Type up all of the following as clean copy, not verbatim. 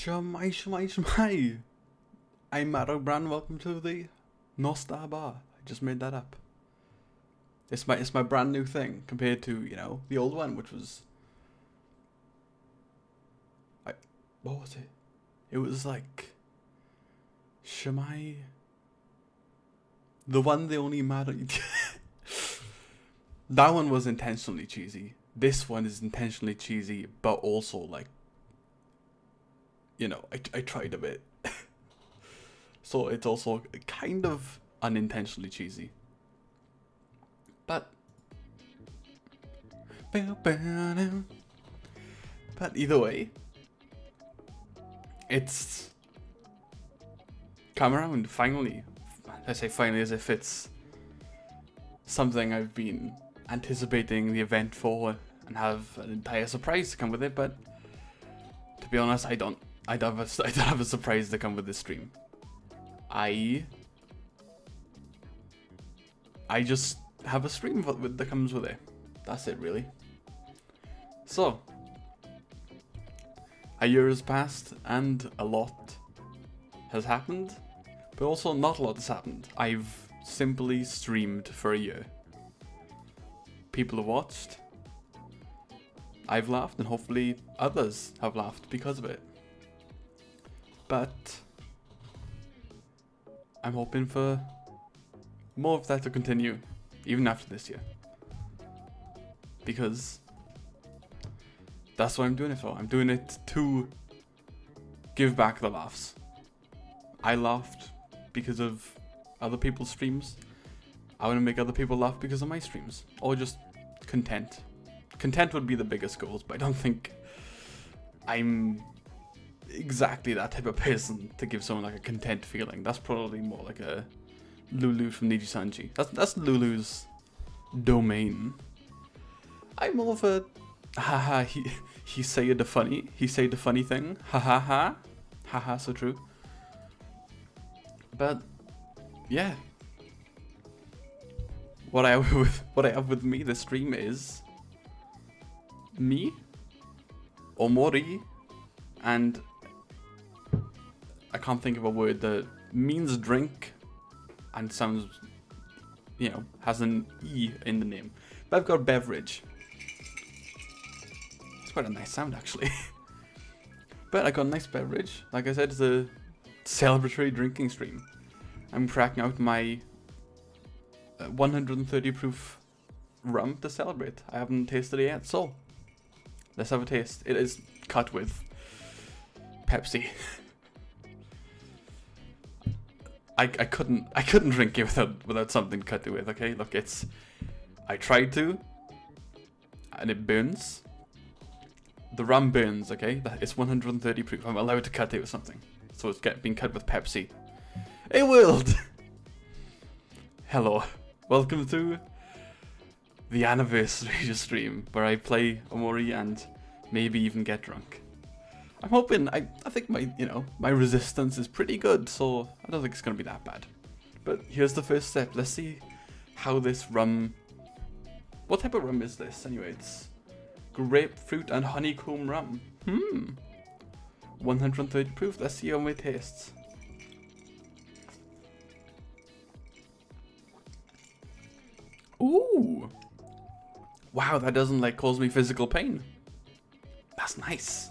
Shmai. I'm Matt O'Brien, welcome to the North Star Bar. I just made that up. It's my brand new thing compared to, you know, the old one, which was... what was it? It was like... Shmai... The one, the only matter... That one was intentionally cheesy. This one is intentionally cheesy, but also like... You know, I tried a bit. So it's also kind of unintentionally cheesy. But either way, it's come around finally. I say finally as if it's something I've been anticipating the event for and have an entire surprise to come with it, but to be honest, I don't have a surprise to come with this stream. I just have a stream that comes with it. That's it, really. So, a year has passed and a lot has happened, but also not a lot has happened. I've simply streamed for a year. People have watched. I've laughed, and hopefully others have laughed because of it. But I'm hoping for more of that to continue, even after this year. Because that's what I'm doing it for. I'm doing it to give back the laughs. I laughed because of other people's streams. I want to make other people laugh because of my streams. Or just content. Content would be the biggest goals, but I don't think I'm exactly that type of person to give someone like a content feeling. That's probably more like a Lulu from Niji Sanji. That's Lulu's domain. I'm more of a haha he said the funny thing. Haha so true. But yeah. What I have with me this stream is me, Omori, and I can't think of a word that means drink and sounds, you know, has an E in the name. But I've got beverage. It's quite a nice sound, actually. But I got a nice beverage. Like I said, it's a celebratory drinking stream. I'm cracking out my 130 proof rum to celebrate. I haven't tasted it yet, so let's have a taste. It is cut with Pepsi. I couldn't drink it without something cut with. Okay, look, I tried to, and it burns. The rum burns. Okay, it's 130 proof. I'm allowed to cut it with something, so it's being cut with Pepsi. Hey world, hello, welcome to the anniversary stream where I play Omori and maybe even get drunk. I'm hoping, I think my resistance is pretty good, so I don't think it's going to be that bad. But here's the first step. Let's see how this rum... What type of rum is this? Anyway, it's grapefruit and honeycomb rum. 130 proof. Let's see how it tastes. Ooh! Wow, that doesn't like cause me physical pain. That's nice.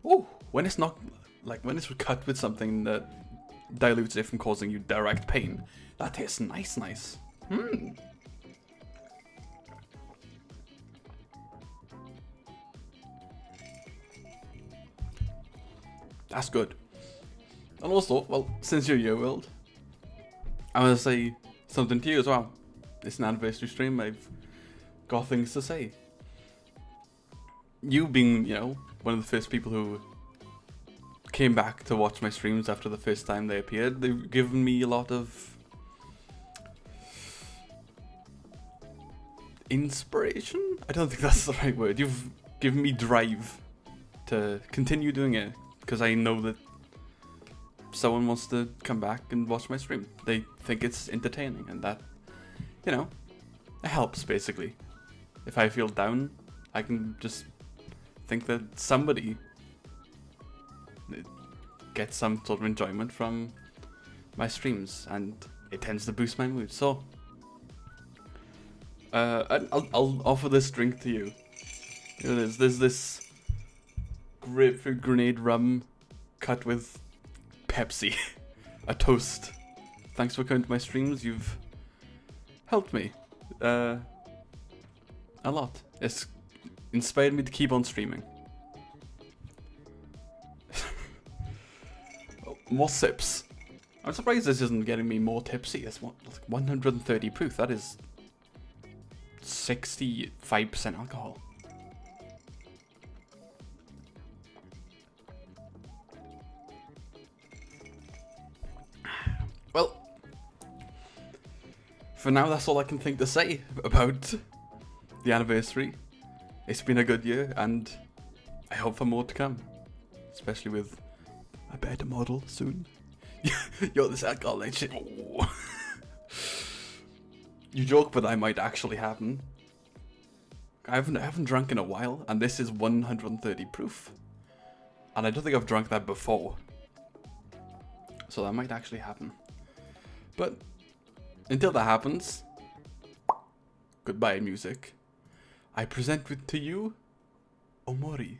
Ooh, when it's not, like when it's cut with something that dilutes it from causing you direct pain, that tastes nice. That's good. And also, well, since you're your world, I want to say something to you as well. It's an anniversary stream, I've got things to say. You being, you know, one of the first people who came back to watch my streams after the first time they appeared, they've given me a lot of inspiration? I don't think that's the right word. You've given me drive to continue doing it, because I know that someone wants to come back and watch my stream. They think it's entertaining, and that, you know, it helps, basically. If I feel down, I can just think that somebody get some sort of enjoyment from my streams, and it tends to boost my mood. So I'll offer this drink to you. Here it is. There's this grapefruit grenade rum cut with Pepsi. A toast. Thanks for coming to my streams. You've helped me a lot. It's inspired me to keep on streaming. More sips. I'm surprised this isn't getting me more tipsy. It's 130 proof. That is 65% alcohol. Well, for now, that's all I can think to say about the anniversary. It's been a good year, and I hope for more to come, especially with a better model soon. Yo, this alcohol and shit. Oh. You joke, but that might actually happen. I haven't drunk in a while, and this is 130 proof, and I don't think I've drunk that before, so that might actually happen. But until that happens, goodbye music. I present to you Omori.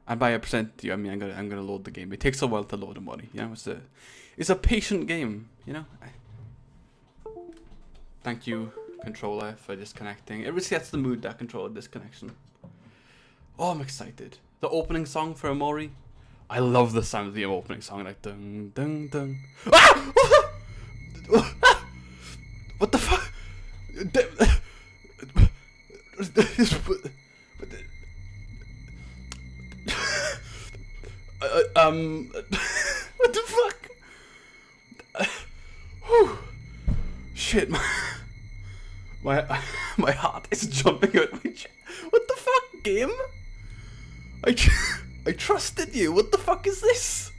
And by I present to you, I mean I'm gonna load the game. It takes a while to load Omori, you know. It's a patient game, you know. Thank you, controller, for disconnecting. It really sets the mood, that controller disconnection. Oh, I'm excited. The opening song for Omori. I love the sound of the opening song, like dun dun dun. Ah! What the fuck? What the fuck? Shit, my heart is jumping out my chest. What the fuck, game? I trusted you. What the fuck is this?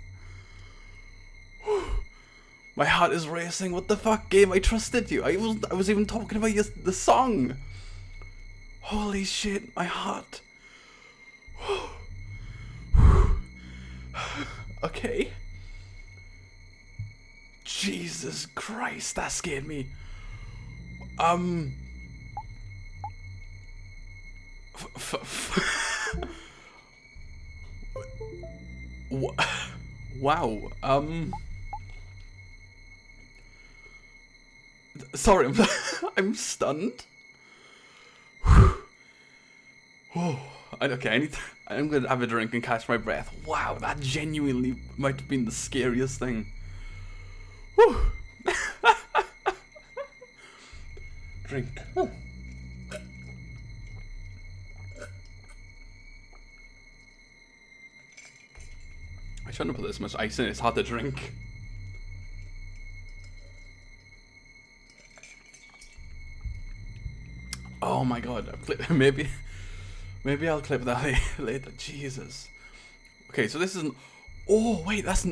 My heart is racing. What the fuck, game? I trusted you. I was even talking about the song. Holy shit, my heart. Okay. Jesus Christ, that scared me. Wow. Sorry, I'm stunned. Okay, I'm gonna have a drink and catch my breath. Wow, that genuinely might have been the scariest thing. Whew. Drink. I shouldn't have put this much ice in. It's hard to drink. Oh my god, maybe I'll clip that later. Jesus. Okay, so this isn't. Oh wait, that's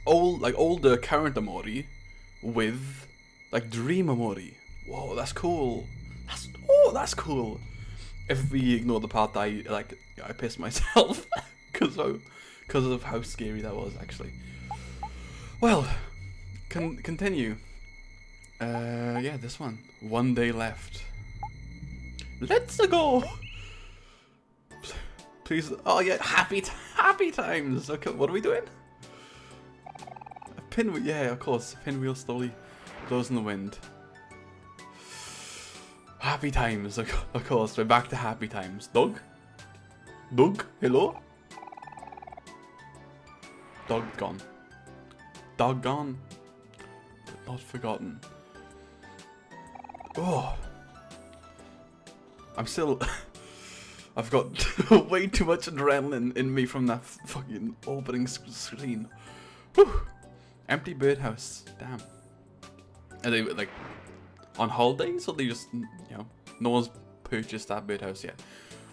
older current Omori with like Dream Omori. Whoa, that's cool. That's cool. If we ignore the part that I pissed myself because of how scary that was actually. Well, continue. Yeah, this one. 1 day left. Let's go. Please. Oh yeah, happy times. Okay, what are we doing? A pinwheel. Yeah, of course. A pinwheel slowly blows in the wind. Happy times. Of course, we're back to happy times. Dog, hello. Dog gone. Dog gone. But not forgotten. Oh. I'm still. I've got way too much adrenaline in me from that fucking opening screen. Whew. Empty birdhouse. Damn. Are they like on holidays, or they just, you know, no one's purchased that birdhouse yet?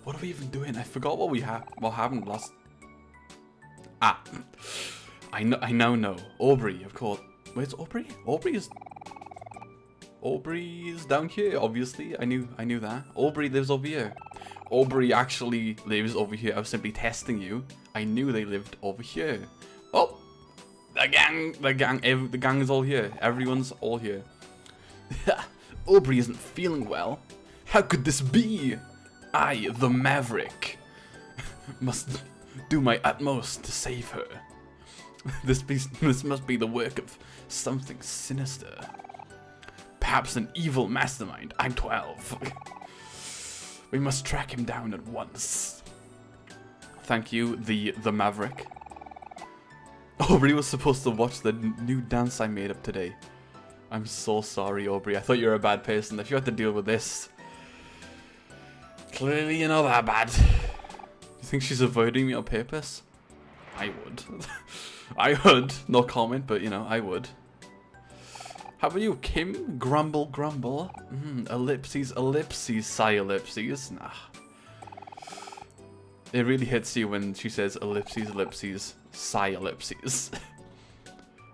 What are we even doing? I forgot what happened last. Ah, I now know. Aubrey, of course. Where's Aubrey? Aubrey is down here, obviously. I knew that. Aubrey lives over here. Aubrey actually lives over here. I was simply testing you. I knew they lived over here. Oh, the gang is all here. Everyone's all here. Aubrey isn't feeling well. How could this be? I, the Maverick, must do my utmost to save her. This must be the work of something sinister. Perhaps an evil mastermind. I'm 12. We must track him down at once. Thank you, the Maverick. Aubrey was supposed to watch the new dance I made up today. I'm so sorry, Aubrey. I thought you were a bad person. If you had to deal with this, clearly you're not that bad. You think she's avoiding me on purpose? I would. I would. No comment, but you know, I would. How about you, Kim? Grumble, grumble. Ellipses, ellipses, sigh, ellipses. Nah. It really hits you when she says ellipses, ellipses, sigh, ellipses.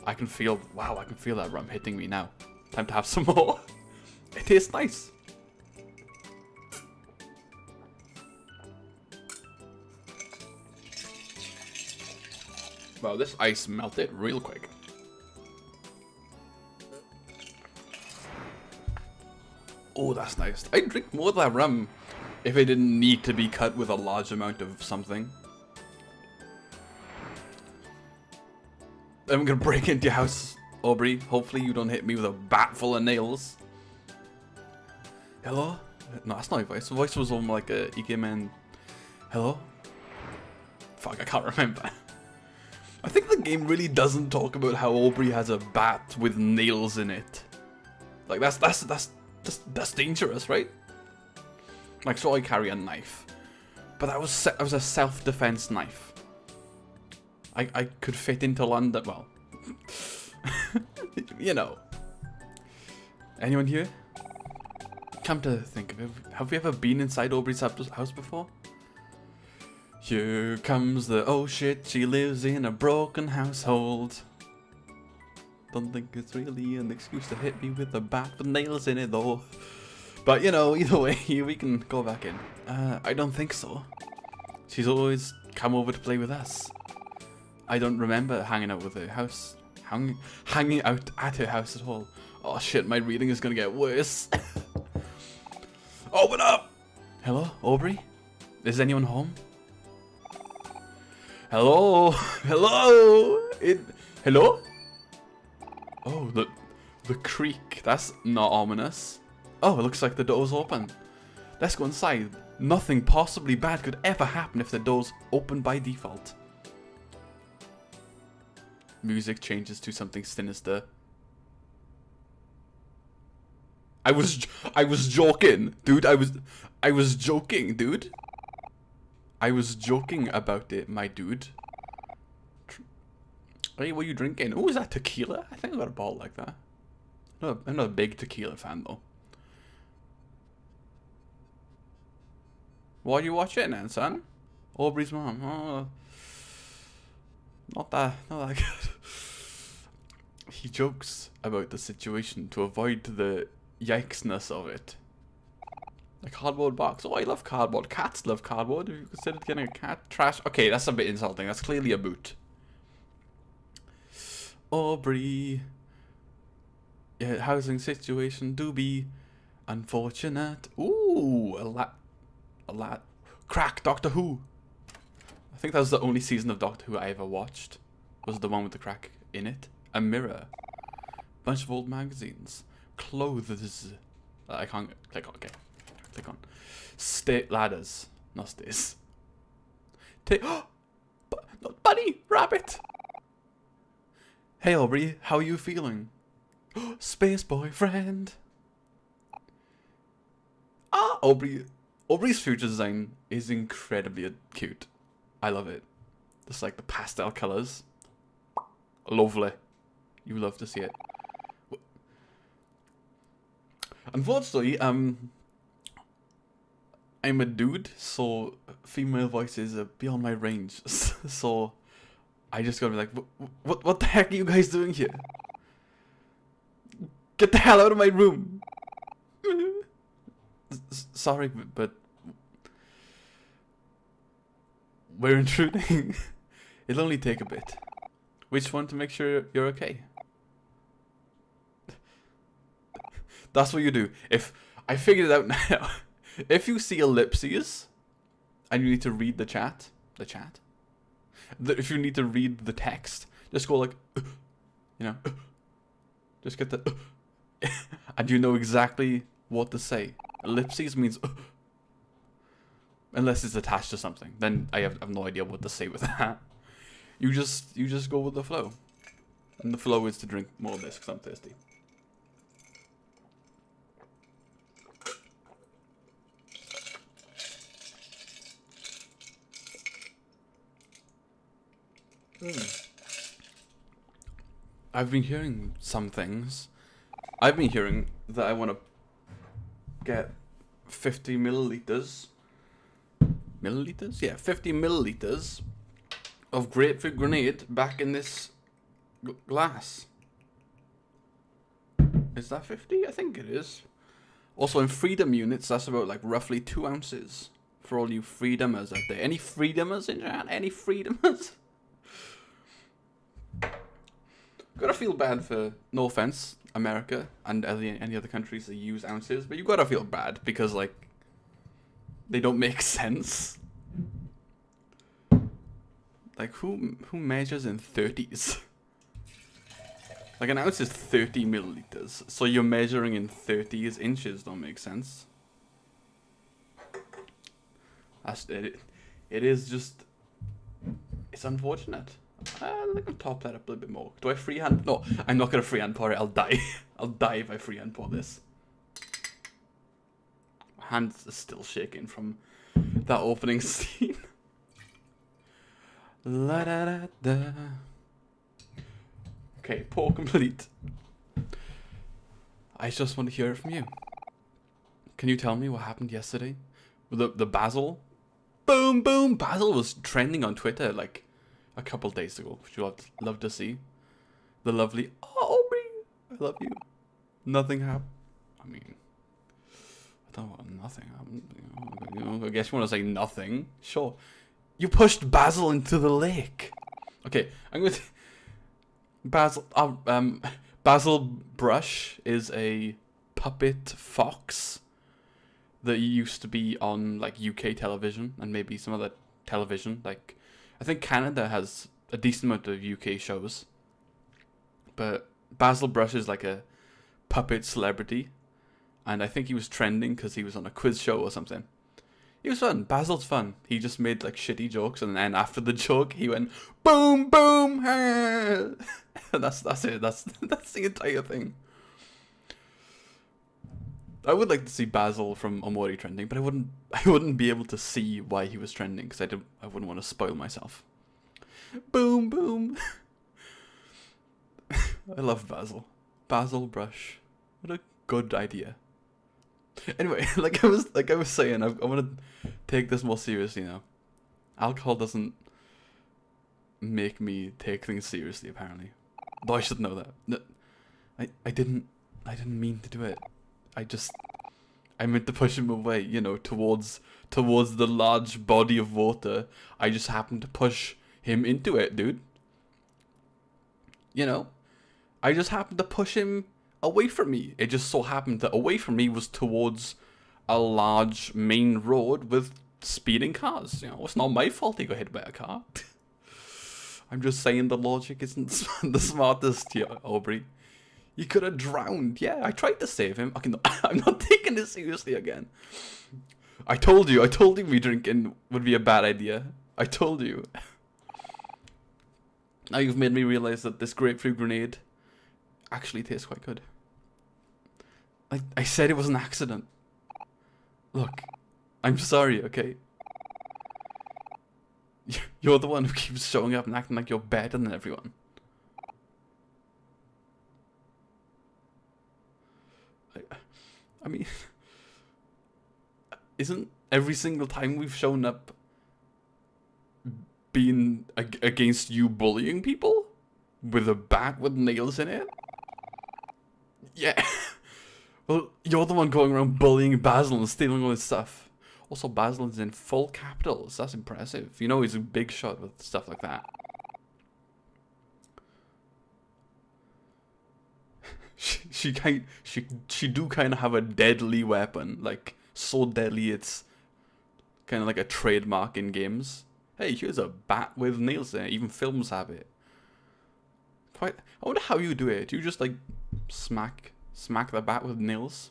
I can feel, wow, I can feel that rum hitting me now. Time to have some more. It tastes nice. Wow, this ice melted real quick. Oh, that's nice. I'd drink more of that rum if it didn't need to be cut with a large amount of something. I'm gonna break into your house, Aubrey. Hopefully you don't hit me with a bat full of nails. Hello? No, that's not my voice. The voice was almost like a Ikemen. Hello? Fuck, I can't remember. I think the game really doesn't talk about how Aubrey has a bat with nails in it. Like that's dangerous, right? Like, so I carry a knife, but that was a self-defense knife. I could fit into London. Well, you know. Anyone here? Come to think of it, have we ever been inside Aubrey's house before? Here comes the oh shit, she lives in a broken household. Don't think it's really an excuse to hit me with a bat with nails in it though. But you know, either way, we can go back in. I don't think so. She's always come over to play with us. I don't remember hanging out with her house. Hanging out at her house at all. Oh shit, my reading is gonna get worse. Open up! Hello, Aubrey? Is anyone home? Hello? Hello? Hello? Oh, the creak. That's not ominous. Oh, it looks like the door's open. Let's go inside. Nothing possibly bad could ever happen if the door's open by default. Music changes to something sinister. I was joking, dude. I was joking, dude. I was joking about it, my dude. Hey, what are you drinking? Oh, is that tequila? I think I got a bottle like that. No, I'm not a big tequila fan though. What are you watching then, son? Aubrey's mom. Oh, not that good. He jokes about the situation to avoid the yikesness of it. A cardboard box. Oh, I love cardboard. Cats love cardboard. Have you considered getting a cat? Trash. Okay, that's a bit insulting. That's clearly a boot. Aubrey. Yeah, housing situation do be unfortunate. Ooh, a lot. Crack, Doctor Who. I think that was the only season of Doctor Who I ever watched. Was the one with the crack in it. A mirror. Bunch of old magazines. Clothes. I can't click on. Okay. Click on. Ladders. Not stairs. Bunny! Rabbit! Hey Aubrey, how are you feeling? Space boyfriend. Ah, Aubrey's future design is incredibly cute. I love it. Just like the pastel colors. Lovely. You love to see it. Unfortunately, I'm a dude, so female voices are beyond my range. So I just gotta be like, what the heck are you guys doing here? Get the hell out of my room! Sorry, but we're intruding. It'll only take a bit. We just want to make sure you're okay. That's what you do. If I figured it out now. If you see ellipses and you need to read the chat, if you need to read the text, just go like, you know, just get the, and you know exactly what to say. Ellipses means, unless it's attached to something, then I have no idea what to say with that. You just go with the flow, and the flow is to drink more of this because I'm thirsty. I've been hearing some things. I've been hearing that I want to get 50 milliliters. Milliliters? Yeah, 50 milliliters of grapefruit grenade back in this glass. Is that 50? I think it is. Also, in freedom units, that's about like roughly 2 ounces for all you freedomers out there. Any freedomers in chat? Any freedomers? Gotta feel bad for, no offense, America and any other countries that use ounces, but you gotta feel bad because, like, they don't make sense. Like, who measures in 30s? Like, an ounce is 30 milliliters, so you're measuring in 30s inches don't make sense. That's it. It is just, it's unfortunate. I can top that up a little bit more. Do I freehand? No, I'm not gonna freehand pour it. I'll die. I'll die if I freehand pour this. My hands are still shaking from that opening scene. La da da da. Okay, pour complete. I just want to hear it from you. Can you tell me what happened yesterday? The Basil? Boom, boom! Basil was trending on Twitter like a couple days ago, which you'll love to see. The lovely, oh, Aubrey, I love you. Nothing happened. I mean, I don't want nothing happened. You know, I guess you want to say nothing. Sure. You pushed Basil into the lake. Okay, I'm going to... Basil Brush is a puppet fox that used to be on like UK television and maybe some other television. Like, I think Canada has a decent amount of UK shows, but Basil Brush is like a puppet celebrity, and I think he was trending because he was on a quiz show or something. He was fun. Basil's fun. He just made like shitty jokes, and then after the joke, he went boom, boom. That's it. That's the entire thing. I would like to see Basil from Omori trending, but I wouldn't be able to see why he was trending because I wouldn't want to spoil myself. Boom, boom. I love Basil. Basil Brush. What a good idea. Anyway, like I was saying, I want to take this more seriously now. Alcohol doesn't make me take things seriously, apparently. Though I should know that. I didn't mean to do it. I meant to push him away, you know, towards the large body of water. I just happened to push him into it, dude. You know? I just happened to push him away from me. It just so happened that away from me was towards a large main road with speeding cars. You know, it's not my fault he got hit by a car. I'm just saying the logic isn't the smartest here, Aubrey. You could have drowned. Yeah, I tried to save him. Okay, no, I'm not taking this seriously again. I told you me drinking would be a bad idea. I told you. Now you've made me realize that this grapefruit grenade actually tastes quite good. I said it was an accident. Look, I'm sorry, okay? You're the one who keeps showing up and acting like you're better than everyone. I mean, isn't every single time we've shown up been against you bullying people? With a bat with nails in it? Yeah. Well, you're the one going around bullying Basil and stealing all his stuff. Also, Basil is in full capitals. That's impressive. You know he's a big shot with stuff like that. She do kind of have a deadly weapon, like so deadly it's kind of like a trademark in games. Hey, here's a bat with nails in it. Even films have it. I wonder how you do it. Do you just like smack the bat with nails?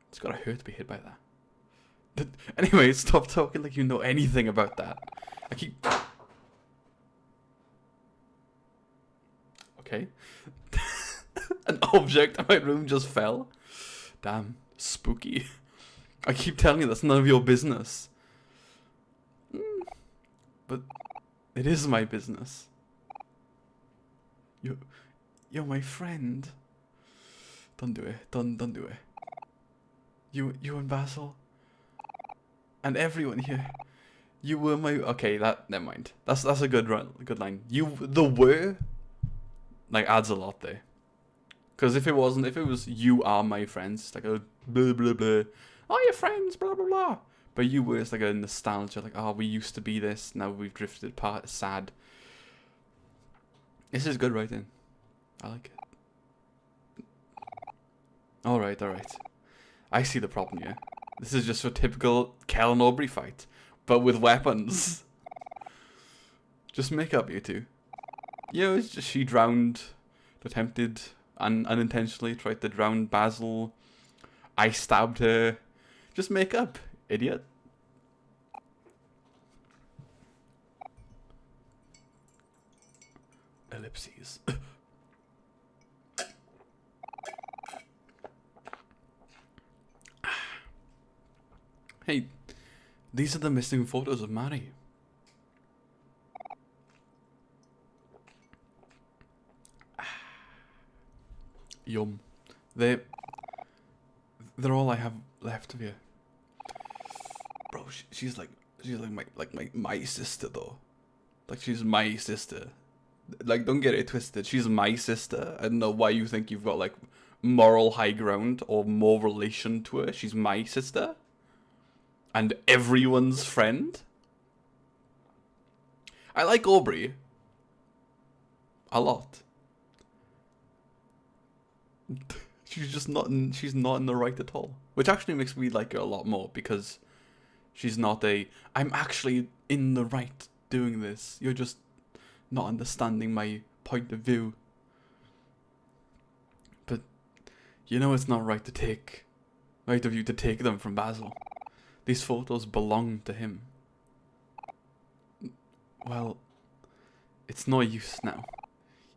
It's gotta hurt to be hit by that. Anyway, stop talking like you know anything about that. I keep. Okay. An object in my room just fell. Damn, spooky. I keep telling you that's none of your business. But it is my business. You're my friend. Don't do it. Don't do it. You and Basil. And everyone here. You were my okay, never mind. That's a good line. The were like adds a lot there. Because if it was you are my friends, it's like a blah blah blah. Oh, your friends, blah blah blah. But you were, it's like a nostalgia, like, oh, we used to be this, now we've drifted apart, sad. This is good writing. I like it. Alright. I see the problem here. This is just a typical Kel and Aubrey fight, but with weapons. Just make up, you two. You know, it's just she drowned, attempted, unintentionally tried to drown Basil. I stabbed her. Just make up, idiot. Ellipses. Hey, these are the missing photos of Mari. Yum. They're all I have left of you. Bro, she's like my sister though. Like she's my sister. Like don't get it twisted. She's my sister. I don't know why you think you've got like moral high ground or more relation to her. She's my sister. And everyone's friend. I like Aubrey a lot. She's not in the right at all. Which actually makes me like her a lot more because she's not I'm actually in the right doing this. You're just not understanding my point of view. But you know it's not right of you to take them from Basil. These photos belong to him. Well, it's no use now.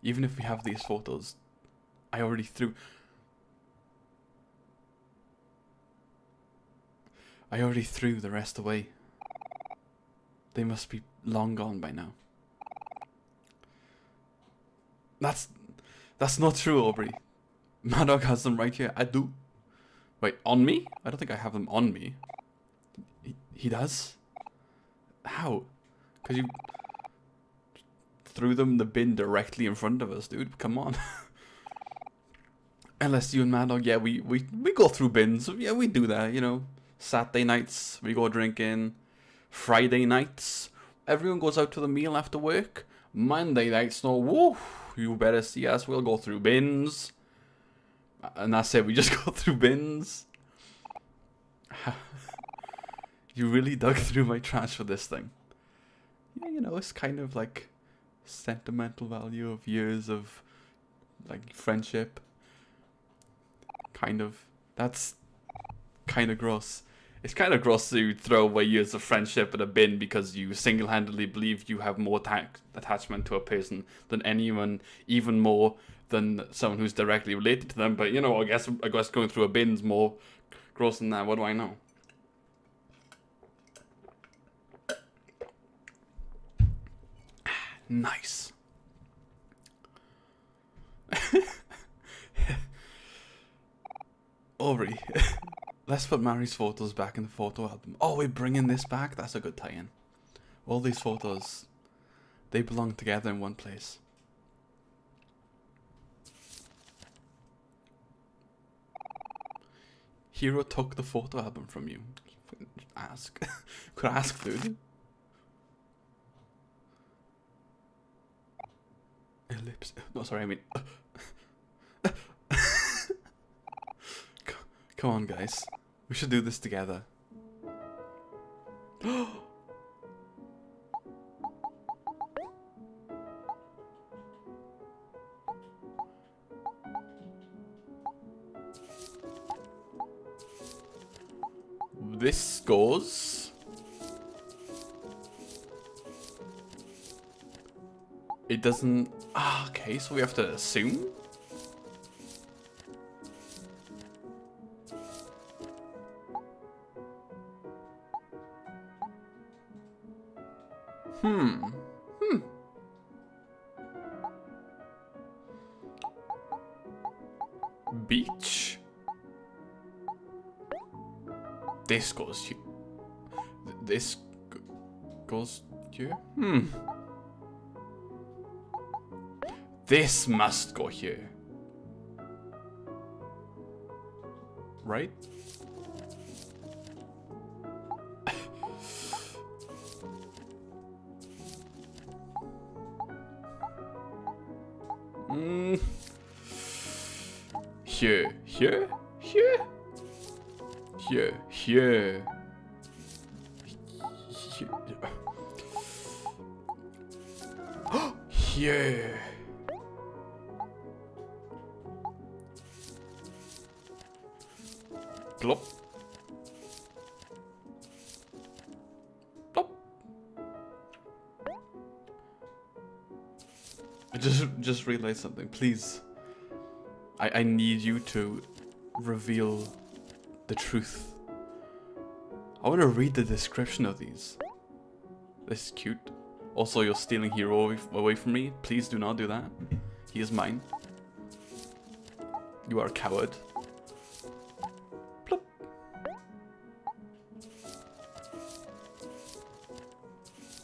Even if we have these photos, I already threw the rest away. They must be long gone by now. That's not true, Aubrey. Maddox has them right here. I do. Wait, on me? I don't think I have them on me. He does? How? Because you threw them in the bin directly in front of us, dude. Come on. Unless you and Mad Dog, yeah, we go through bins. Yeah, we do that, you know. Saturday nights, we go drinking. Friday nights, everyone goes out to the meal after work. Monday nights, no, woo, you better see us, we'll go through bins. And that's it, we just go through bins. You really dug through my trash for this thing. Yeah, you know, it's kind of like sentimental value of years of like friendship. Kind of. That's kind of gross. It's kind of gross to throw away years of friendship in a bin because you single-handedly believe you have more attachment to a person than anyone, even more than someone who's directly related to them. But you know, I guess going through a bin's more gross than that. What do I know? Nice. Aubrey, let's put Mari's photos back in the photo album. Oh, we're bringing this back? That's a good tie-in. All these photos, they belong together in one place. Hero took the photo album from you. Ask. Could ask, dude. Ellipse. No, sorry, I mean. Come on, guys. We should do this together. This goes. It doesn't. Ah, okay, so we have to assume. Beach. This goes here. This goes here. This must go here. Right? Here, here, here, here, here, here. Plop. Plop. I just realized something, please. I need you to reveal the truth. I want to read the description of these. This is cute. Also, you're stealing Hero away from me. Please do not do that. He is mine. You are a coward. Plop.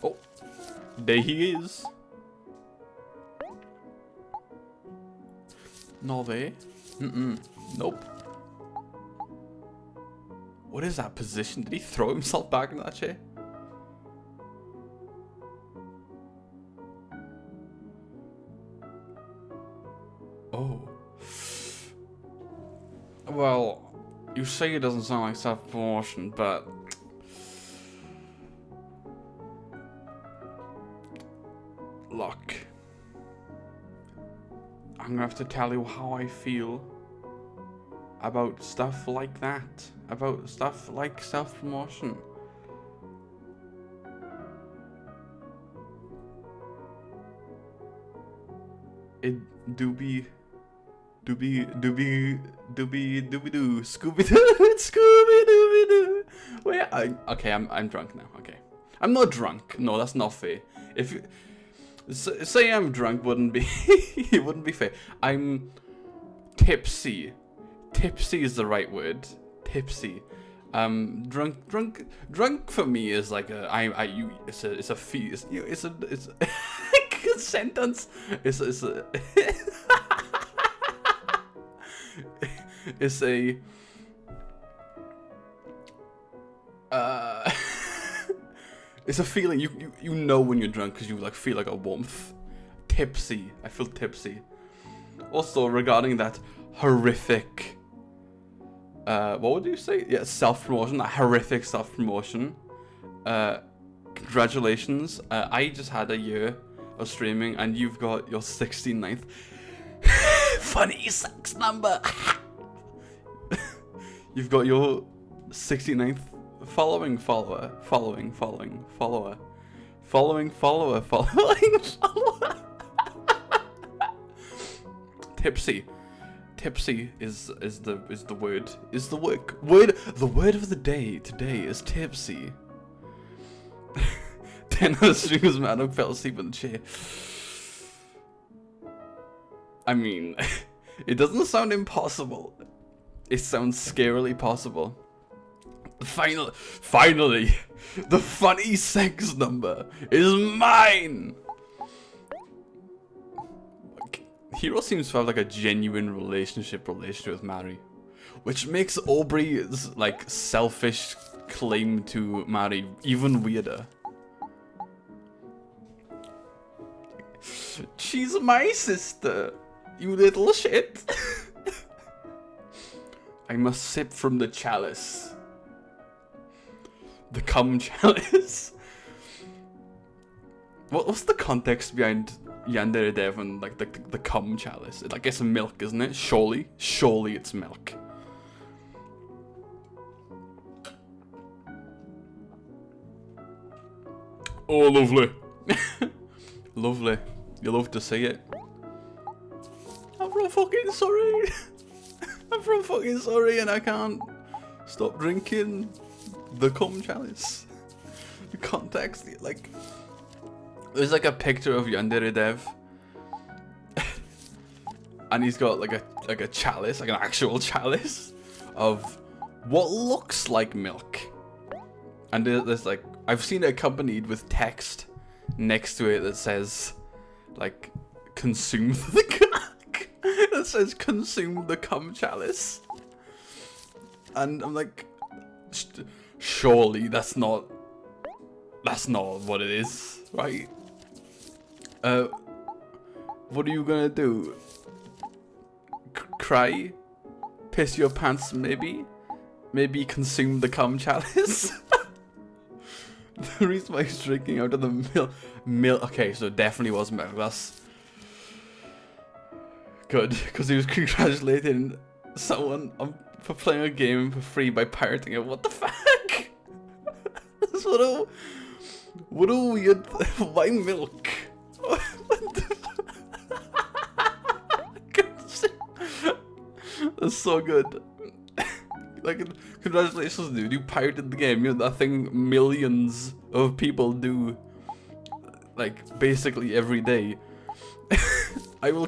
Oh, there he is. Not there. Nope. What is that position? Did he throw himself back in that chair? Oh. Well, you say it doesn't sound like self-promotion, but... Look. I'm gonna have to tell you how I feel about stuff like that. About stuff like self-promotion. It Scooby-Doo, Scooby-Dooby-Doo. Wait, okay, I'm drunk now, okay. I'm not drunk, no, that's not fair. If you... Say I'm drunk wouldn't be it wouldn't be fair. I'm tipsy. Tipsy is the right word. Tipsy. Drunk for me is like it's a sentence. It's a it's a it's a feeling you know when you're drunk because you like feel like a warmth. Tipsy. I feel tipsy. Also, regarding that horrific, what would you say? Yeah, self-promotion. That horrific self-promotion. Congratulations. I just had a year of streaming, and you've got your 69th funny sex number. You've got your 69th follower. Tipsy. Tipsy is the word. The word of the day today is tipsy. 10 other streamers madam fell asleep in the chair. I mean, it doesn't sound impossible. It sounds scarily possible. Finally, the funny sex number is mine. Hero seems to have like a genuine relationship with Mary. Which makes Aubrey's, like, selfish claim to marry even weirder. She's my sister, you little shit. I must sip from the chalice. The cum chalice. What's the context behind Yandere Dev and like the cum chalice? Like, it's milk, isn't it? Surely it's milk. Oh, lovely. Lovely. You love to see it. I'm from fucking Surrey. I'm from fucking Surrey and I can't stop drinking the cum chalice. The context, like, there's like a picture of Yandere Dev, and he's got like a chalice, like an actual chalice of what looks like milk, and there's like, I've seen it accompanied with text next to it that says like consume the that says consume the cum chalice, and I'm like, surely that's not what it is, right? What are you gonna do? Cry? Piss your pants maybe? Maybe consume the cum chalice? The reason why he's drinking out of the milk. Okay, so it definitely was milk. That's good, because he was congratulating someone for playing a game for free by pirating it. What the fuck? That's what a weird. Why milk? What the That's so good. Like, congratulations, dude. You pirated the game. You know, that thing millions of people do, like, basically every day. I will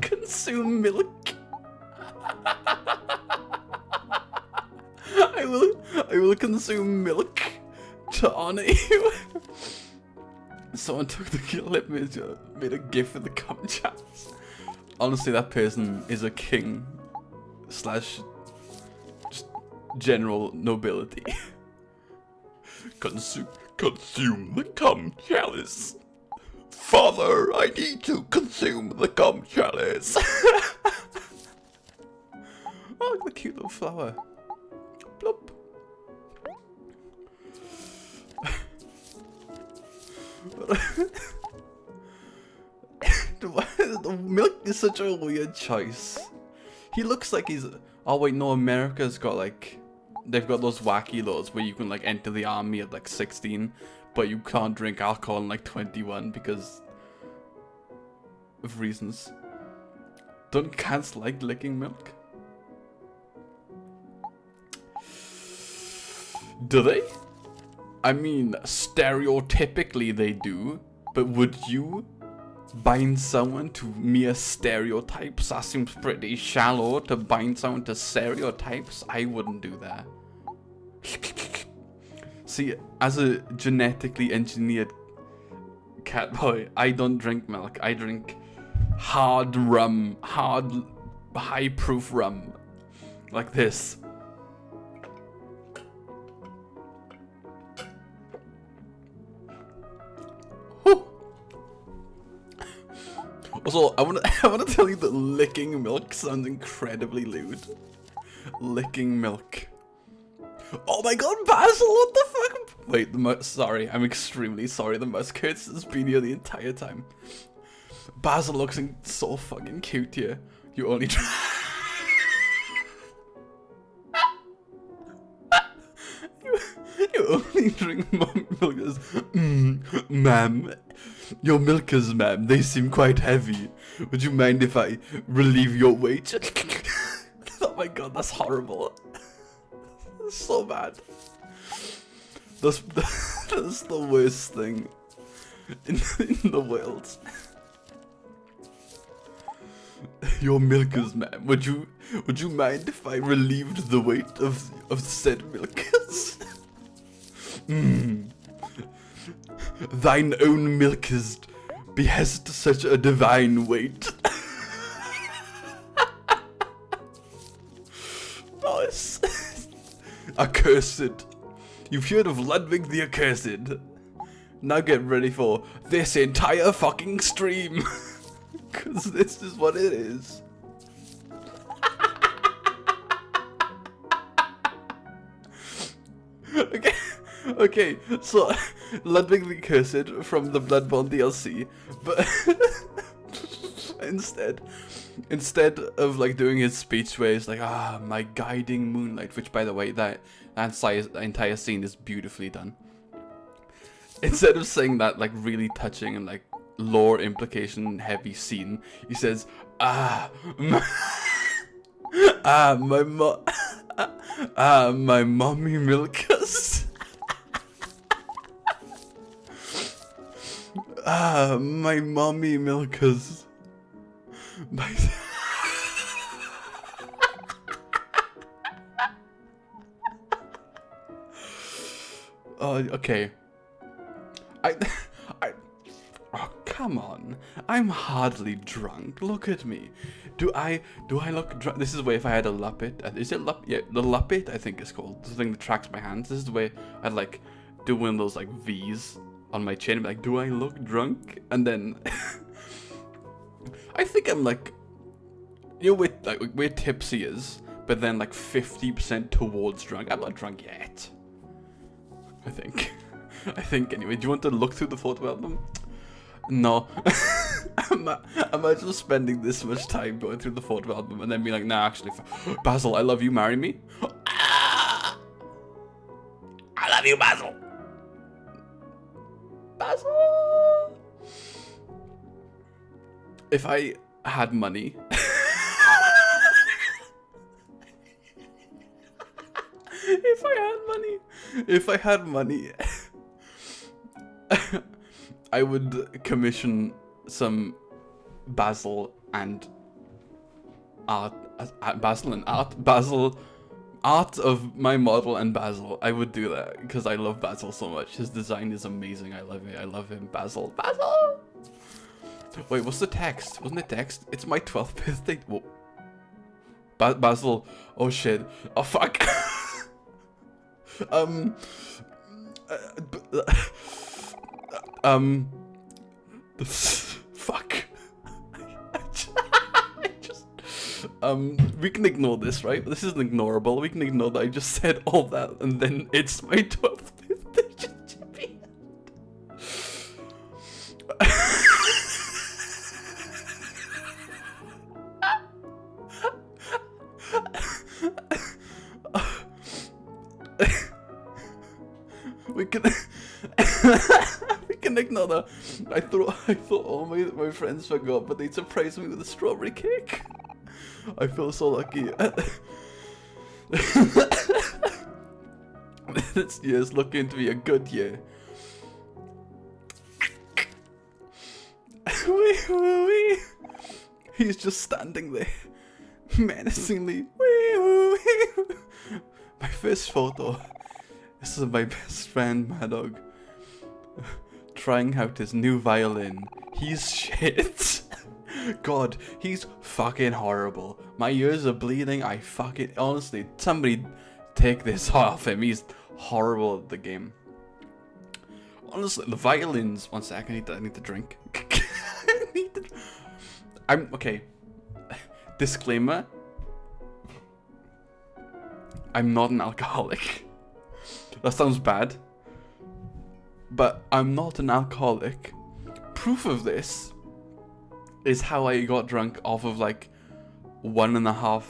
consume milk. I will consume milk to honor you. Someone took the clip, made a gif of the cum chats. Honestly, that person is a king / just general nobility. Consume the cum chalice. Father, I need to consume the cum chalice. Oh, look at the cute little flower. Plop. The milk is such a weird choice. He looks like he's... Oh wait, no, America's got like... They've got those wacky laws where you can like enter the army at like 16, but you can't drink alcohol in like 21 because of reasons. Don't cats like licking milk? Do they? I mean, stereotypically they do, but would you bind someone to mere stereotypes? That seems pretty shallow, to bind someone to stereotypes. I wouldn't do that. See, as a genetically engineered cat boy, I don't drink milk. I drink hard rum, hard, high proof rum, like this. Also, I want to tell you that licking milk sounds incredibly lewd. Licking milk. Oh my god, Basil, what the fuck? Wait, sorry, I'm extremely sorry. The mouse curse has been here the entire time. Basil looks so fucking cute here. You only you only drink milk as ma'am. Your milkers, ma'am, they seem quite heavy. Would you mind if I relieve your weight? Oh my god, that's horrible. That's so bad. That's the worst thing in the world. Your milkers, ma'am, would you mind if I relieved the weight of said milkers? Thine own milkers behest such a divine weight. Accursed. You've heard of Ludwig the Accursed. Now get ready for this entire fucking stream. Because this is what it is. Okay, so Ludwig the Accursed from the Bloodborne DLC, but instead of like doing his speech where he's like, my guiding moonlight, which by the way, that entire scene is beautifully done. Instead of saying that like really touching and like lore implication heavy scene, he says, my mommy milkers. My mommy milkers. Okay. Oh, come on. I'm hardly drunk. Look at me. Do I look drunk? This is the way if I had a Lappet. Is it Lappet? Yeah, the Lappet, I think it's called. The thing that tracks my hands. This is the way I'd like do one of those like V's on my chin. Like, do I look drunk? And then I think I'm like, you know, where tipsy is, but then like 50% towards drunk. I'm not drunk yet. I think anyway. Do you want to look through the photo album? No. Imagine spending this much time going through the photo album and then being like, nah, actually, Basil, I love you, marry me. I love you, Basil. Basil. If I had money. If I had money, I would commission some Basil and art of my model and Basil. I would do that because I love Basil so much. His design is amazing. I love it. I love him. Basil. Wait, what's the text? Wasn't it text? It's my 12th birthday. Whoa. Basil. Oh shit. Oh fuck. Fuck. We can ignore this, right? This isn't ignorable. We can ignore that I just said all that and then it's my 12th birthday. We can we can ignore that. I thought all my friends forgot, but they surprised me with a strawberry cake. I feel so lucky. This year's looking to be a good year. He's just standing there, menacingly. My first photo. This is my best friend, Madog, trying out his new violin. He's shit. God, he's fucking horrible. My ears are bleeding. Honestly, somebody take this off him. He's horrible at the game. Honestly, the violins. 1 sec, I need to drink. I'm okay. Disclaimer. I'm not an alcoholic. That sounds bad, but I'm not an alcoholic. Proof of this is how I got drunk off of like 1.5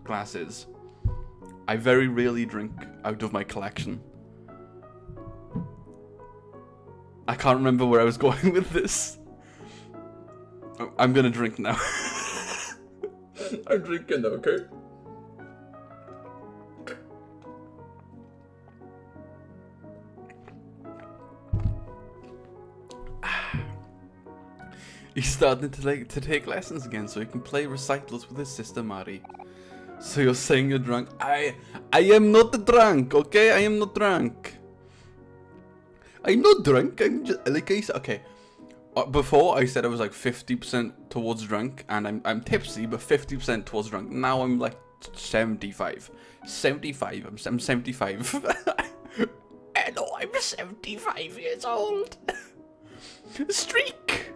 glasses. I very rarely drink out of my collection. I can't remember where I was going with this. I'm gonna drink now. I'm drinking now, okay? He's starting to take lessons again so he can play recitals with his sister Mari. So you're saying you're drunk? I am not drunk, okay? I am not drunk. I'm not drunk. I'm just like I said. Okay. Before I said I was like 50% towards drunk, and I'm tipsy, but 50% towards drunk. Now I'm like 75. 75. I'm 75. Hello, I'm 75 years old. Streak.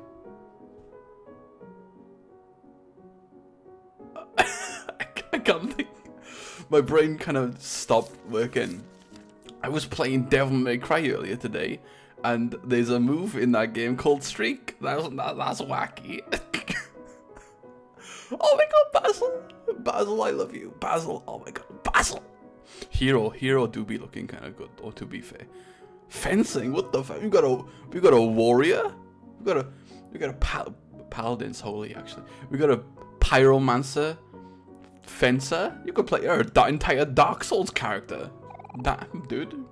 I can't think. My brain kind of stopped working. I was playing Devil May Cry earlier today, and there's a move in that game called Streak. That's wacky. Oh my god, Basil! Basil, I love you. Basil, oh my god, Basil! Hero do be looking kind of good, or to be fair. Fencing, what the fuck? We got a warrior? We got a paladin's holy, actually. We got a pyromancer, fencer. You could play your entire Dark Souls character. Damn, dude.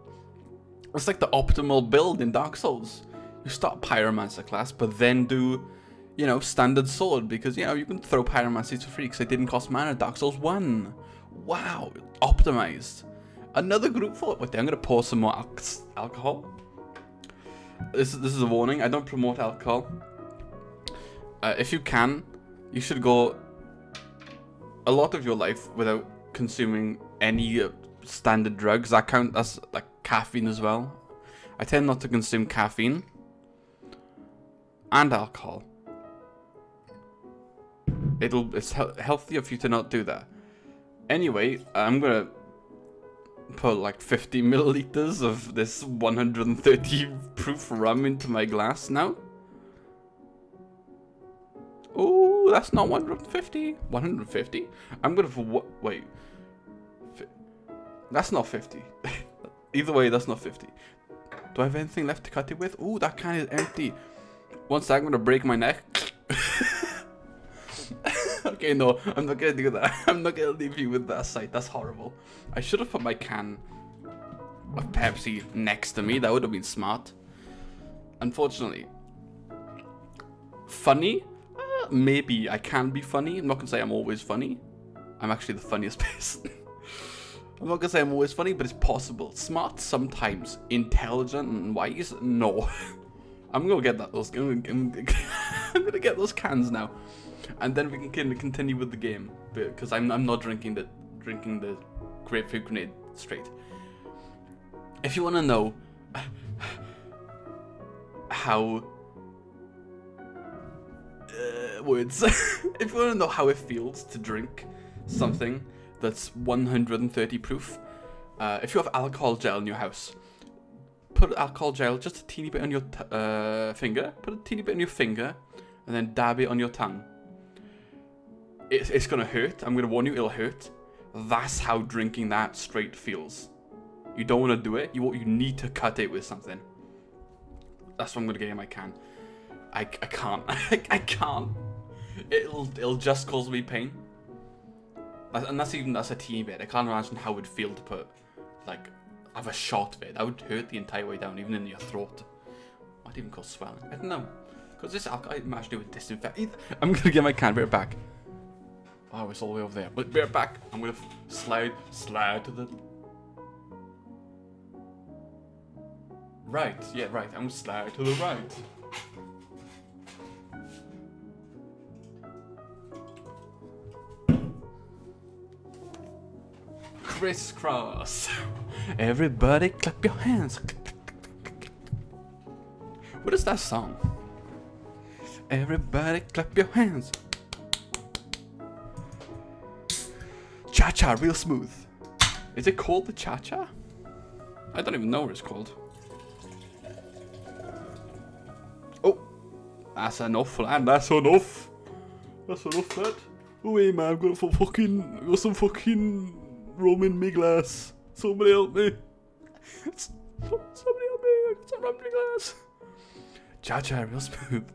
It's like the optimal build in Dark Souls. You start pyromancer class, but then do, you know, standard sword, because, you know, you can throw pyromancies for free because it didn't cost mana. Dark Souls 1. Wow, optimized. Another group for it. Wait, I'm gonna pour some more alcohol. This is a warning. I don't promote alcohol. If you can, you should go a lot of your life without consuming any standard drugs. That count as like caffeine as well. I tend not to consume caffeine and alcohol. It's healthier for you to not do that. Anyway, I'm gonna put like 50 milliliters of this 130 proof rum into my glass now. Oh, that's not 150. 150? I'm gonna wait. That's not 50. Either way, that's not 50. Do I have anything left to cut it with? Ooh, that can is empty. Once I'm gonna break my neck. Okay, no, I'm not gonna do that. I'm not gonna leave you with that sight. That's horrible. I should have put my can of Pepsi next to me. That would have been smart. Unfortunately. Funny? Maybe I can be funny. I'm not gonna say I'm always funny. I'm actually the funniest person. I'm not gonna say I'm always funny, but it's possible. Smart sometimes. Intelligent and wise? No. I'm gonna get that. I'm gonna get those cans now. And then we can continue with the game, because I'm not drinking the grapefruit grenade straight. If you want to know how words, if you want to know how it feels to drink something that's 130 proof, if you have alcohol gel in your house, put alcohol gel just a teeny bit on your finger. Put a teeny bit on your finger, and then dab it on your tongue. It's gonna hurt. I'm gonna warn you, it'll hurt. That's how drinking that straight feels. You don't want to do it. You need to cut it with something. That's what I'm gonna get in my can. I can't. I can't. It'll just cause me pain. And that's a teeny bit. I can't imagine how it would feel to put, like, have a shot of it. That would hurt the entire way down, even in your throat. Might even cause swelling. I don't know. Because this alcohol, I imagine it would disinfect. I'm gonna get my can right back. Oh, it's all the way over there. But be right back. I'm gonna slide to the right. Yeah, right. I'm gonna slide to the right. Crisscross. Everybody clap your hands. What is that song? Everybody clap your hands. Cha-cha, real smooth. Is it called the cha-cha? I don't even know what it's called. Oh, that's enough, lad. That's enough. That's enough, lad. Oh, hey, man, I've got some fucking rum in me glass. Somebody help me. Somebody help me. I got some rum in my glass. Cha-cha, real smooth.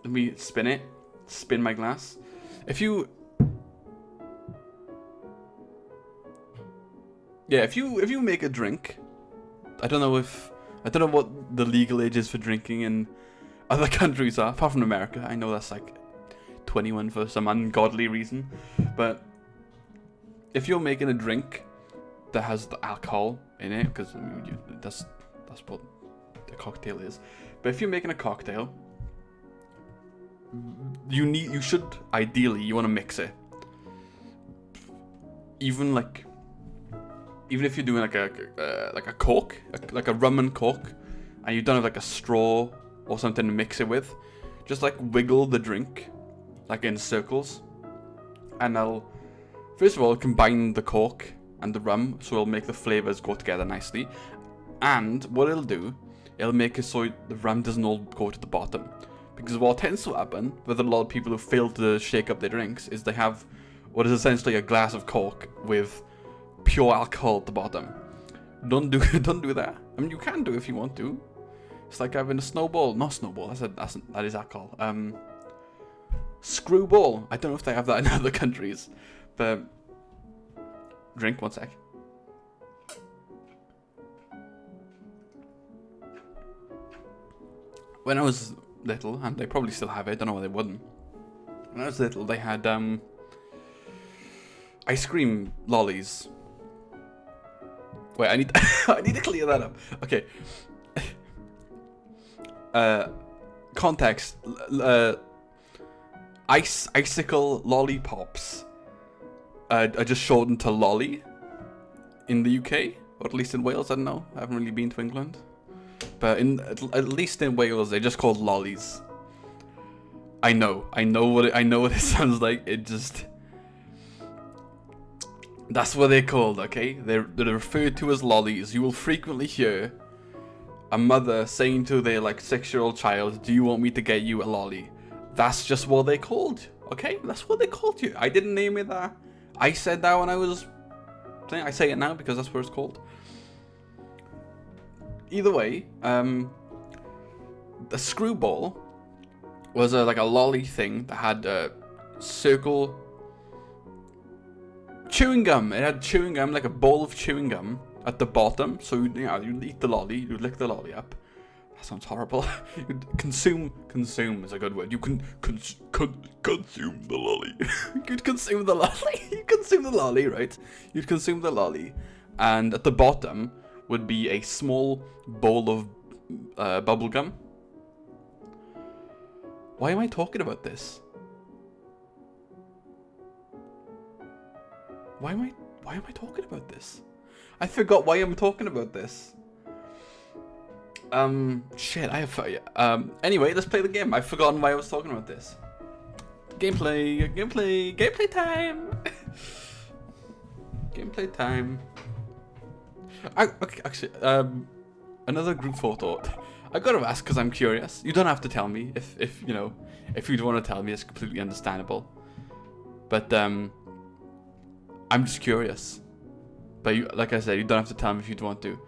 Let me spin it. Spin my glass. If you make a drink, I don't know what the legal age is for drinking in other countries are, apart from America. I know that's like 21 for some ungodly reason, but if you're making a drink that has the alcohol in it, because I mean, that's what the cocktail is. But if you're making a cocktail, you want to mix it. even if you're doing like a Coke, like a rum and Coke, and you don't have like a straw or something to mix it with, just like wiggle the drink like in circles, and I'll first of all combine the Coke and the rum, so it'll make the flavors go together nicely. And what it'll do, it'll make it so the rum doesn't all go to the bottom. Because what tends to happen with a lot of people who fail to shake up their drinks is they have what is essentially a glass of Coke with pure alcohol at the bottom. Don't do that. I mean, you can do it if you want to. It's like having a snowball. Not snowball. That is alcohol. Screwball. I don't know if they have that in other countries, but drink 1 sec. When I was little, and they probably still have it. I don't know why they wouldn't. When I was little, they had ice cream lollies. Wait, I need I need to clear that up. Okay. Context. Icicle lollipops are just shortened to lolly in the UK, or at least in Wales. I don't know. I haven't really been to England, but at least in Wales, they're just called lollies. I know what it sounds like. It just, that's what they're called. Okay, they're referred to as lollies. You will frequently hear a mother saying to their like 6-year-old child, "Do you want me to get you a lolly?" That's just what they called. Okay, that's what they called you. I didn't name it that. I said that when I was saying. I say it now because that's what it's called. Either way, the screwball was like a lolly thing that had a circle chewing gum. It had chewing gum, like a bowl of chewing gum at the bottom. So you'd eat the lolly, you'd lick the lolly up. That sounds horrible. You'd consume is a good word. You can consume the lolly. You'd consume the lolly. You consume the lolly, right? You'd consume the lolly, and at the bottom would be a small bowl of bubble gum. Why am I talking about this? Why am I talking about this? I forgot why I'm talking about this. Shit, I have. Anyway, let's play the game. I've forgotten why I was talking about this. Gameplay time. Gameplay time. Okay, actually, another group photo. I gotta ask because I'm curious. You don't have to tell me if you know, if you don't want to tell me, it's completely understandable. But I'm just curious. But you, like I said, you don't have to tell me if you don't want to.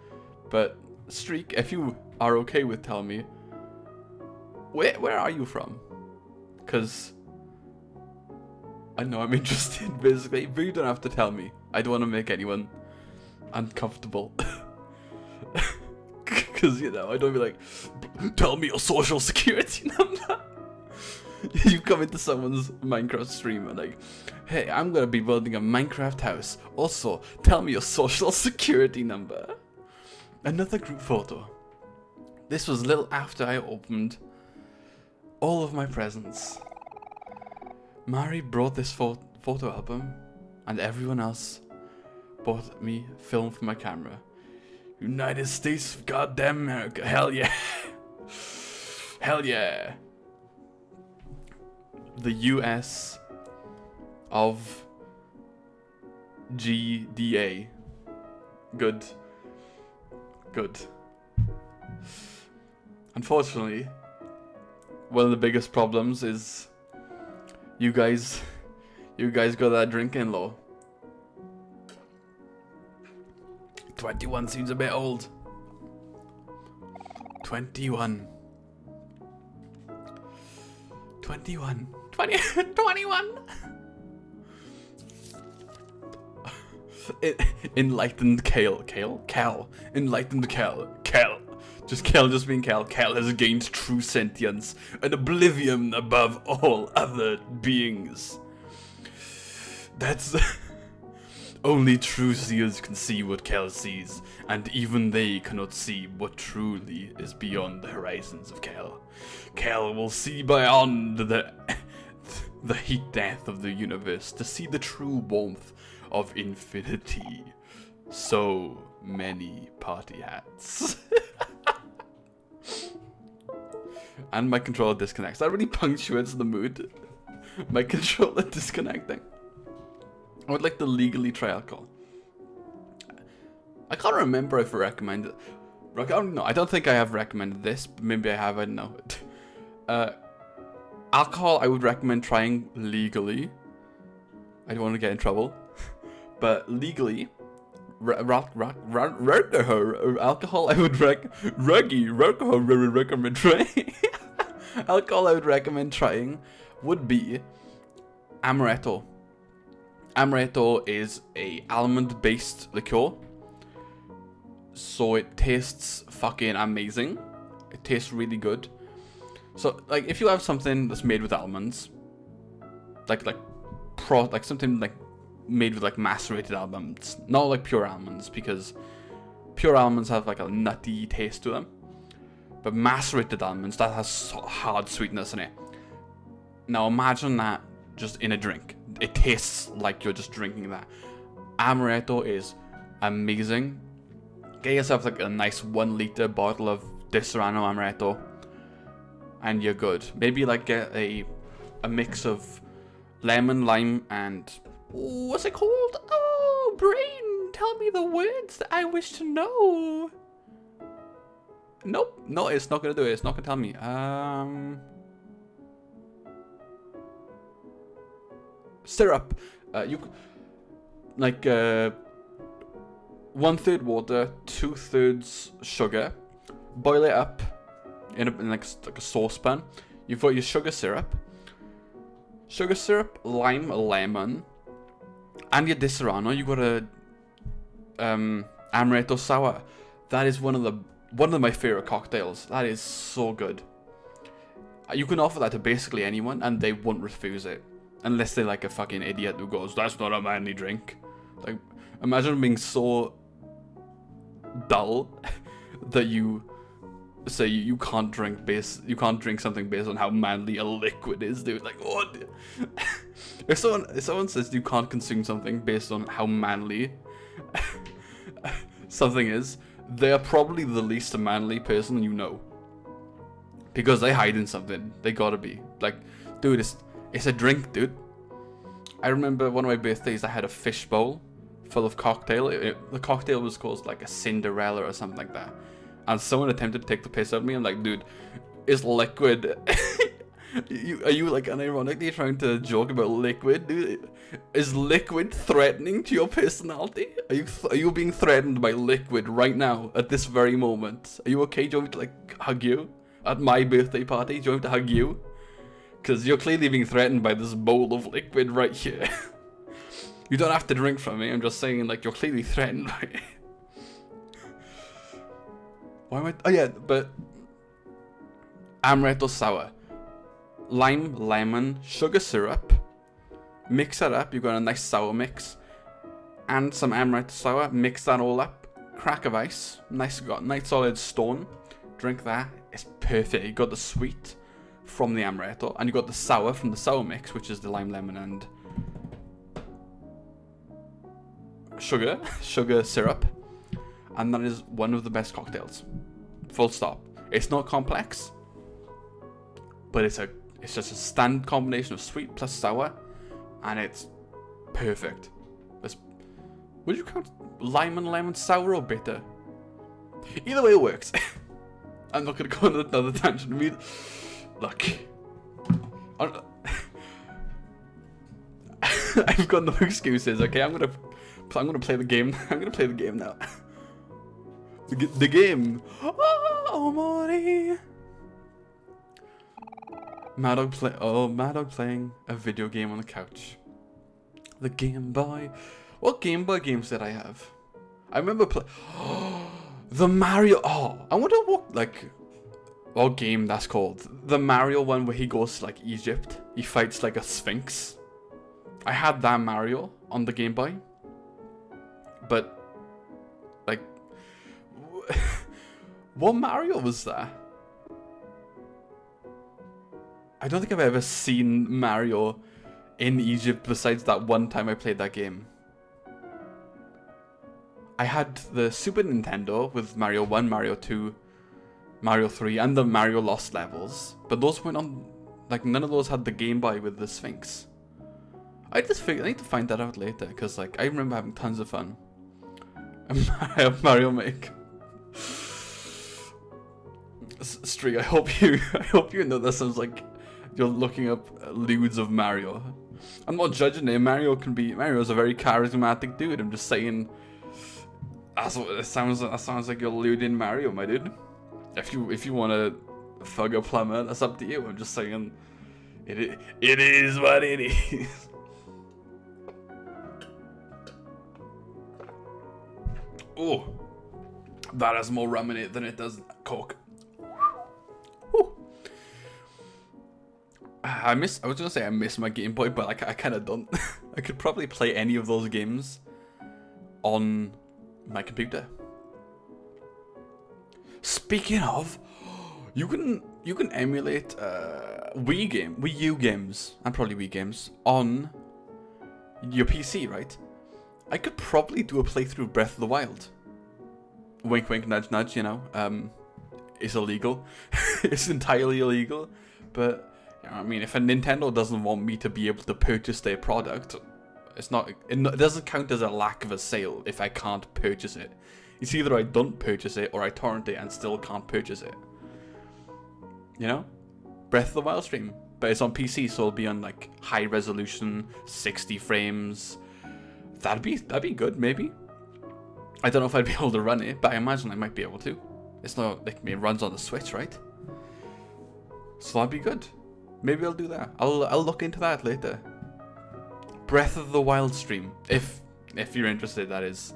But Streak, if you are okay with telling me, where are you from? Because I know I'm interested, basically, but you don't have to tell me. I don't want to make anyone uncomfortable. Because, you know, I don't be like, tell me your social security number. You come into someone's Minecraft stream and like, hey, I'm gonna be building a Minecraft house. Also, tell me your social security number. Another group photo. This was a little after I opened all of my presents. Mari brought this photo album, and everyone else bought me film for my camera. United States of goddamn America. Hell yeah. Hell yeah. The US of GDA. Good. Good. Unfortunately, one of the biggest problems is you guys got that drinking law. 21 seems a bit old. 21. 21. Enlightened Cal. Enlightened Cal. Just Cal, just being Cal. Cal has gained true sentience and oblivion above all other beings. That's only true seers can see what Cal sees, and even they cannot see what truly is beyond the horizons of Cal. Cal will see beyond the heat death of the universe to see the true warmth of infinity. So many party hats. And my controller disconnects. That really punctuates the mood. My controller disconnecting. I would like to legally try alcohol. I can't remember if I recommended. I don't know. I don't think I have recommended this, but maybe I have. I don't know. Alcohol, I would recommend trying legally. I don't want to get in trouble, but legally, alcohol, I would recommend trying. Alcohol, I would recommend trying would be amaretto. Amaretto is a almond-based liqueur. So it tastes fucking amazing. It tastes really good. So like if you have something that's made with almonds, like something like made with like macerated almonds, not like pure almonds, because pure almonds have like a nutty taste to them. But macerated almonds, that has hard sweetness in it. Now imagine that just in a drink. It tastes like you're just drinking that. Amaretto is amazing. Get yourself like a nice 1 liter bottle of Disaronno Amaretto and you're good. Maybe like get a mix of lemon, lime, and what's it called? Oh, brain, tell me the words that I wish to know. Nope, no, it's not gonna do it. It's not gonna tell me. Syrup. You like 1/3 water, 2/3 sugar. Boil it up in like a saucepan. You've got your sugar syrup, lime, lemon, and your Disaronno. You got a amaretto sour. That is one of my favorite cocktails. That is so good. You can offer that to basically anyone, and they won't refuse it, unless they're like a fucking idiot who goes, "That's not a manly drink." Like, imagine being so dull that you say you can't drink something based on how manly a liquid is, dude. Like, what? if someone says you can't consume something based on how manly something is, they are probably the least manly person you know, because they hide in something. They gotta be like, dude, it's a drink, dude. I remember one of my birthdays, I had a fish bowl full of cocktail. The cocktail was called like a Cinderella or something like that. And someone attempted to take the piss out of me. I'm like, dude, it's liquid. Are you like unironically trying to joke about liquid, dude? Is liquid threatening to your personality? Are you being threatened by liquid right now at this very moment? Are you okay? Do you want me to like hug you at my birthday party? Do you want me to hug you? Because you're clearly being threatened by this bowl of liquid right here. You don't have to drink from me. I'm just saying, like, you're clearly threatened by it. Why am I? Oh yeah, but amaretto sour, lime, lemon, sugar syrup. Mix that up. You've got a nice sour mix, and some amaretto sour. Mix that all up. Crack of ice. Nice solid stone. Drink that. It's perfect. You got the sweet from the amaretto, and you got the sour from the sour mix, which is the lime, lemon, and sugar syrup. And that is one of the best cocktails. Full stop. It's not complex, but it's just a standard combination of sweet plus sour, and it's perfect. Would you count lime and lemon sour or bitter? Either way, it works. I'm not gonna go on another tangent. Look, I've got no excuses. Okay, I'm gonna play the game. I'm gonna play the game now. The game. Oh, OMORI. Mad Dog playing a video game on the couch. The Game Boy. What Game Boy games did I have? I remember the Mario. Oh, I wonder what game that's called. The Mario one where he goes to like Egypt. He fights like a sphinx. I had that Mario on the Game Boy. But like, what Mario was that? I don't think I've ever seen Mario in Egypt besides that one time I played that game. I had the Super Nintendo with Mario 1, Mario 2, Mario 3, and the Mario Lost Levels. But those went on, like, none of those had the Game Boy with the Sphinx. I just figured I need to find that out later, because, like, I remember having tons of fun. Mario Make. Stree, I hope you know that sounds like you're looking up lewds of Mario. I'm not judging him. Mario's a very charismatic dude. I'm just saying that's what it sounds. That sounds like you're lewding Mario, my dude. If you want to thug a plumber, that's up to you. I'm just saying it is what it is. Oh, that has more rum in it than it does Coke. Whew. I was gonna say I miss my Game Boy, but I kind of don't. I could probably play any of those games on my computer. Speaking of, you can emulate Wii U games, and probably Wii games on your PC, right? I could probably do a playthrough of Breath of the Wild. Wink, wink, nudge, nudge. You know, it's illegal. It's entirely illegal. But you know, I mean, if a Nintendo doesn't want me to be able to purchase their product, it doesn't count as a lack of a sale if I can't purchase it. It's either I don't purchase it or I torrent it and still can't purchase it. You know, Breath of the Wild stream, but it's on PC, so it'll be on like high resolution, 60 frames. That'd be good, maybe. I don't know if I'd be able to run it, but I imagine I might be able to. It's not like it runs on the Switch, right? So that'd be good. Maybe I'll do that. I'll look into that later. Breath of the Wild stream, if you're interested, that is.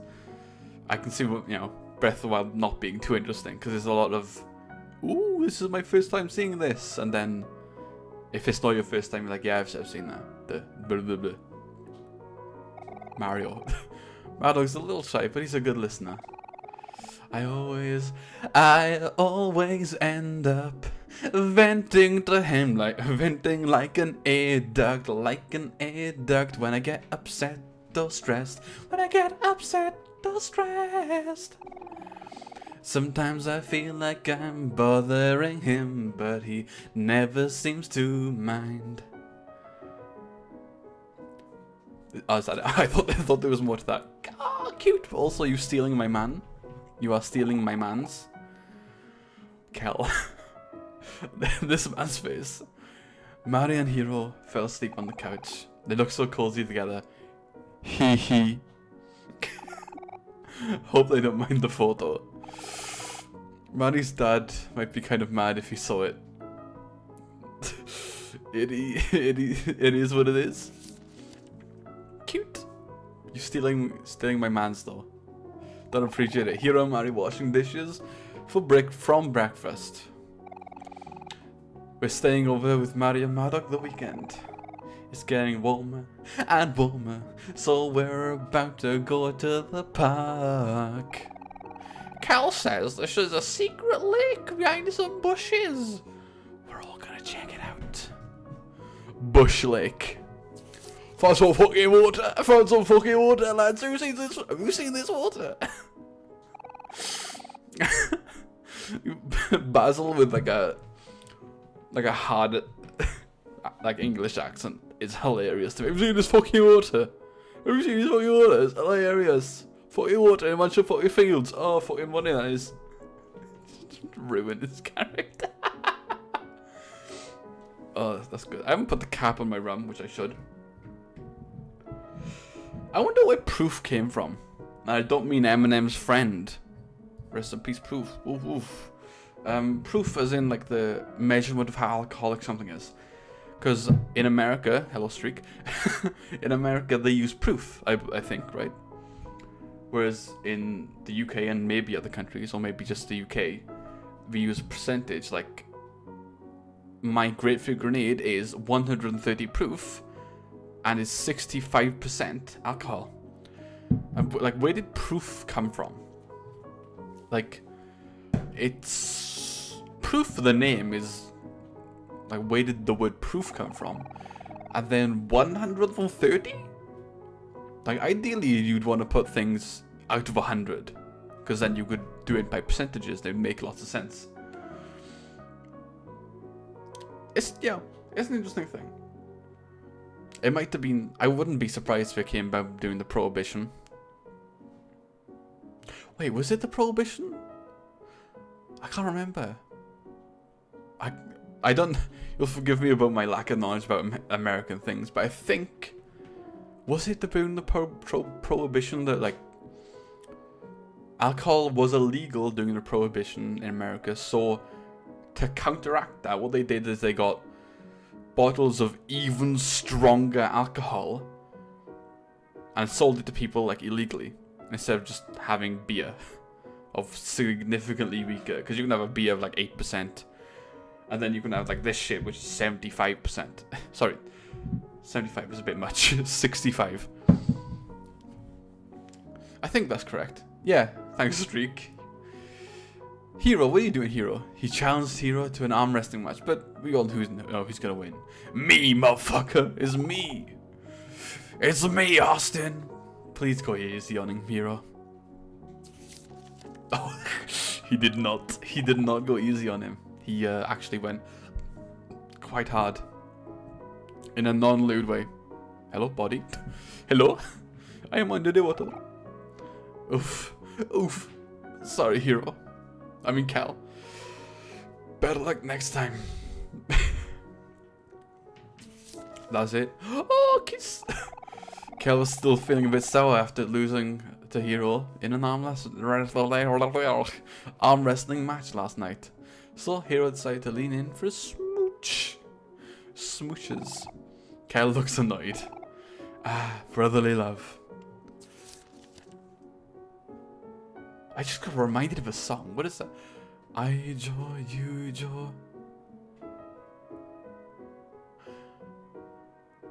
I can see what, you know, Breath of the Wild not being too interesting because there's a lot of, ooh, this is my first time seeing this, and then if it's not your first time, you're like, yeah, I've seen that. The blah, blah, blah. Mario. Madog's a little shy, but he's a good listener. I always end up venting to him venting like an air duct, when I get upset or stressed, Sometimes I feel like I'm bothering him, but he never seems to mind. Oh, is that it? I thought there was more to that. Oh, cute. Also, you stealing my man. You are stealing my mans. Kel. This man's face. Mari and Hiro fell asleep on the couch. They look so cozy together. Hee hee. Hope they don't mind the photo. Mari's dad might be kind of mad if he saw it. It is what it is. Cute. You stealing my mans though. Don't appreciate it. Hiro and Mari washing dishes from breakfast. We're staying over with Mari and Maddock the weekend. It's getting warmer and warmer, so we're about to go to the park. Cal says this is a secret lake behind some bushes. We're all gonna check it out. Bush Lake. Found some fucking water, lads. Who's seen this water? Basil with like a hard like English accent is hilarious to me. Have you seen this fucking water? Have you seen this fucking water? It's hilarious. Fucking water in a bunch of fucking fields. Oh, fucking money that is. Ruined his character. Oh, that's good. I haven't put the cap on my rum, which I should. I wonder where Proof came from. I don't mean Eminem's friend. Rest in peace, Proof. Oof, oof. Proof as in like the measurement of how alcoholic something is. Because in America, hello Streak, in America they use proof, I think, right? Whereas in the UK and maybe other countries, or maybe just the UK, we use percentage. Like, my grapefruit grenade is 130 proof, and is 65% alcohol. Like, where did proof come from? Like, it's proof for the name is like, where did the word proof come from? And then 130? Like, ideally you'd want to put things out of 100, because then you could do it by percentages. They would make lots of sense. It's an interesting thing. It might have been. I wouldn't be surprised if it came about doing the prohibition. Wait, was it the prohibition? I can't remember. I don't. You'll forgive me about my lack of knowledge about American things, but I think, was it the prohibition that like alcohol was illegal during the prohibition in America? So to counteract that, what they did is they got bottles of even stronger alcohol and sold it to people like illegally, instead of just having beer of significantly weaker. Because you can have a beer of like 8%, and then you can have like this shit which is 75%. Sorry, 75 is a bit much. 65. I think that's correct. Yeah, thanks Streak. Hero, what are you doing, Hero? He challenged Hero to an arm wrestling match, but we all know who's gonna win. Me, motherfucker, it's me. It's me, Austin. Please go easy on him, Hero. Oh, he did not. He did not go easy on him. He actually went quite hard. In a non-lewd way. Hello, body. Hello? I am under the water. Oof. Oof. Sorry, Hero. I mean, Cal. Better luck next time. That's it. Oh, kiss. Cal was still feeling a bit sour after losing to Hero in an arm wrestling match last night. So Hero decided to lean in for a smooch. Smooches. Cal looks annoyed. Ah, brotherly love. I just got reminded of a song. What is that? I jaw, you jaw.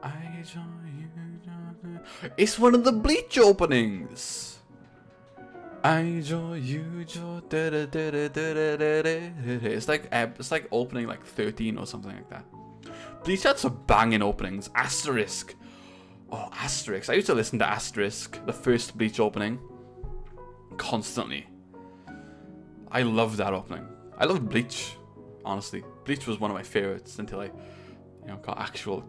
I jaw, you jaw. It's one of the Bleach openings. I jaw, you jaw. It's like opening like 13 or something like that. Bleach had some banging openings. Asterisk. Oh, Asterisk. I used to listen to Asterisk, the first Bleach opening, constantly. I love that opening. I love Bleach, honestly. Bleach was one of my favorites until I, got actual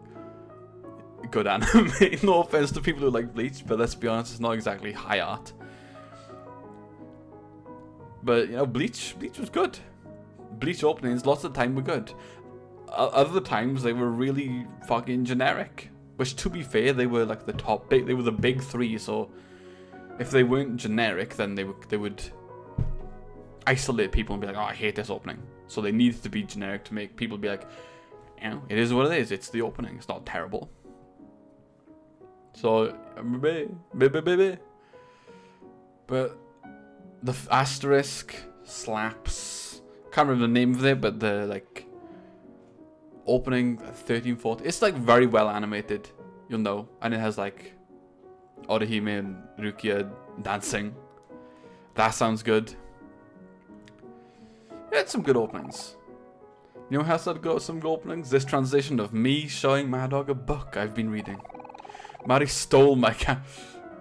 good anime. No offense to people who like Bleach, but let's be honest, it's not exactly high art. But Bleach was good. Bleach openings lots of the time were good. Other times they were really fucking generic. Which, to be fair, they were like they were the big three. So if they weren't generic, then they would isolate people and be like, oh, I hate this opening. So they needed to be generic to make people be like, it is what it is. It's the opening. It's not terrible. So, but the Asterisk slaps. Can't remember the name of it, but the like opening 13, 14. It's like very well animated, you'll know, and it has like Orihime and Rukia dancing. That sounds good. It had some good openings. You know how else got some good openings? This transition of me showing Mad Dog a book I've been reading. Mari stole my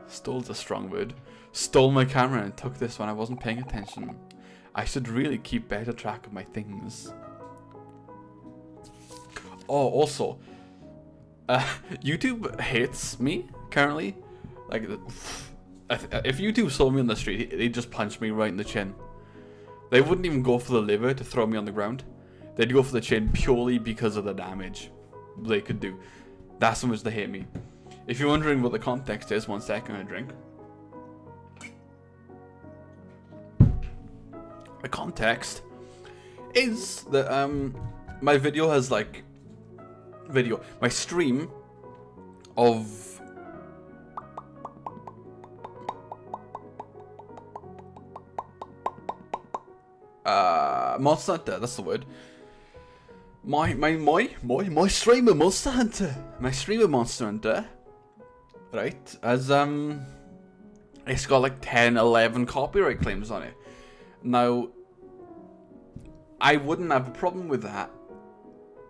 stole's a strong word. Stole my camera and took this when I wasn't paying attention. I should really keep better track of my things. Oh, also, YouTube hates me currently. Like, if YouTube saw me on the street, they'd just punch me right in the chin. They wouldn't even go for the liver to throw me on the ground. They'd go for the chin purely because of the damage they could do. That's how much they hate me. If you're wondering what the context is, 1 second, I drink. The context is that my video has like my stream of Monster Hunter, that's the word. My stream of Monster Hunter. My stream of Monster Hunter, right, as it's got like 10, 11 copyright claims on it. Now, I wouldn't have a problem with that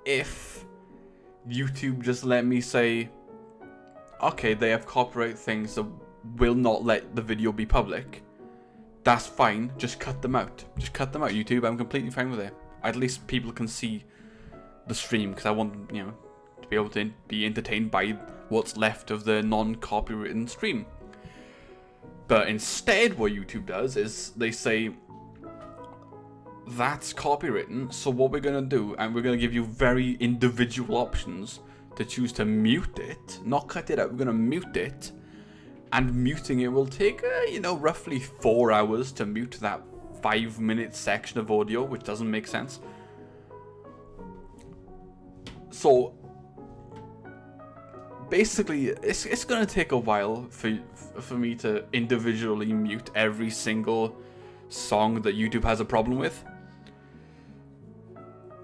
if YouTube just let me say, okay, they have copyright things, so will not let the video be public, that's fine. Just cut them out. Just cut them out, YouTube. I'm completely fine with it. At least people can see the stream, because I want, you know, to be able to be entertained by what's left of the non-copywritten stream. But instead, what YouTube does is they say, that's copywritten, so what we're going to do, and we're going to give you very individual options to choose to mute it, not cut it out, we're going to mute it, and muting it will take, you know, roughly 4 hours to mute that 5-minute section of audio, which doesn't make sense. So, basically, it's going to take a while for me to individually mute every single song that YouTube has a problem with.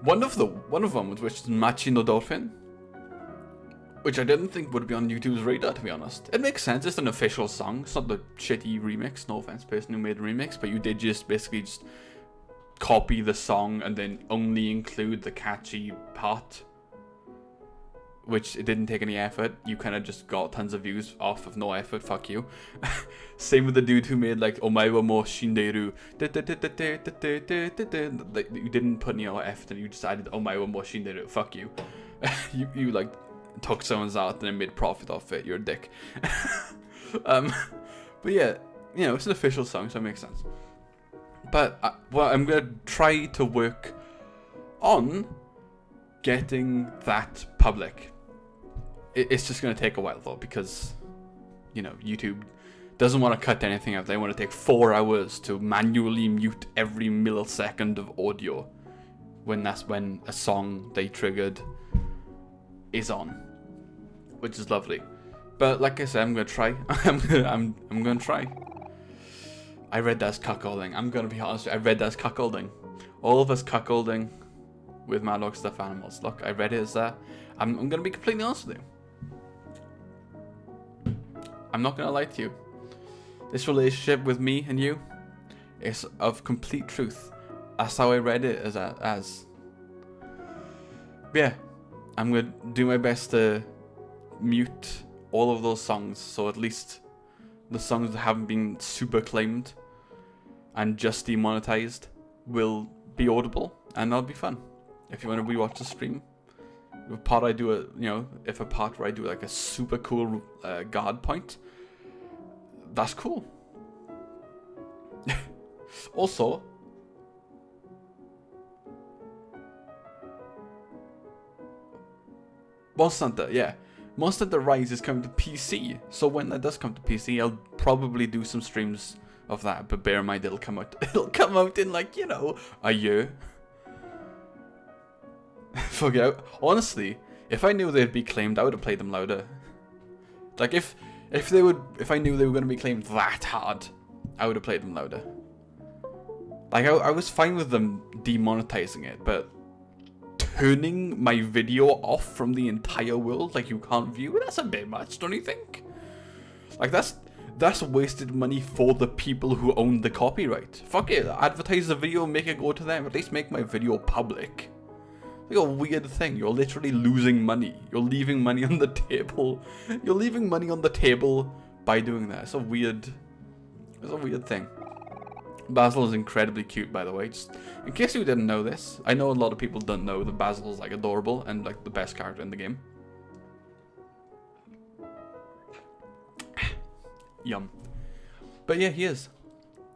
One of them, which is Machino Dolphin, which I didn't think would be on YouTube's radar, to be honest. It makes sense, it's an official song, it's not the shitty remix, no offense person who made the remix, but you did just basically just copy the song and then only include the catchy part, which it didn't take any effort. You kind of just got tons of views off of no effort, fuck you. Same with the dude who made like Omae wa mo shinderu. You didn't put any effort and you just added Omae wa mo shinderu, fuck you. you like took someone's art and then made profit off it, you're a dick. But yeah, you know, it's an official song, so it makes sense. But well, I'm gonna try to work on getting that public. It's just going to take a while though, because, you know, YouTube doesn't want to cut anything out. They want to take 4 hours to manually mute every millisecond of audio when a song they triggered is on, which is lovely. But like I said, I'm going to try. I'm going to try. I read that as cuckolding. I'm going to be honest, I read that as cuckolding. All of us cuckolding with Mad Dog Stuffed Animals. Look, I read it as that. I'm going to be completely honest with you. I'm not going to lie to you. This relationship with me and you is of complete truth. That's how I read it as. Yeah, I'm going to do my best to mute all of those songs, so at least the songs that haven't been super claimed and just demonetized will be audible, and that'll be fun. If you want to rewatch the stream, if a part I do if a part where I do like a super cool guard point, that's cool. Also, Monster Hunter, yeah. Monster Hunter Rise is coming to PC, so when that does come to PC, I'll probably do some streams of that, but bear in mind it'll come out in like, you know, a year. Fuck out. Honestly, if I knew they'd be claimed, I would have played them louder. Like if I knew they were going to be claimed that hard, I would have played them louder. Like I was fine with them demonetizing it, but turning my video off from the entire world, like you can't view it, that's a bit much, don't you think? Like that's wasted money for the people who own the copyright. Fuck it, advertise the video, make it go to them, at least make my video public. It's like a weird thing, you're literally losing money. You're leaving money on the table. You're leaving money on the table by doing that. It's a weird thing. Basil is incredibly cute, by the way. Just in case you didn't know this, I know a lot of people don't know that Basil is like adorable and like the best character in the game. Yum. But yeah, he is.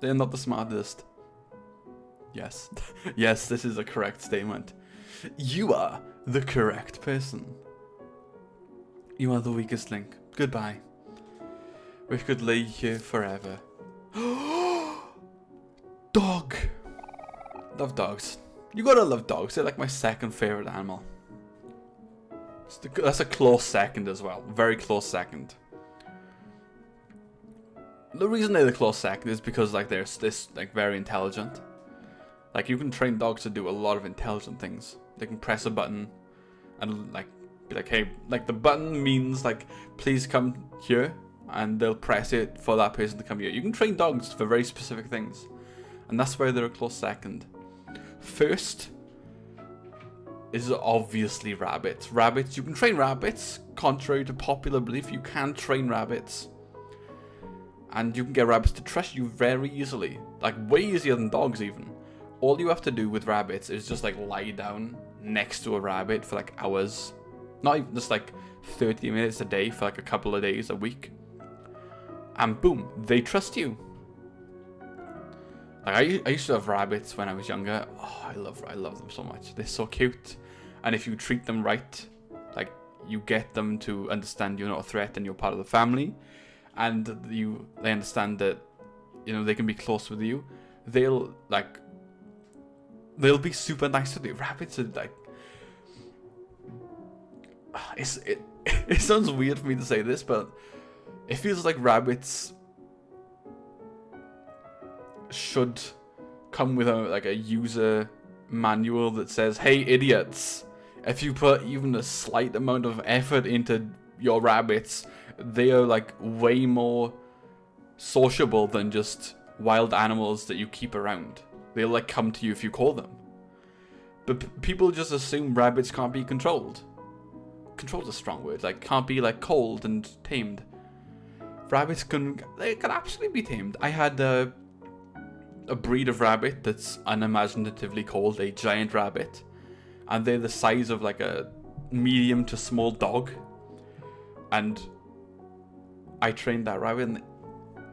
They're not the smartest. Yes. Yes, this is a correct statement. You are the correct person. You are the weakest link. Goodbye. We could lay here forever. Dog. Love dogs. You gotta love dogs. They're like my second favorite animal. That's a close second as well. Very close second. The reason they're the close second is because like they're this like very intelligent. Like you can train dogs to do a lot of intelligent things. They can press a button and like be like, hey, like the button means like please come here, and they'll press it for that person to come here. You can train dogs for very specific things, and that's why they're a close second. First is obviously rabbits. Rabbits, you can train rabbits. Contrary to popular belief, you can train rabbits. And you can get rabbits to trust you very easily. Like, way easier than dogs even. All you have to do with rabbits is just, like, lie down next to a rabbit for, like, hours. Not even just, like, 30 minutes a day for, like, a couple of days a week. And boom, they trust you. Like, I used to have rabbits when I was younger. Oh, I love them so much. They're so cute. And if you treat them right, like, you get them to understand you're not a threat and you're part of the family. And they understand that, you know, they can be close with you. They'll be super nice to you. Rabbits are like, it sounds weird for me to say this, but it feels like rabbits should come with a user manual that says, hey idiots, if you put even a slight amount of effort into your rabbits, they are like way more sociable than just wild animals that you keep around. They'll like come to you if you call them. But people just assume rabbits can't be controlled. Controlled's a strong word. Like, can't be like cold and tamed. Rabbits can absolutely be tamed. I had a breed of rabbit that's unimaginatively called a giant rabbit, and they're the size of like a medium to small dog. And I trained that rabbit, and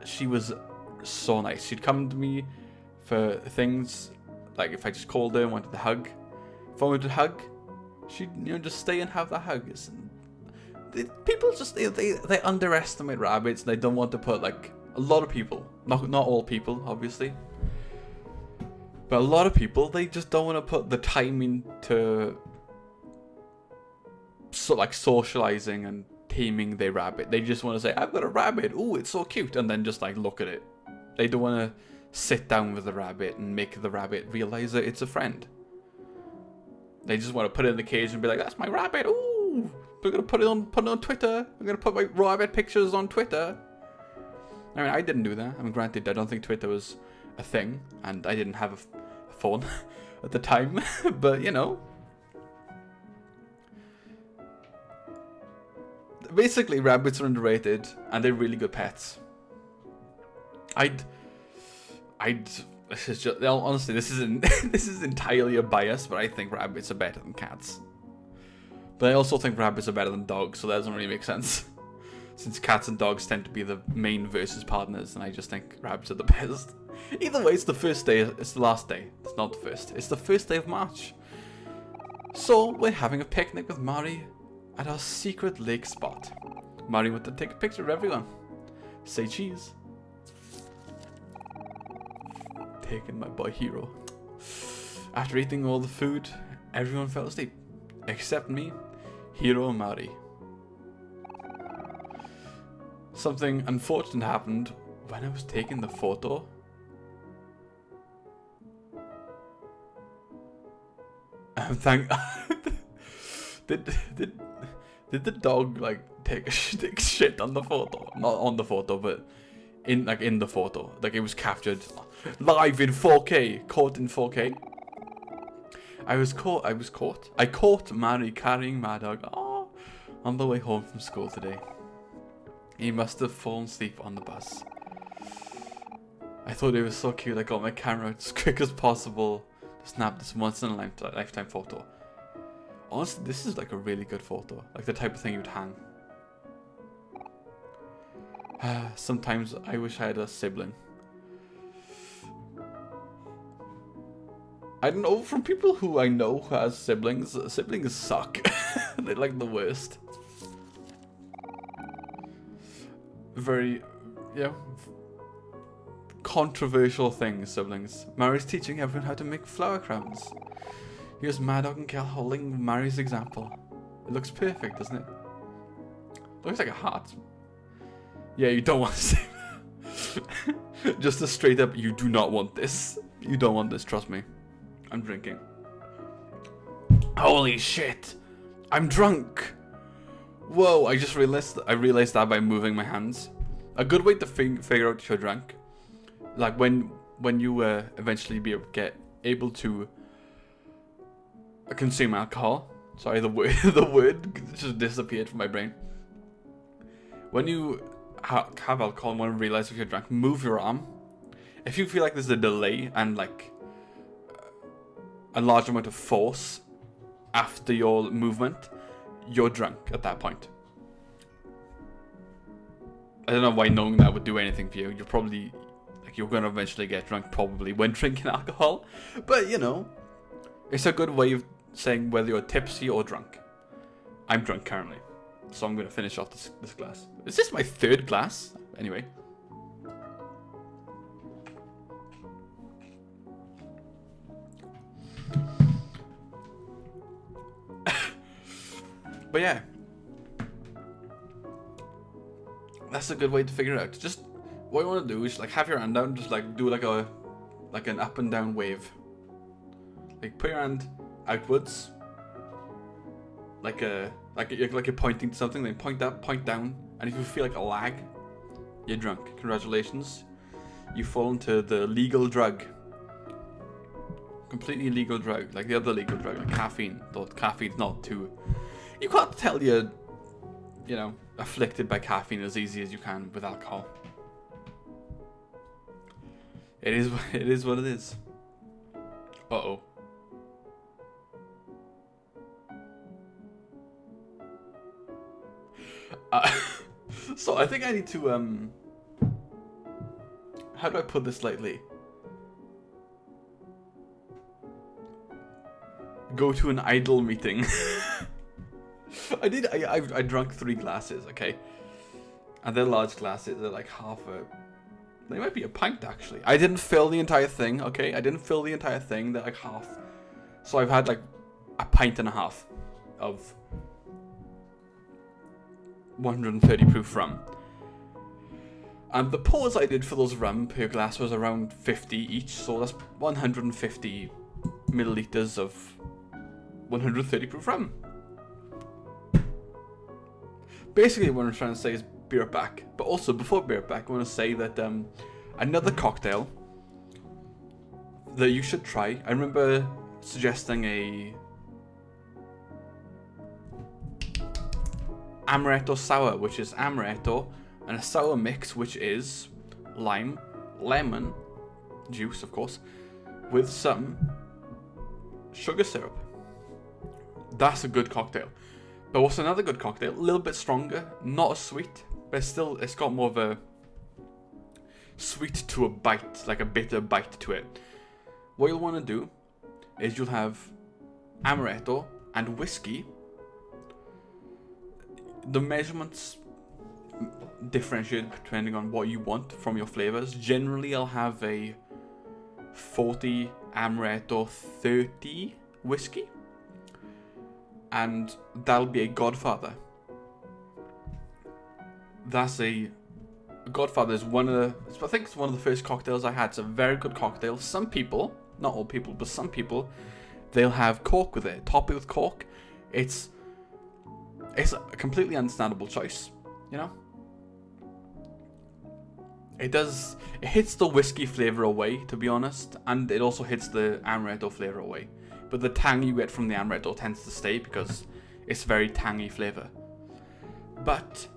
she was so nice. She'd come to me for things, like if I just called her and wanted to hug. If I wanted to hug, she'd, you know, just stay and have that hug. People just they underestimate rabbits. And they don't want to put, like, a lot of people, not all people, obviously, but a lot of people, they just don't want to put the time into socializing and taming their rabbit. They just want to say, I've got a rabbit, ooh, it's so cute, and then just like look at it. They don't want to sit down with the rabbit and make the rabbit realize that it's a friend. They just want to put it in the cage and be like, that's my rabbit, ooh, we're gonna put it on Twitter. I'm gonna put my rabbit pictures on Twitter. I mean, I didn't do that. I mean, granted, I don't think Twitter was a thing, and I didn't have a phone at the time, but you know. Basically, rabbits are underrated, and they're really good pets. This is just, honestly, this is entirely a bias, but I think rabbits are better than cats. But I also think rabbits are better than dogs, so that doesn't really make sense. Since cats and dogs tend to be the main versus partners, and I just think rabbits are the best. Either way, it's the first day, it's the last day. It's not the first, it's the first day of March. So, we're having a picnic with Mari at our secret lake spot. Mari went to take a picture of everyone. Say cheese. Taking my boy Hero. After eating all the food, everyone fell asleep. Except me, Hero, and Mari. Something unfortunate happened when I was taking the photo. Did the dog like take shit on the photo? Not on the photo, but in the photo. Like, it was captured live in 4K, caught in 4K. I caught Mari carrying my dog on the way home from school today. He must have fallen asleep on the bus. I thought it was so cute. I got my camera out as quick as possible to snap this once in a lifetime photo. Honestly, this is like a really good photo. Like the type of thing you'd hang. Sometimes I wish I had a sibling. I don't know, from people who I know who has siblings suck. They're like the worst. Very, yeah, controversial things, siblings. Mari's teaching everyone how to make flower crowns. Here's Mad Dog and Kel holding Mari's example. It looks perfect, doesn't it? Looks like a heart. Yeah, you don't want to say that. Just a straight up, you do not want this. You don't want this, trust me. I'm drinking. Holy shit! I'm drunk! Whoa, I realized that by moving my hands. A good way to figure out if you're drunk, like when you eventually get able to consume alcohol. Sorry, the word just disappeared from my brain. When you have alcohol and want to realize if you're drunk, move your arm. If you feel like there's a delay and like a large amount of force after your movement, you're drunk at that point. I don't know why knowing that would do anything for you. You're probably, like, you're going to eventually get drunk probably when drinking alcohol. But, you know, it's a good way of saying whether you're tipsy or drunk. I'm drunk currently, so I'm going to finish off this glass. Is this my third glass? Anyway. But yeah, that's a good way to figure it out. Just what you want to do is like have your hand down, just like do like an up and down wave. Like put your hand outwards, like you're pointing to something. Then point up, point down, and if you feel like a lag, you're drunk. Congratulations, you fall into the legal drug. Completely legal drug, like the other legal drug, like caffeine. Though caffeine's not too. You can't tell you're, you know, afflicted by caffeine as easy as you can with alcohol. It is what it is. Uh-oh. So I think I need to, how do I put this lightly? Go to an idol meeting. I drank 3 glasses, okay? And they're large glasses, they're like they might be a pint actually. I didn't fill the entire thing, okay? I didn't fill the entire thing, they're like half. So I've had like a pint and a half of 130 proof rum. And the pours I did for those rum per glass was around 50 each, so that's 150 milliliters of 130 proof rum. Basically what I'm trying to say is be right back. But also before be right back, I want to say that another cocktail that you should try. I remember suggesting a amaretto sour, which is amaretto and a sour mix, which is lime, lemon juice, of course, with some sugar syrup. That's a good cocktail. But what's another good cocktail? A little bit stronger, not as sweet, but it's got more of a sweet to a bite, like a bitter bite to it. What you'll want to do is you'll have amaretto and whiskey. The measurements differentiate depending on what you want from your flavors. Generally, I'll have a 40 amaretto, 30 whiskey. And that'll be a Godfather. Godfather is I think it's one of the first cocktails I had. It's a very good cocktail. Some people, not all people, but some people, they'll have Coke with it. Top it with Coke. It's a completely understandable choice, you know? It hits the whiskey flavor away, to be honest, and it also hits the amaretto flavor away. But the tang you get from the amaretto tends to stay because it's very tangy flavor. But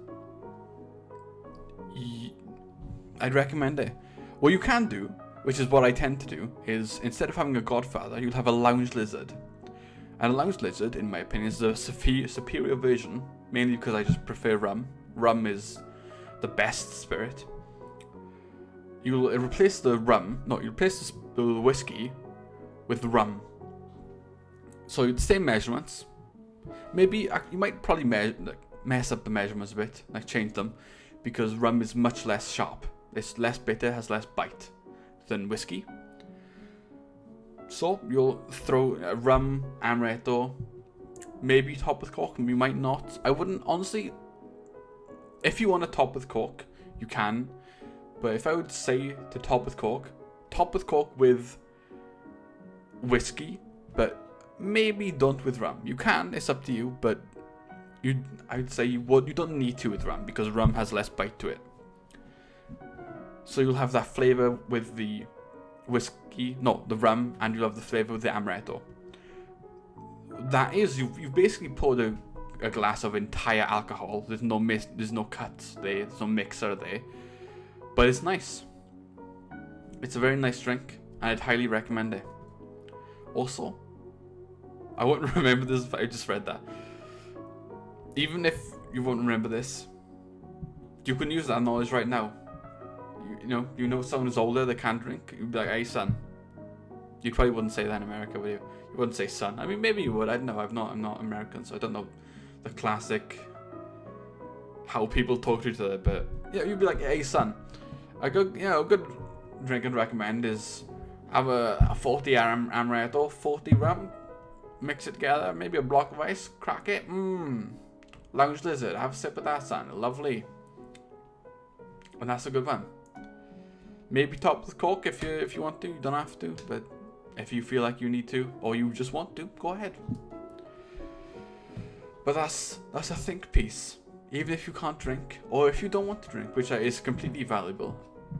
I'd recommend it. What you can do, which is what I tend to do, is instead of having a Godfather, you'll have a Lounge Lizard. And a Lounge Lizard, in my opinion, is a superior version, mainly because I just prefer rum. Rum is the best spirit. You'll replace the whiskey with rum. So the same measurements. Maybe you might probably mess up the measurements a bit, like change them, because rum is much less sharp. It's less bitter, has less bite than whiskey. So you'll throw rum, amaretto, maybe top with Coke, you might not. I wouldn't, honestly, if you want to top with Coke, you can. But if I would say to top with Coke with whiskey, but maybe don't with rum. You can, it's up to you, but I'd say you don't need to with rum because rum has less bite to it. So you'll have that flavor with the the rum, and you'll have the flavor with the amaretto. That is, you've basically poured a a glass of entire alcohol. There's no cuts there. There's no mixer there. But it's nice. It's a very nice drink, and I'd highly recommend it. Also, I won't remember this if I just read that. Even if you won't remember this, you can use that knowledge right now. You know someone who's older that can't drink. You'd be like, "Hey, son." You probably wouldn't say that in America, would you? You wouldn't say son. I mean, maybe you would. I don't know. I'm not American, so I don't know the classic how people talk to each other. But yeah, you'd be like, "Hey, son." A good drink I'd recommend is have a 40 amaretto, 40 rum, mix it together, maybe a block of ice, crack it. Lounge Lizard, have a sip of that, son. Lovely. And that's a good one. Maybe top with Coke if you want to. You don't have to, but if you feel like you need to, or you just want to, go ahead. But that's a think piece. Even if you can't drink, or if you don't want to drink, which is completely valuable.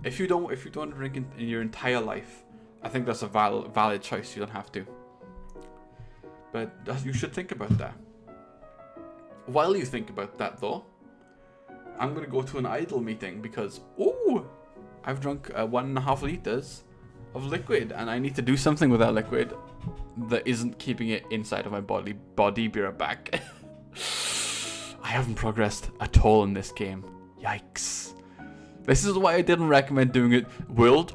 If you don't want to drink in your entire life, I think that's a valid choice. You don't have to. But you should think about that. While you think about that, though, I'm gonna go to an idle meeting because I've drunk 1.5 liters of liquid, and I need to do something with that liquid that isn't keeping it inside of my body. Be right back. I haven't progressed at all in this game. Yikes. This is why I didn't recommend doing it. Willed.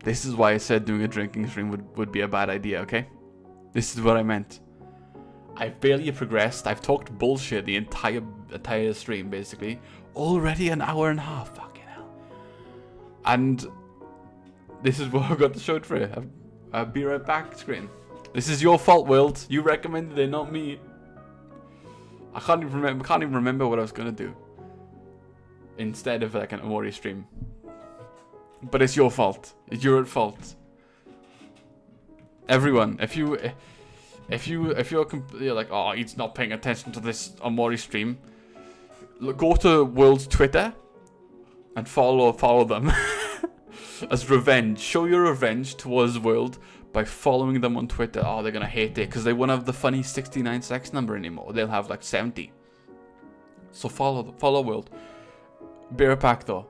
This is why I said doing a drinking stream would be a bad idea, okay? This is what I meant. I've barely progressed. I've talked bullshit the entire stream, basically. Already an hour and a half. Fucking hell. And this is what I've got to show for it. I'll be right back screen. This is your fault, World. You recommended it, not me. I can't even remember what I was gonna do instead of like an Omori stream. But it's your fault. It's your fault. Everyone, if you're like, oh, he's not paying attention to this Omori stream, go to World's Twitter and follow them as revenge. Show your revenge towards World by following them on Twitter. Oh, they're gonna hate it because they won't have the funny 69 sex number anymore. They'll have like 70. So follow World. Beer pack though.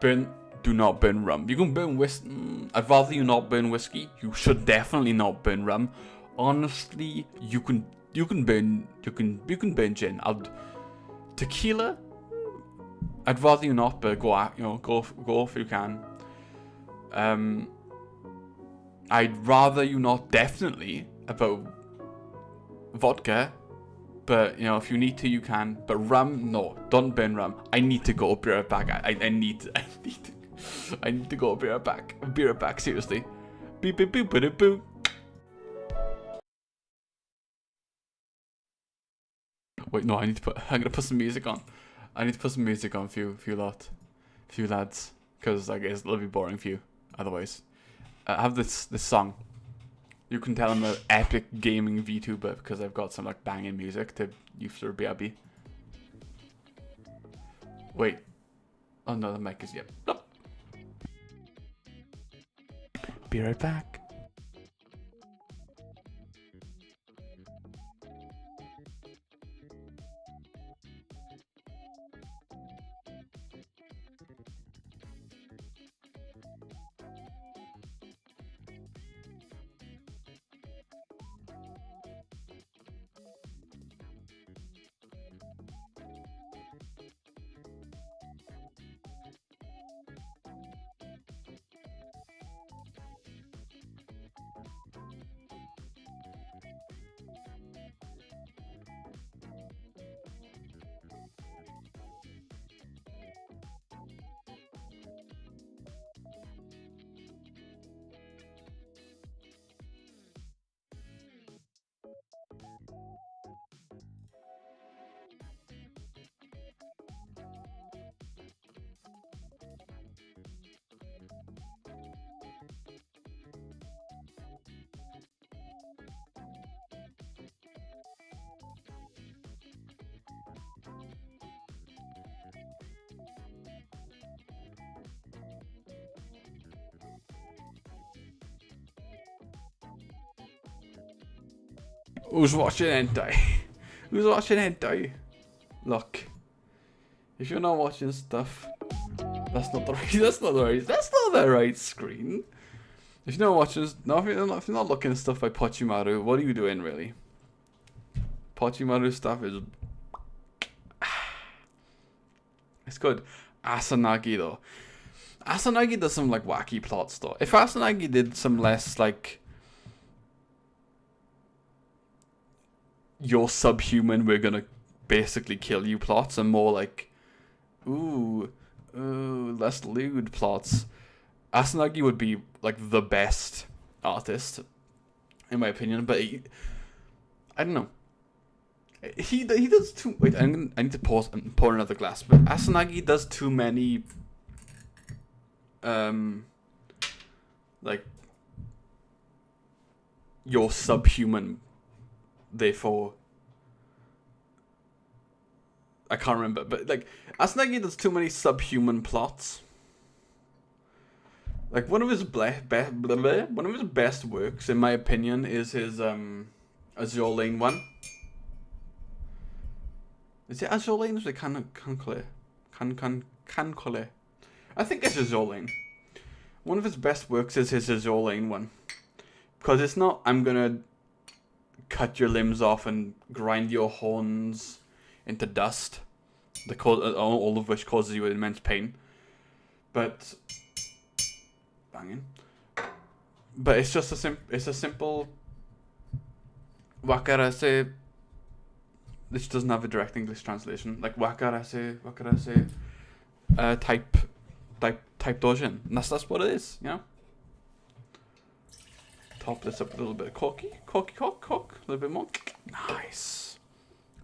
Do not burn rum. You can burn whiskey. I'd rather you not burn whiskey. You should definitely not burn rum. Honestly, you can burn gin. Tequila. I'd rather you not, but go if you can. I'd rather you not, definitely, about vodka. But if you need to, you can. But rum, no, don't burn rum. I need to go. Be right back. I need to go. Be right back. Be right back. Seriously. Beep beep boop boop boop. Wait, no. I'm gonna put some music on. I need to put some music on for few lads, because I guess it'll be boring for you otherwise. I have this song. You can tell I'm an epic gaming VTuber because I've got some like banging music to use for BRB. Wait. Oh no, the mic is Nope. Be right back. Who's watching hentai? Who's watching hentai? Look, if you're not watching stuff, that's not the right screen. If you're not watching, no, if you're not looking at stuff by Pochimaru, what are you doing really? Pochimaru stuff is, it's good. Asanagi though, Asanagi does some like wacky plots though. If Asanagi did some less like, you're subhuman, we're gonna basically kill you plots, and more like, ooh, less lewd plots, Asanagi would be like the best artist, in my opinion. But I don't know. He does too. Wait, I need to pause and pour another glass. But Asanagi does too many. Like, you're subhuman, therefore. I can't remember, but like Asanagi does too many subhuman plots. Like one of his best works, in my opinion, is his Azure Lane one. Is it Azure Lane or is it Cancole? Cancole. I think it's Azure Lane. One of his best works is his Azure Lane one, because it's not I'm gonna cut your limbs off and grind your horns into dust, all of which causes you immense pain. But banging. But it's just a simple wakarase, which doesn't have a direct English translation. Like wakarase type dojin. And that's what it is, you know? Top this up with a little bit of cock, a little bit more.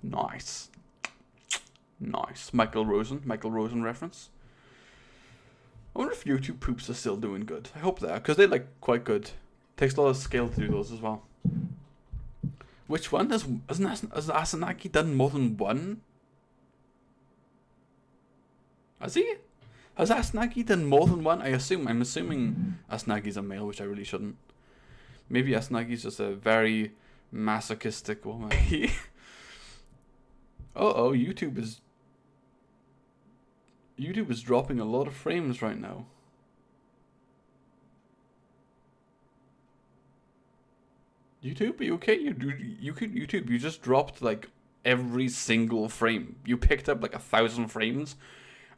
Nice. Michael Rosen reference. I wonder if YouTube poops are still doing good. I hope they are, because they're like quite good. Takes a lot of skill to do those as well. Which one? Has Asanagi done more than one? Has he? Has Asanagi done more than one? I'm assuming Asanagi's a male, which I really shouldn't. Maybe Asanagi's just a very masochistic woman. YouTube is dropping a lot of frames right now. YouTube, are you okay? YouTube, you just dropped like every single frame. You picked up like 1,000 frames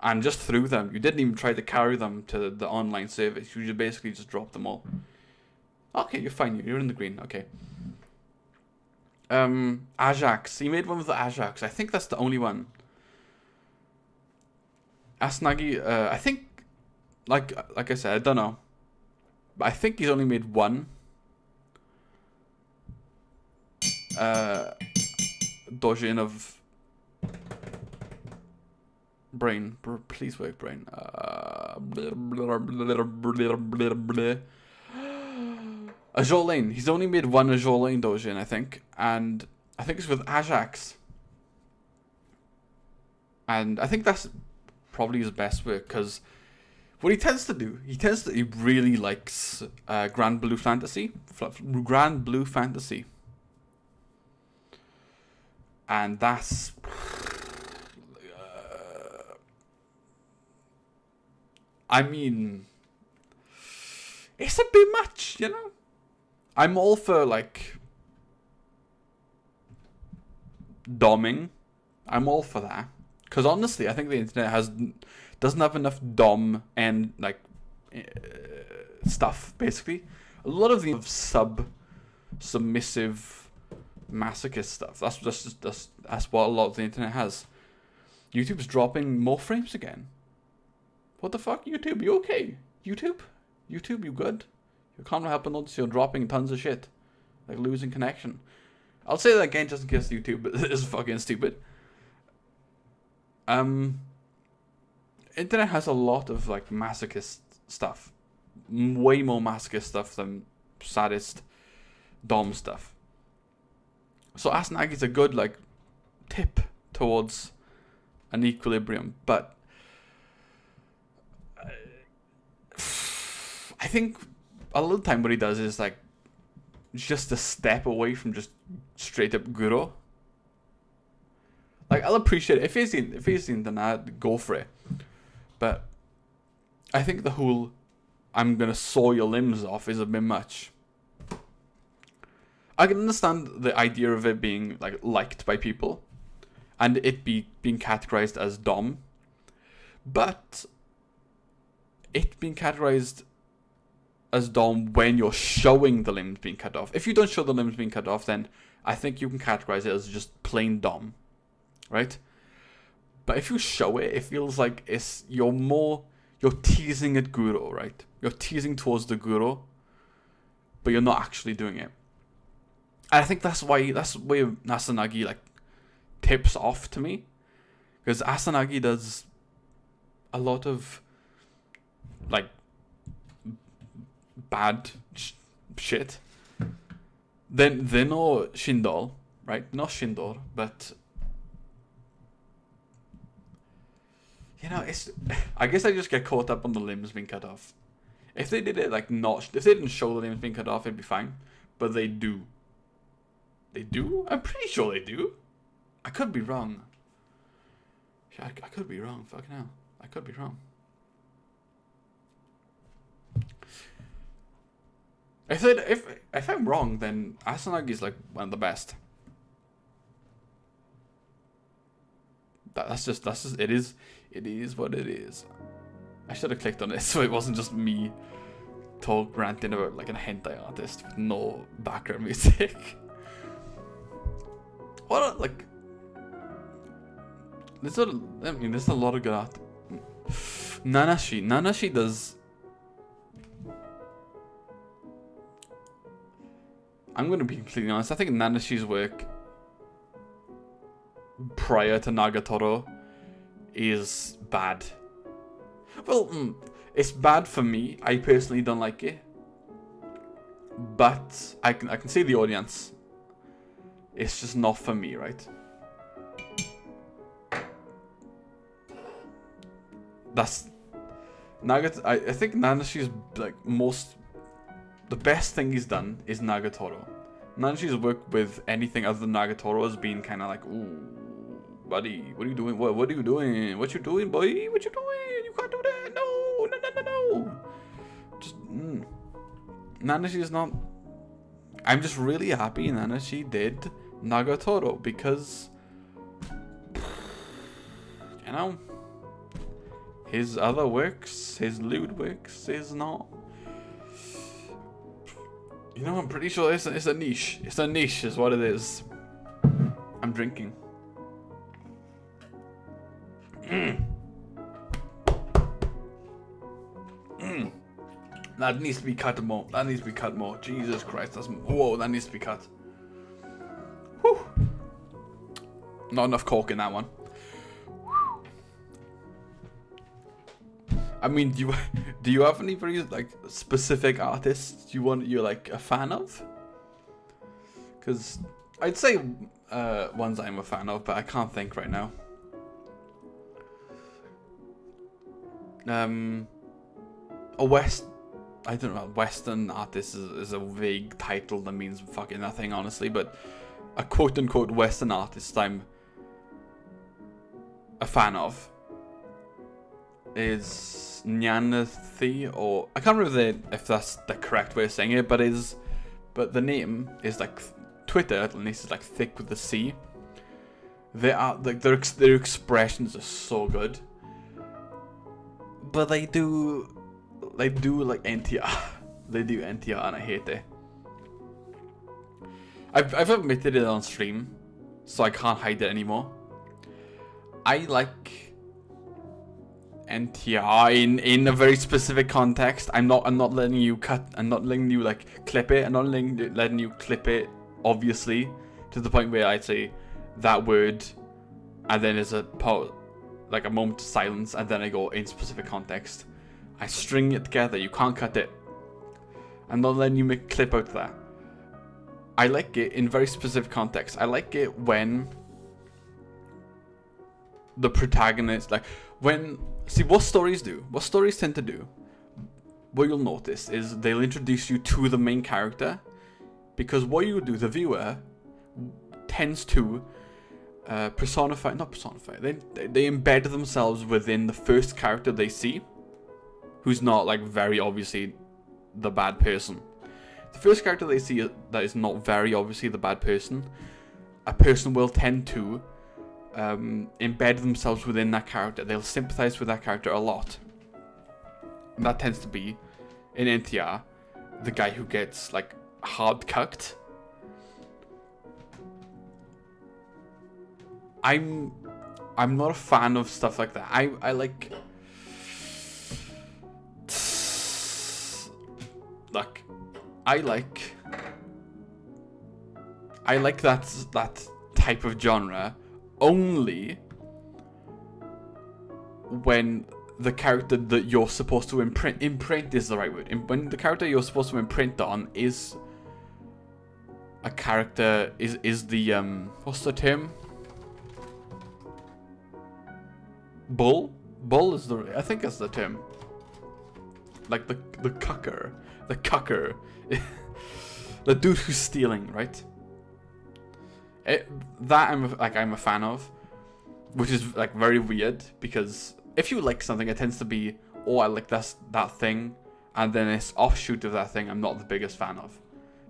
and just threw them. You didn't even try to carry them to the online service. You basically just dropped them all. Okay, you're fine. You're in the green. Okay. Ajax. He made one with the Ajax. I think that's the only one. Asanagi, I think, like I said, I don't know, but I think he's only made one. Dojin of brain. Please work, brain. Azure Lane. He's only made one Azure Lane Dojin, I think, and I think it's with Ajax. And I think that's probably his best work, because what he tends to do, he really likes Grand Blue Fantasy. And that's I mean, it's a bit much, you know? I'm all for like doming. I'm all for that. Because honestly, I think the internet doesn't have enough dom and like stuff. Basically, a lot of the submissive masochist stuff. That's what a lot of the internet has. YouTube's dropping more frames again. What the fuck, YouTube? You okay? YouTube, you good? You can't help but notice you're dropping tons of shit, like losing connection. I'll say that again just in case YouTube is fucking stupid. Internet has a lot of like masochist stuff, way more masochist stuff than sadist dom stuff. So Asanagi's a good like tip towards an equilibrium, but I think a lot of the time what he does is like just a step away from just straight up guru. Like, I'll appreciate it. If he's seen then I'd go for it. But I think the whole I'm gonna saw your limbs off is a bit much. I can understand the idea of it being like liked by people and it being categorized as dom. But it being categorized as dom when you're showing the limbs being cut off. If you don't show the limbs being cut off, then I think you can categorize it as just plain dom, right? But if you show it, it feels like you're teasing at guru, right? You're teasing towards the guru, but you're not actually doing it. And I think that's where Asanagi like tips off to me, because Asanagi does a lot of like bad shit. Then they know Shindol, right? Not Shindor, but you know, I guess I just get caught up on the limbs being cut off. If they did it like if they didn't show the limbs being cut off, it'd be fine. But they do. They do? I'm pretty sure they do. I could be wrong. I could be wrong. Fucking hell. I could be wrong. If I'm wrong, then Asanagi is like one of the best. That's just it is what it is. I should have clicked on it so it wasn't just me ranting about like a hentai artist with no background music. There's a lot of good art. Nanashi does. I'm gonna be completely honest. I think Nanashi's work prior to Nagatoro is bad. Well, it's bad for me. I personally don't like it, but I can see the audience. It's just not for me, right? That's Nagatoro. I think Nanashi's like the best thing he's done is Nagatoro. Nanashi's work with anything other than Nagatoro has been kind of like, ooh, buddy, what are you doing? What are you doing? What you doing, boy? What you doing? You can't do that. No. Just Nanashi is not. I'm just really happy Nanashi did Nagatoro because, you know, his other works, his lewd works, is not. You know, I'm pretty sure it's a niche. It's a niche, is what it is. I'm drinking. That needs to be cut more. Jesus Christ, that needs to be cut. Whew. Not enough cork in that one. I mean, do you have any very like specific artists you're like a fan of? Because I'd say ones I'm a fan of, but I can't think right now. I don't know. Western artist is a vague title that means fucking nothing, honestly. But a quote unquote Western artist I'm a fan of is Nyanathi, or I can't remember if that's the correct way of saying it, but the name is like Twitter, at least, is like thick with the C. They are like their expressions are so good, but they do like NTR. They do NTR, and I hate it. I've admitted it on stream, so I can't hide it anymore. I like NTR in a very specific context. I'm not letting you cut. I'm not letting you like clip it. I'm not letting you clip it obviously to the point where I'd say that word, and then there's a pause, like a moment of silence, and then I go in specific context. I string it together. You can't cut it. I'm not letting you make a clip out of that. I like it in very specific context. I like it when the protagonist, like what stories tend to do, what you'll notice is they'll introduce you to the main character Because what you do, the viewer tends to not personify, they embed themselves within the first character they see, who's not like very obviously the bad person. The first character they see that is not very obviously the bad person, a person will tend to embed themselves within that character. They'll sympathize with that character a lot. And that tends to be, in NTR, the guy who gets like hard cucked. I'm not a fan of stuff like that. I like, look, I like that type of genre only when the character that you're supposed to imprint is the right word. When the character you're supposed to imprint on is a character, is the what's the term? Bull is the, I think that's the term. Like the cucker, the dude who's stealing, right? That I'm a fan of, which is like very weird, because if you like something, it tends to be, oh, I like that thing, and then it's offshoot of that thing I'm not the biggest fan of,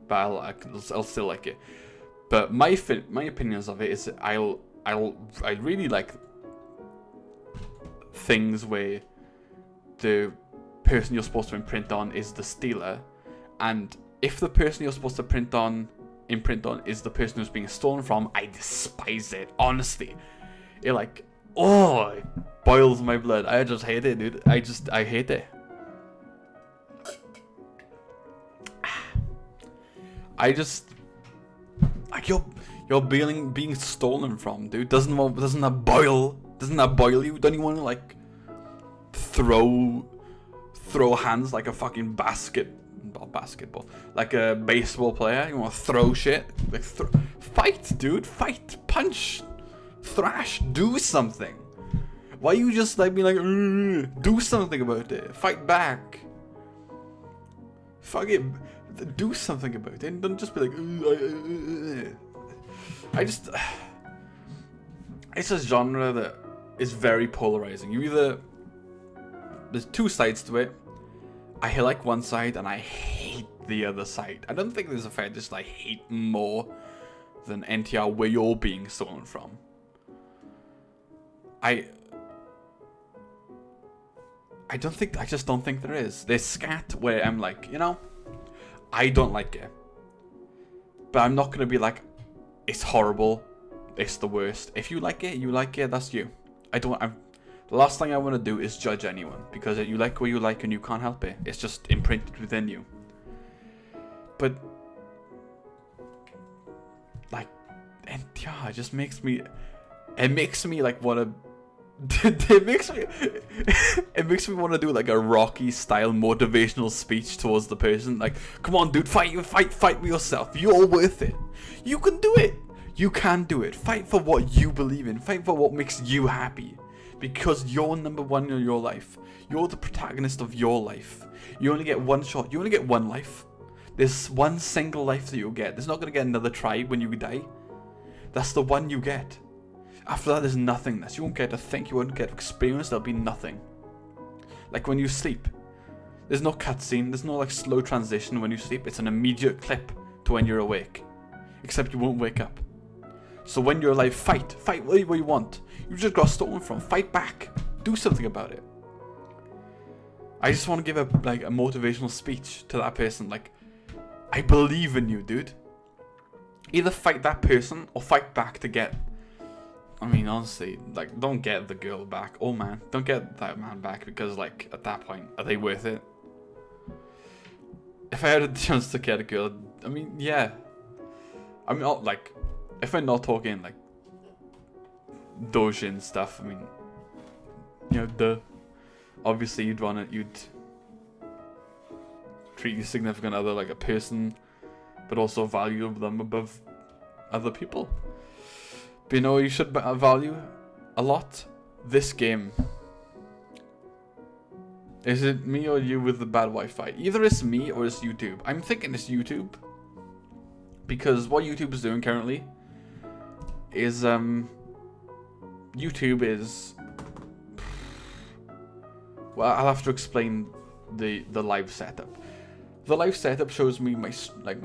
but I'll still like it. But my opinions of it is I really like things where the person you're supposed to imprint on is the stealer, and if the person you're supposed to imprint on is the person who's being stolen from, I despise it. Honestly, it like, oh, it boils my blood. I just hate it, dude. I hate it. I just like you're being stolen from, dude. Doesn't that boil you? Don't you want to like throw hands like a fucking basketball, like a baseball player? You want to throw shit? Like fight, dude. Fight, punch, thrash, do something. Why you just like being like, do something about it? Fight back. Fuck it. Do something about it. Don't just be like, it's a genre that is very polarizing. There's two sides to it. I like one side and I hate the other side. I don't think there's a fair just like hate more than NTR where you're being stolen from. I just don't think there is. There's scat where I'm like, you know, I don't like it, but I'm not gonna be like, it's horrible, it's the worst. If you like it, that's you. The last thing I want to do is judge anyone, because you like what you like and you can't help it. It's just imprinted within you. But like, and yeah, it just makes me like want to. It makes me want to do like a Rocky style motivational speech towards the person. Like, come on, dude, fight with yourself. You're worth it. You can do it. You can do it. Fight for what you believe in. Fight for what makes you happy. Because you're number one in your life. You're the protagonist of your life. You only get one shot. You only get one life. There's one single life that you'll get. There's not going to get another try when you die. That's the one you get. After that, there's nothingness. You won't get to think. You won't get to experience. There'll be nothing. Like when you sleep. There's no cutscene. There's no like slow transition when you sleep. It's an immediate clip to when you're awake. Except you won't wake up. So when you're alive, fight what you want. You just got stolen from. Fight back. Do something about it. I just want to give a motivational speech to that person. Like, I believe in you, dude. Either fight that person or fight back to get. I mean, honestly, like, don't get the girl back. Oh man, don't get that man back, because like at that point, are they worth it? If I had a chance to get a girl, I mean, yeah. I mean, like, if we're not talking like Dojin stuff, I mean, you know, obviously you'd treat your significant other like a person, but also value them above other people. But you know, you should value a lot this game. Is it me or you with the bad Wi-Fi? Either it's me or it's YouTube. I'm thinking it's YouTube. Because what YouTube is doing currently is YouTube is, well, I'll have to explain the live setup. The live setup shows me my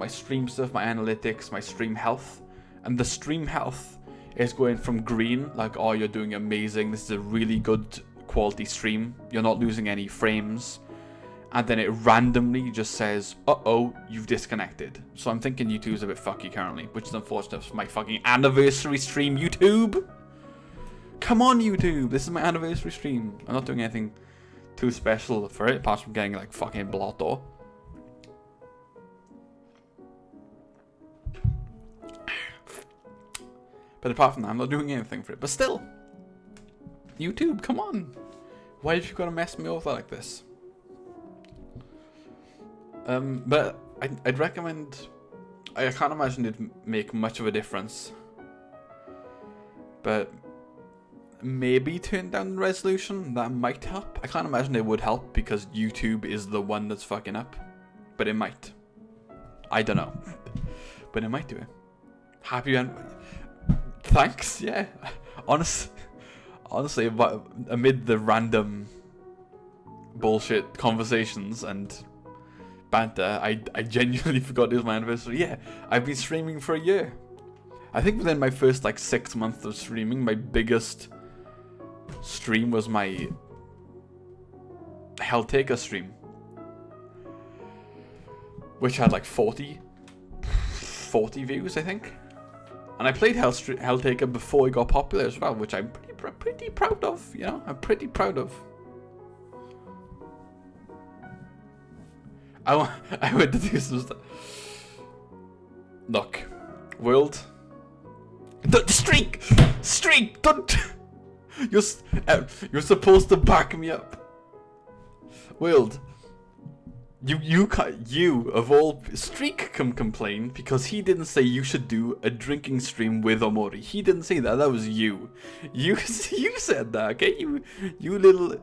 stream stuff, my analytics, my stream health, and the stream health is going from green, like, oh, you're doing amazing, this is a really good quality stream, you're not losing any frames, and then it randomly just says, uh-oh, you've disconnected. So I'm thinking YouTube's a bit fucky currently, which is unfortunate for my fucking anniversary stream, YouTube! Come on, YouTube! This is my anniversary stream. I'm not doing anything too special for it, apart from getting, like, fucking blotto. But apart from that, I'm not doing anything for it. But still, YouTube, come on! Why have you got to mess me over like this? But I'd recommend, I can't imagine it'd make much of a difference, but maybe turn down the resolution, that might help. I can't imagine it would help because YouTube is the one that's fucking up, but it might. I don't know, but it might do it. Happy and thanks, yeah. Honestly, amid the random bullshit conversations and banter, I genuinely forgot it was my anniversary. Yeah, I've been streaming for a year. I think within my first like 6 months of streaming, my biggest stream was my Helltaker stream, which had like 40 views, I think. And I played Helltaker before it got popular as well, which I'm pretty proud of, you know? I'm pretty proud of. I went to do some stuff. Look, world. Streak! Don't. You're supposed to back me up. World. You of all Streak can complain because he didn't say you should do a drinking stream with Omori. He didn't say that. That was you. You said that. Okay, you little.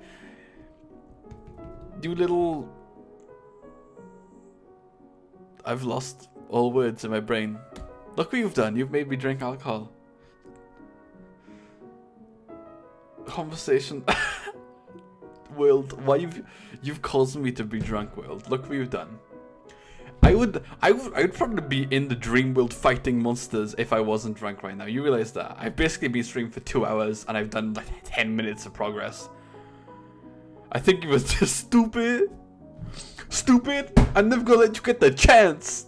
I've lost all words in my brain. Look what you've done. You've made me drink alcohol. Conversation. World, why you've caused me to be drunk, World. Look what you've done. I would probably be in the dream world fighting monsters if I wasn't drunk right now. You realize that? I've basically been streaming for 2 hours and I've done like 10 minutes of progress. I think it was just stupid. I'm never gonna let you get the chance.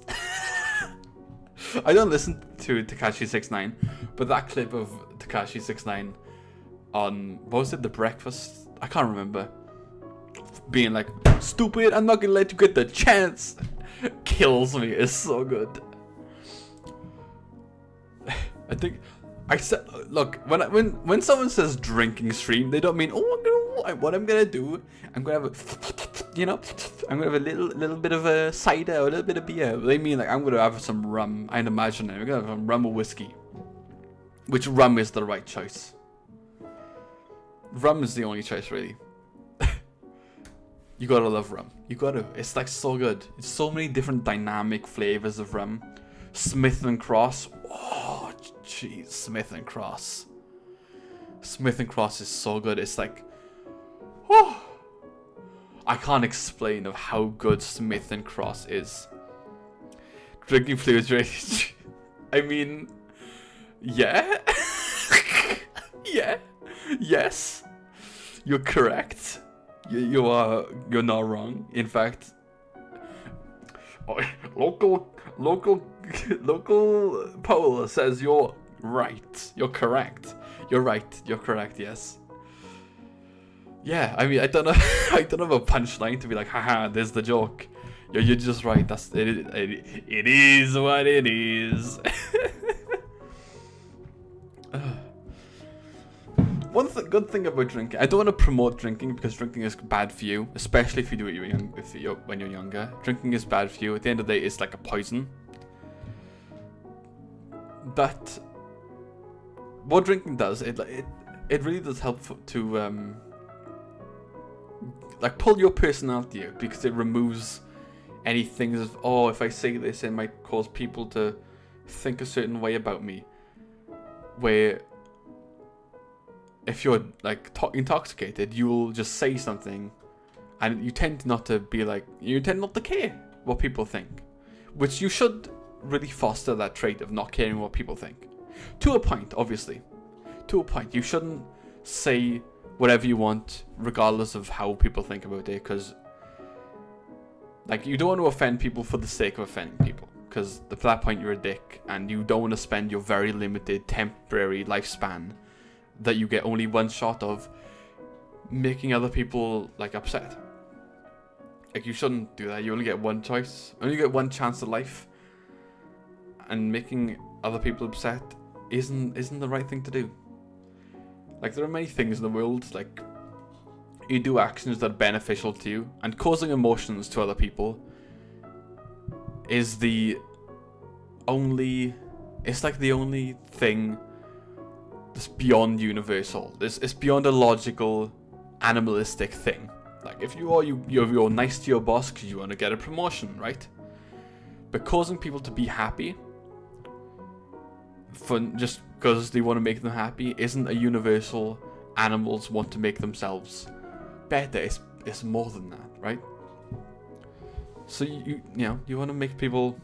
I don't listen to Tekashi 69, but that clip of Tekashi 69 on, what was it, The Breakfast? I can't remember. Being like, stupid, I'm not gonna let you get the chance. Kills me. It's so good. I think I said, look, when someone says drinking stream, they don't mean, what I'm gonna do, I'm gonna have a, you know, I'm gonna have a little bit of a cider or a little bit of beer. They mean like I'm gonna have some rum. I'd imagine it. We're gonna have some rum or whiskey. Which rum is the right choice? Rum is the only choice, really. You gotta love rum. You gotta. It's like so good. It's so many different dynamic flavors of rum. Smith and Cross. Oh, jeez, Smith and Cross. Smith and Cross is so good. It's like, oh, I can't explain of how good Smith and Cross is. Drinking fluids rating. I mean, yeah, yeah, yes, you're correct. You're not wrong. In fact, local poll says you're right. You're correct. You're right. You're correct. Yes. Yeah. I mean, I don't know. I don't have a punchline to be like, haha, there's the joke. You're just right. That's it. It is what it is. One good thing about drinking, I don't want to promote drinking because drinking is bad for you, especially if you do it when you're younger. Drinking is bad for you. At the end of the day, it's like a poison. But what drinking does, it really does help to like pull your personality out, because it removes any things of, oh, if I say this, it might cause people to think a certain way about me, where if you're like intoxicated, you'll just say something, and you tend not to care what people think, which you should really foster that trait of not caring what people think. To a point, obviously. To a point. You shouldn't say whatever you want, regardless of how people think about it, because like you don't want to offend people for the sake of offending people, because at that point you're a dick, and you don't want to spend your very limited temporary lifespan that you get only one shot of making other people like upset. Like you shouldn't do that. You only get one choice, only get one chance at life, and making other people upset isn't the right thing to do. Like there are many things in the world, like you do actions that are beneficial to you, and causing emotions to other people is the only thing that's beyond universal. It's beyond a logical, animalistic thing. Like if you're nice to your boss because you want to get a promotion, right? But causing people to be happy for just because they want to make them happy isn't a universal. Animals want to make themselves better. It's more than that, right? So you want to make people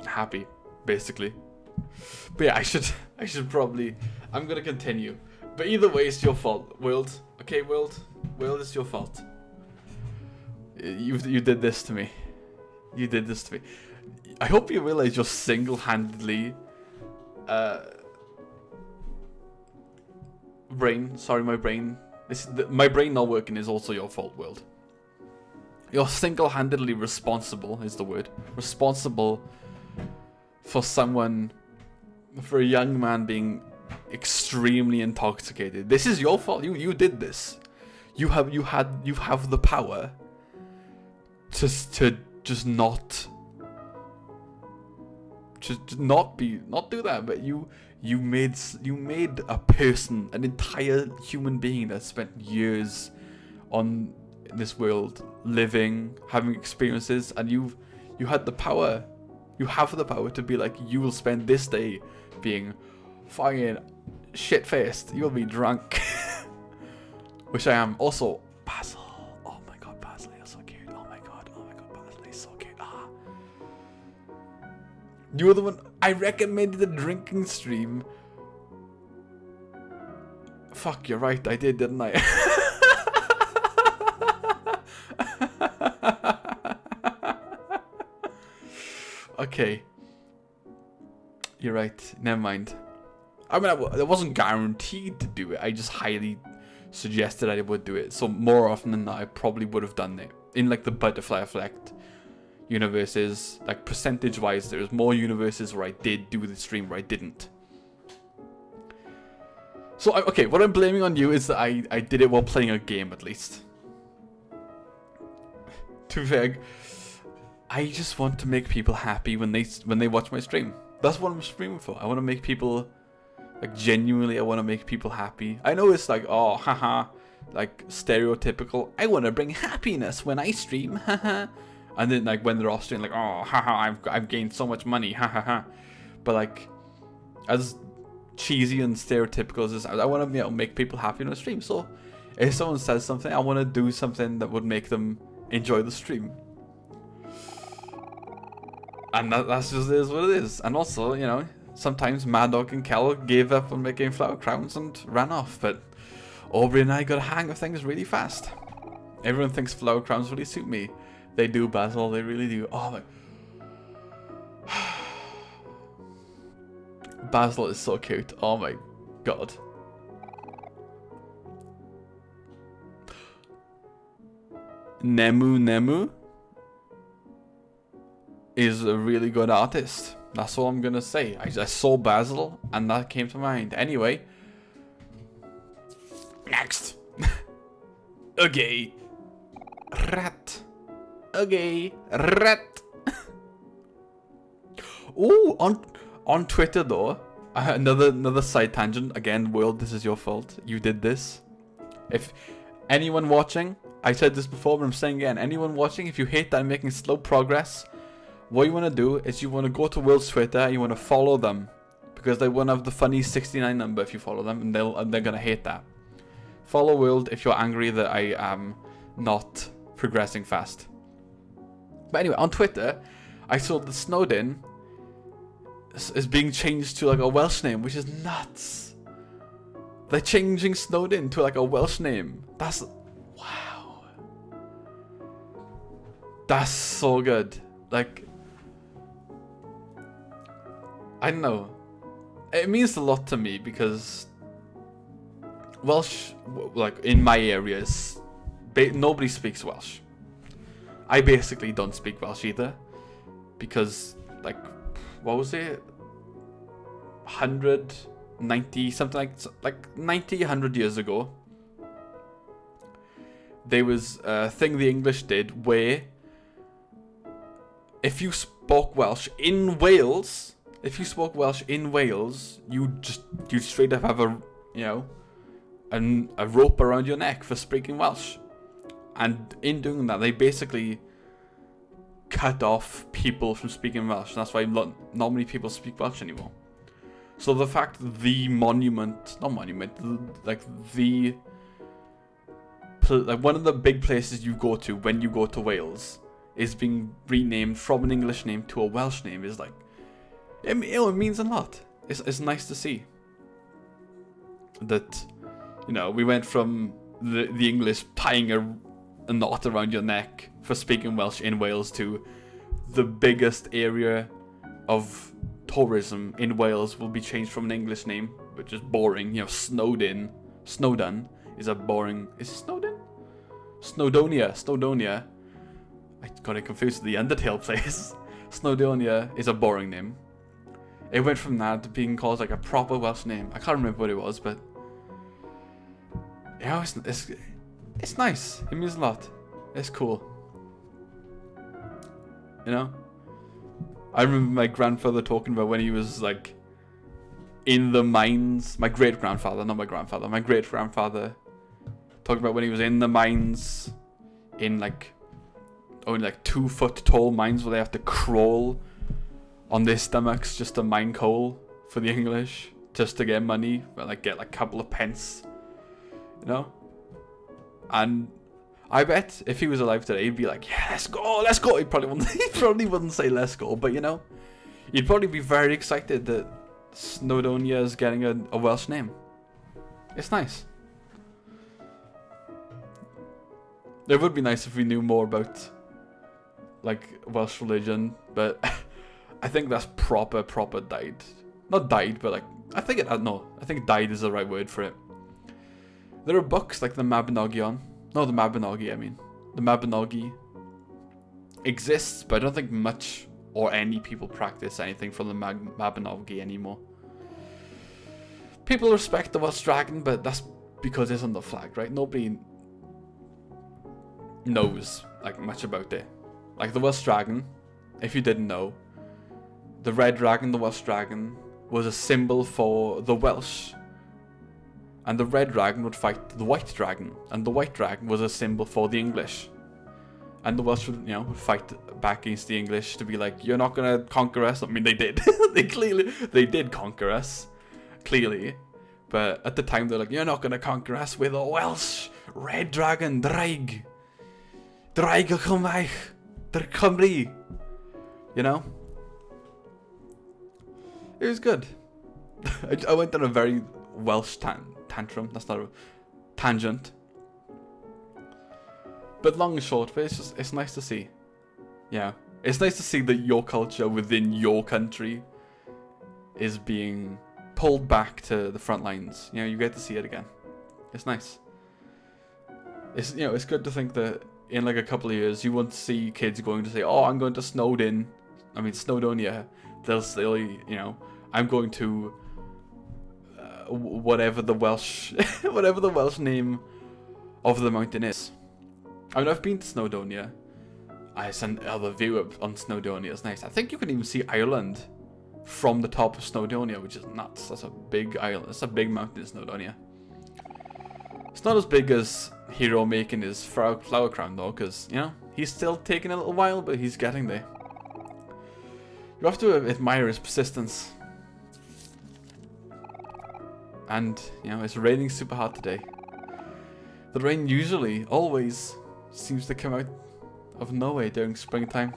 happy, basically. But yeah, I should probably. I'm gonna continue. But either way, it's your fault, world. Okay, world, it's your fault. You did this to me. You did this to me. I hope you realize you're single-handedly. My brain. My brain not working is also your fault, world. You're single-handedly responsible, is the word. Responsible for a young man being extremely intoxicated. This is your fault. You did this. You have the power to just not do that. But you made a person, an entire human being that spent years on this world, living, having experiences, and you had the power. You have the power to be like, you will spend this day being fucking shit-faced. You'll be drunk. Which I am. Also, Basil. Oh my god, Basil, you're so cute. Oh my god, Basil, he's so cute. Ah. You were the one. I recommended the drinking stream. Fuck, you're right. I did, didn't I? Okay. You're right. Never mind. I mean, I wasn't guaranteed to do it. I just highly suggested I would do it. So more often than not, I probably would have done it. In like the butterfly effect universes, like percentage-wise, there's more universes where I did do the stream where I didn't. So, okay, what I'm blaming on you is that I did it while playing a game, at least. Too vague. I just want to make people happy when they watch my stream. That's what I'm streaming for. I want to make people, like, genuinely, I want to make people happy. I know it's like, oh, haha, like, stereotypical. I want to bring happiness when I stream, haha. And then, like, when they're off stream, like, oh, haha, I've gained so much money, haha. But, like, as cheesy and stereotypical as this, I want to, make people happy on a stream. So, if someone says something, I want to do something that would make them enjoy the stream. And that's just is what it is. And also, sometimes Mad Dog and Kel gave up on making flower crowns and ran off. But Aubrey and I got a hang of things really fast. Everyone thinks flower crowns really suit me. They do, Basil. They really do. Oh my. Basil is so cute. Oh my god. Nemu is a really good artist. That's all I'm gonna say. I saw Basil and that came to mind. Anyway. Next. Okay. Rat. Okay. Rat. Ooh, on Twitter though. Another side tangent. Again, world, this is your fault. You did this. If anyone watching, I said this before, but I'm saying again, anyone watching, if you hate that I'm making slow progress what you want to do is you want to go to World's Twitter and you want to follow them, because they won't have the funny 69 number if you follow them, and they're gonna hate that. Follow World if you're angry that I am not progressing fast. But anyway, on Twitter, I saw that Snowdin is being changed to like a Welsh name, which is nuts. They're changing Snowdin to like a Welsh name. That's wow. That's so good. Like, I don't know. It means a lot to me because Welsh, like in my areas, nobody speaks Welsh. I basically don't speak Welsh either, because like, what was it? 190 something like 90, 100 years ago, there was a thing the English did where if you spoke Welsh in Wales, you'd straight up have a rope around your neck for speaking Welsh. And in doing that, they basically cut off people from speaking Welsh. And that's why not many people speak Welsh anymore. So the fact that the one of the big places you go to when you go to Wales is being renamed from an English name to a Welsh name is like, it means a lot. It's nice to see that, we went from the English tying a knot around your neck for speaking Welsh in Wales to the biggest area of tourism in Wales will be changed from an English name, which is boring. Snowdon is a boring. Is it Snowdon? Snowdonia. I got it confused with the Undertale place. Snowdonia is a boring name. It went from that to being called like a proper Welsh name. I can't remember what it was, but yeah, it's nice. It means a lot. It's cool. I remember my grandfather talking about when he was like in the mines. My great-grandfather, not my grandfather. My great-grandfather talking about when he was in the mines, in like only like 2 foot tall mines where they have to crawl on their stomachs just to mine coal for the English, just to get money, but like get like a couple of pence, And I bet if he was alive today, he'd be like, yeah, let's go. He probably wouldn't say let's go, but he'd probably be very excited that Snowdonia is getting a Welsh name. It's nice. It would be nice if we knew more about like Welsh religion, but I think that's proper died. Not died, but like I think died is the right word for it. There are books like the Mabinogi, The Mabinogi exists, but I don't think much or any people practice anything from the Mabinogi anymore. People respect the Welsh dragon, but that's because it's on the flag, right? Nobody knows like much about it. Like the Welsh dragon, if you didn't know, the red dragon, the Welsh dragon, was a symbol for the Welsh. And the red dragon would fight the white dragon, and the white dragon was a symbol for the English. And the Welsh would, would fight back against the English to be like, you're not gonna conquer us. I mean, they did. they did conquer us, clearly. But at the time, they're like, you're not gonna conquer us with a Welsh red dragon, Draig y Cymraeg, Dy'r Cymru. It was good. I went on a very Welsh tantrum. That's not a tangent. But long and short, but it's nice to see. Yeah. It's nice to see that your culture within your country is being pulled back to the front lines. You get to see it again. It's nice. It's it's good to think that in like a couple of years you won't see kids going to say, oh, I'm going to Snowdonia. They'll say, I'm going to whatever the Welsh name of the mountain is. I mean, I've been to Snowdonia. I sent other view on Snowdonia. It's nice. I think you can even see Ireland from the top of Snowdonia, which is nuts. That's a big island. That's a big mountain in Snowdonia. It's not as big as Hero making his flower crown though, because he's still taking a little while, but he's getting there. You have to admire his persistence. And, you know, it's raining super hard today. The rain usually, always, seems to come out of nowhere during springtime.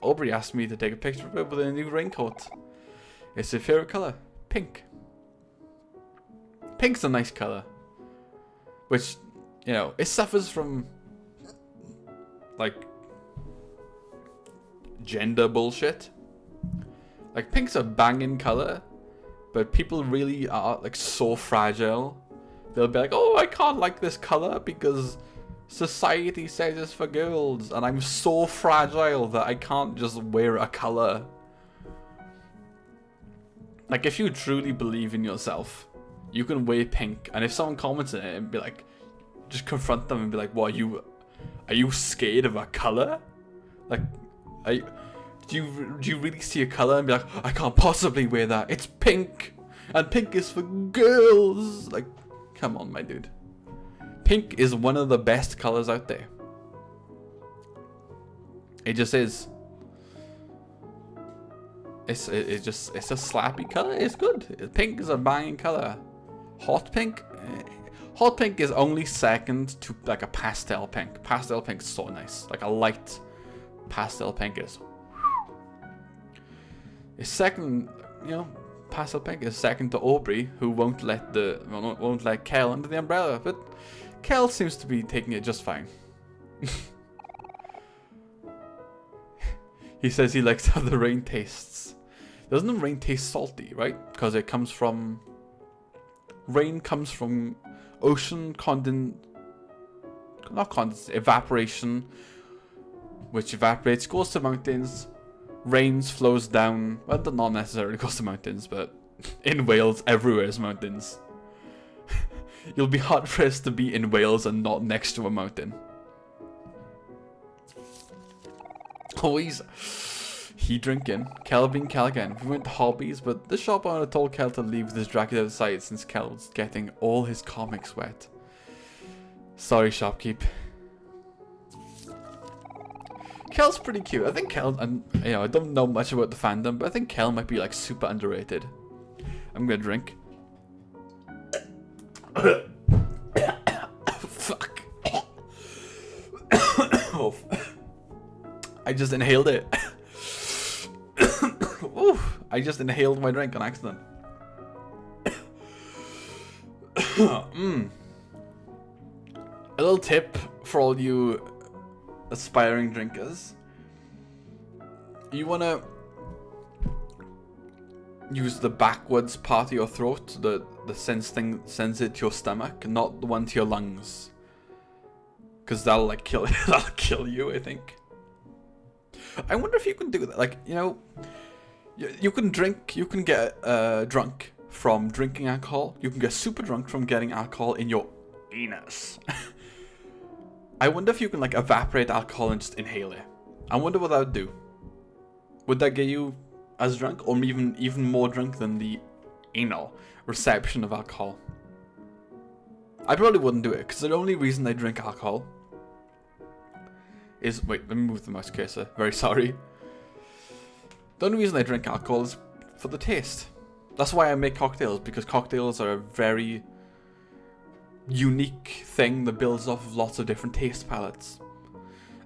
Aubrey asked me to take a picture of it with a new raincoat. It's her favorite color, pink. Pink's a nice color. Which, you know, it suffers from, like, gender bullshit. Like, pink's a banging color, but people really are, like, so fragile. They'll be like, oh, I can't like this color because society says it's for girls, and I'm so fragile that I can't just wear a color. Like, if you truly believe in yourself, you can wear pink, and if someone comments on it and be like, just confront them and be like, what, are you scared of a color? Like, do you really see a color and be like, I can't possibly wear that, it's pink, and pink is for girls? Like, come on, my dude. Pink is one of the best colors out there. It just is. It's a slappy color. It's good. Pink is a banging color. Hot pink? Hot pink is only second to like a pastel pink. Pastel pink is so nice. Like a light pastel pink is. It's second, you know, pastel pink is second to Aubrey, who won't let Kel under the umbrella, but Kel seems to be taking it just fine. He says he likes how the rain tastes. Doesn't the rain taste salty, right? Because it comes from... Rain comes from ocean evaporation, which evaporates, goes to mountains, rains, flows down. Well, not necessarily goes to mountains, but in Wales, everywhere is mountains. You'll be hard pressed to be in Wales and not next to a mountain. Always. He drinking. Kel being Kel again. We went to Hobbies, but the shop owner told Kel to leave this jacket outside since Kel's getting all his comics wet. Sorry, shopkeep. Kel's pretty cute. I think Kel, and you know, I don't know much about the fandom, but I think Kel might be like super underrated. I'm gonna drink. Fuck. Oh. I just inhaled it. Oof, I just inhaled my drink on accident. A little tip for all you aspiring drinkers. You want to use the backwards part of your throat, the sense thing sends it to your stomach, not the one to your lungs. Because that'll like kill that'll kill you, I think. I wonder if you can do that. Like, you know, you can drink, you can get drunk from drinking alcohol. You can get super drunk from getting alcohol in your anus. I wonder if you can like evaporate alcohol and just inhale it. I wonder what that would do. Would that get you as drunk, or even more drunk than the anal reception of alcohol? I probably wouldn't do it, because the only reason I drink alcohol is... Wait, let me move the mouse cursor. Very sorry. The only reason I drink alcohol is for the taste. That's why I make cocktails, because cocktails are a very unique thing that builds off of lots of different taste palettes.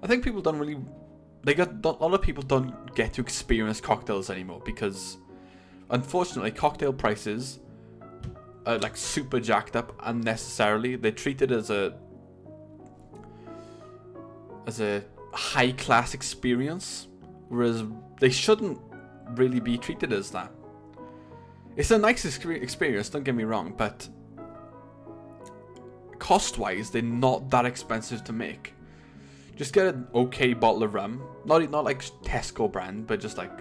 I think people don't really... a lot of people don't get to experience cocktails anymore, because unfortunately cocktail prices are like super jacked up unnecessarily. They treat it as a high class experience, whereas they shouldn't really be treated as that. It's a nice experience, don't get me wrong, but cost wise they're not that expensive to make. Just get an okay bottle of rum, not like Tesco brand, but just like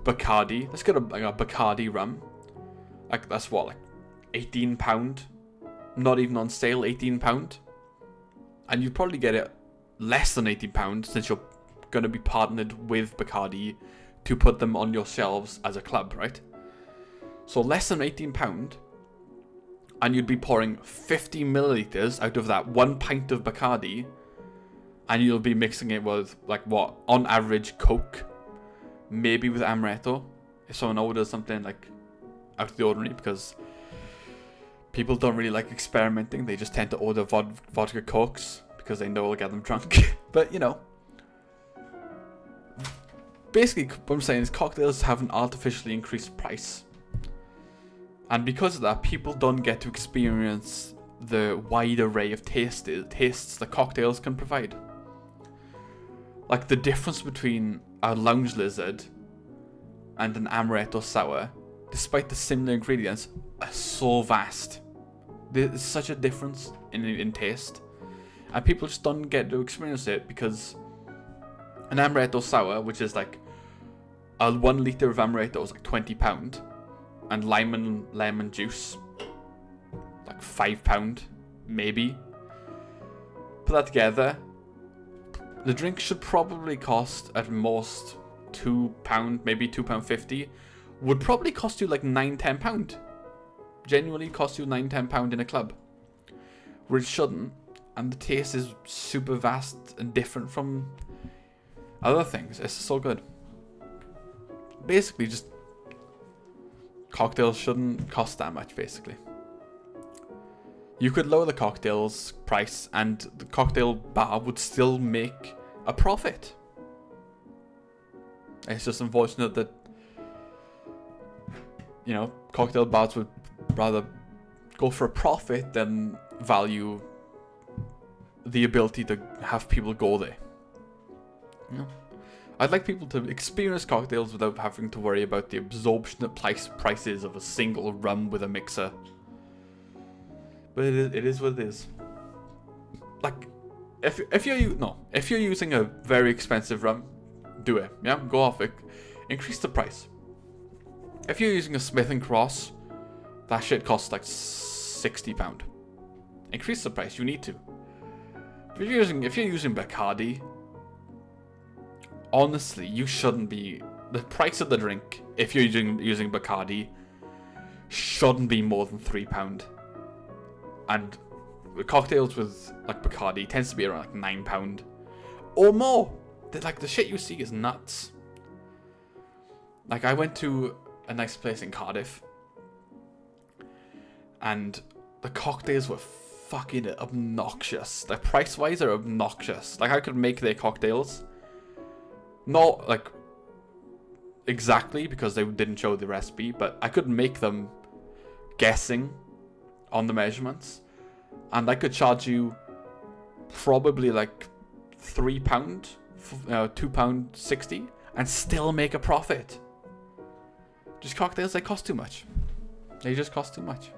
Bacardi. Let's get a Bacardi rum. Like, that's what, like £18? Not even on sale, £18. And you'd probably get it less than £18 since you're going to be partnered with Bacardi to put them on your shelves as a club, right? So less than £18, and you'd be pouring 50 milliliters out of that 1 pint of Bacardi, and you'll be mixing it with, like, what, on average, Coke, maybe with amaretto, if someone orders something like out of the ordinary, because people don't really like experimenting. They just tend to order vodka cokes because they know it'll get them drunk. But, you know, basically what I'm saying is cocktails have an artificially increased price. And because of that, people don't get to experience the wide array of tastes that cocktails can provide. Like, the difference between a lounge lizard and an amaretto sour, despite the similar ingredients, are so vast. There's such a difference in taste. And people just don't get to experience it because an amaretto sour, which is like a 1 litre of amaretto is like £20, and lemon juice like £5 maybe. Put that together, the drink should probably cost at most £2, maybe £2.50. Would probably cost you like £9-10. Genuinely cost you £9-10 in a club, where it shouldn't. And the taste is super vast and different from other things. It's so good. Basically, just cocktails shouldn't cost that much, basically. You could lower the cocktails price and the cocktail bar would still make a profit. It's just unfortunate that, you know, cocktail bars would rather go for a profit than value the ability to have people go there. You know? I'd like people to experience cocktails without having to worry about the absorption prices of a single rum with a mixer. But it is what it is. Like, if you're using a very expensive rum, do it. Yeah, go off it. Increase the price. If you're using a Smith and Cross, that shit costs like £60. Increase the price. You need to. If you're using Bacardi, honestly, you shouldn't be. The price of the drink, if you're using Bacardi, shouldn't be more than £3. And cocktails with like Bacardi tends to be around like £9 or more. Like, the shit you see is nuts. Like, I went to a nice place in Cardiff, and the cocktails were fucking obnoxious. Like, price-wise, they're obnoxious. Like, I could make their cocktails, not like exactly because they didn't show the recipe, but I could make them guessing on the measurements, and I could charge you probably like £3, £2.60, and still make a profit. Just cocktails, they cost too much. They just cost too much.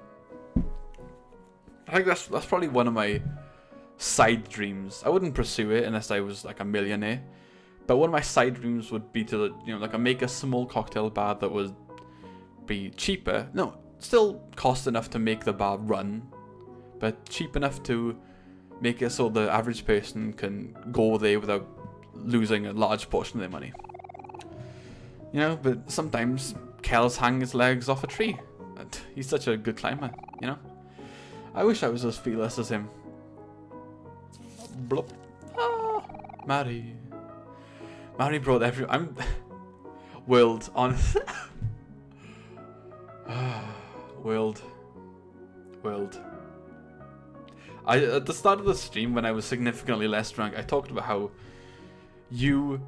I think that's probably one of my side dreams. I wouldn't pursue it unless I was like a millionaire. But one of my side dreams would be to, you know, like, make a small cocktail bar that would be cheaper. No, still cost enough to make the bar run, but cheap enough to make it so the average person can go there without losing a large portion of their money. You know, but sometimes Kel's hang his legs off a tree. And he's such a good climber, you know. I wish I was as fearless as him. Blop. Ah, Mary brought I'm World, honest. World. At the start of the stream, when I was significantly less drunk, I talked about how you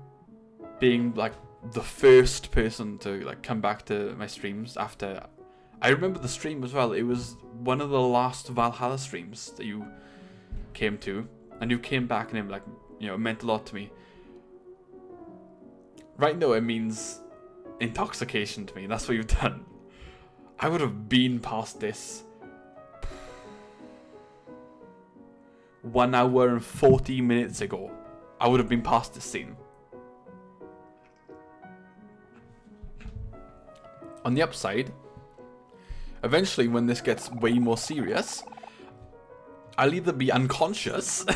being like the first person to like come back to my streams after. I remember the stream as well. It was one of the last Valhalla streams that you came to, and you came back, and it, like, you know, it meant a lot to me. Right now, it means intoxication to me. That's what you've done. I would have been past this 1 hour and 40 minutes ago. I would have been past this scene. On the upside, eventually when this gets way more serious, I'll either be unconscious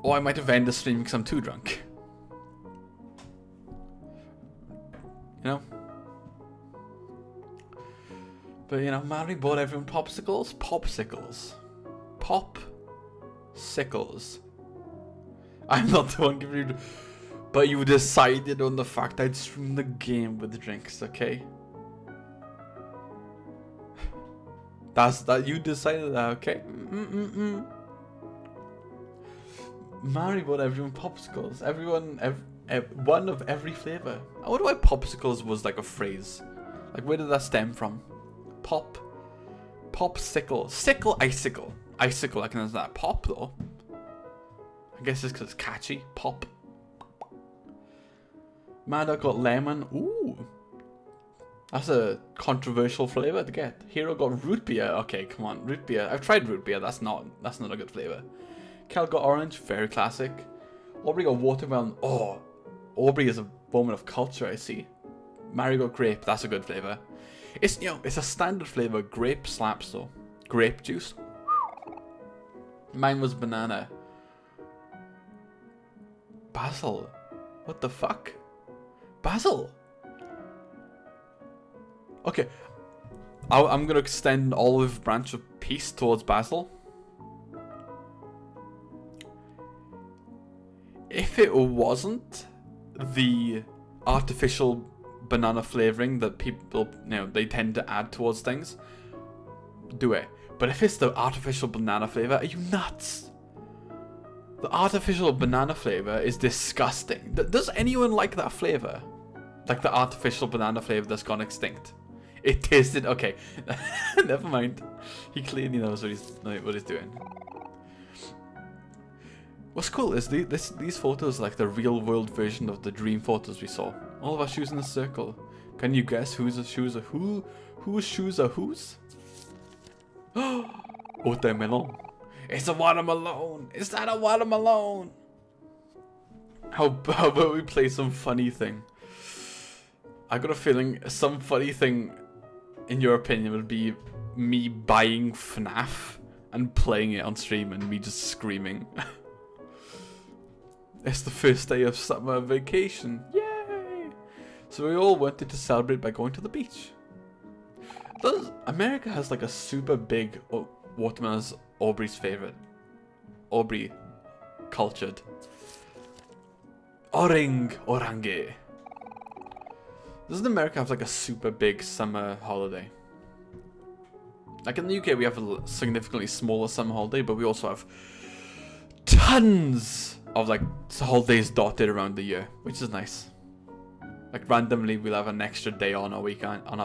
or I might have ended the stream because I'm too drunk. You know? But, you know, Mary bought everyone popsicles. I'm not the one giving you But you decided on the fact I'd stream the game with the drinks, okay? That's that. You decided that, okay? Mary bought everyone popsicles. Everyone, one of every flavor. I wonder why popsicles was like a phrase. Like, where did that stem from? Popsicle, sickle, icicle, icicle. I can understand that. Pop though. I guess it's because it's catchy. Pop. Mad Dog got lemon. Ooh. That's a controversial flavor to get. Hero got root beer. Okay, come on, root beer. I've tried root beer. That's not a good flavor. Kel got orange. Very classic. Aubrey got watermelon. Oh, Aubrey is a woman of culture. I see. Mary got grape. That's a good flavor. It's it's a standard flavor. Grape slaps though. Grape juice. Mine was banana. Basil. What the fuck? Basil. Okay, I'm gonna extend an olive branch of peace towards Basil. If it wasn't the artificial banana flavoring that people, they tend to add towards things, do it. But if it's the artificial banana flavor, are you nuts? The artificial banana flavor is disgusting. Does anyone like that flavor? Like the artificial banana flavor that's gone extinct? It tasted okay. Never mind. He clearly knows what he's doing. What's cool is these photos are like the real world version of the dream photos we saw. All of our shoes in a circle. Can you guess whose shoes are who? Whose shoes are whose? Watermelon. It's a watermelon. Is that a watermelon? How about we play some funny thing? I got a feeling some funny thing, in your opinion, would be me buying FNAF and playing it on stream and me just screaming. It's the first day of summer vacation. Yay! So we all wanted to celebrate by going to the beach. America has like a super big watermelon's Aubrey's favorite. Aubrey cultured. Orange. Doesn't America have like a super big summer holiday? Like in the UK we have a significantly smaller summer holiday, but we also have tons of like holidays dotted around the year, which is nice. Like randomly we'll have an extra day on our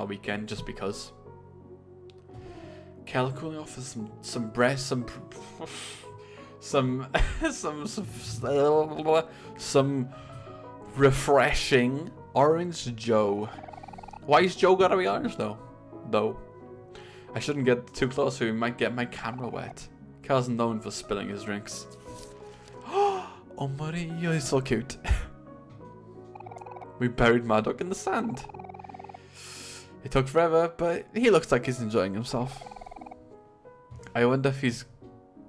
weekend just because. Kel cooling off with some breast, some refreshing orange Joe. Why is Joe gotta be orange though? I shouldn't get too close or we might get my camera wet. Kel's known for spilling his drinks. OMORI, you're so cute. We buried Mad Dog in the sand. It took forever, but he looks like he's enjoying himself. I wonder if he's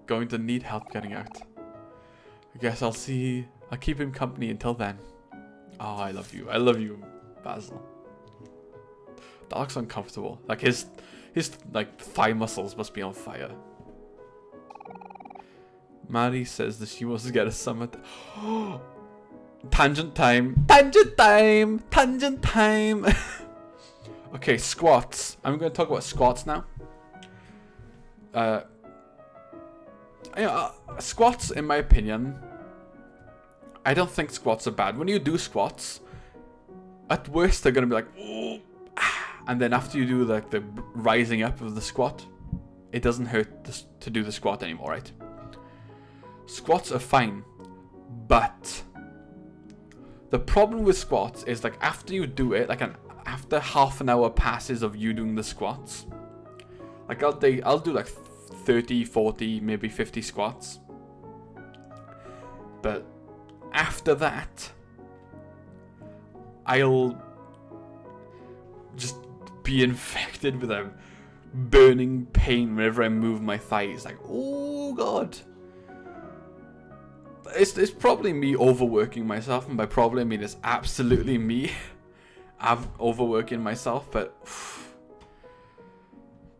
going to need help getting out. I guess I'll keep him company until then. Oh, I love you, Basil. That looks uncomfortable. Like his like thigh muscles must be on fire. Maddie says that she wants to get a summit. Tangent time. Okay, squats. I'm going to talk about squats now. Squats, in my opinion, I don't think squats are bad. When you do squats, at worst they're going to be like, oh, and then after you do like the rising up of the squat, it doesn't hurt to do the squat anymore, right? Squats are fine, but the problem with squats is like after you do it, like after half an hour passes of you doing the squats, like I'll do like 30, 40, maybe 50 squats, but after that I'll just be infected with a burning pain whenever I move my thighs. Like, oh god. It's probably me overworking myself, and by probably I mean it's absolutely me. I'm overworking myself, but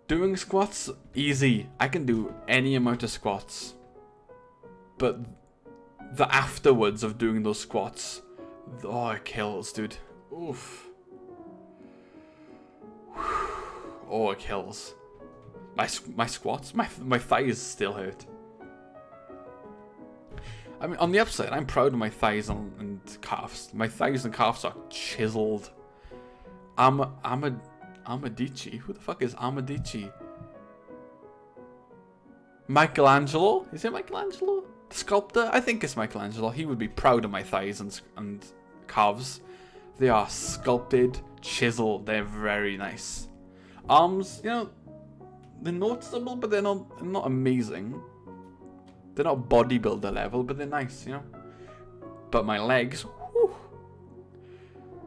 doing squats, easy. I can do any amount of squats. But the afterwards of doing those squats Oh, it kills, dude. Oof. Oh, it kills. My squats, my thighs still hurt. I mean, on the upside, I'm proud of my thighs and calves. My thighs and calves are chiseled. Amadici? Who the fuck is Amadici? Michelangelo? Is it Michelangelo? The sculptor? I think it's Michelangelo. He would be proud of my thighs and calves. They are sculpted, chiseled. They're very nice. Arms, you know, they're noticeable, but they're not amazing. They're not bodybuilder level, but they're nice, you know. But my legs, whew,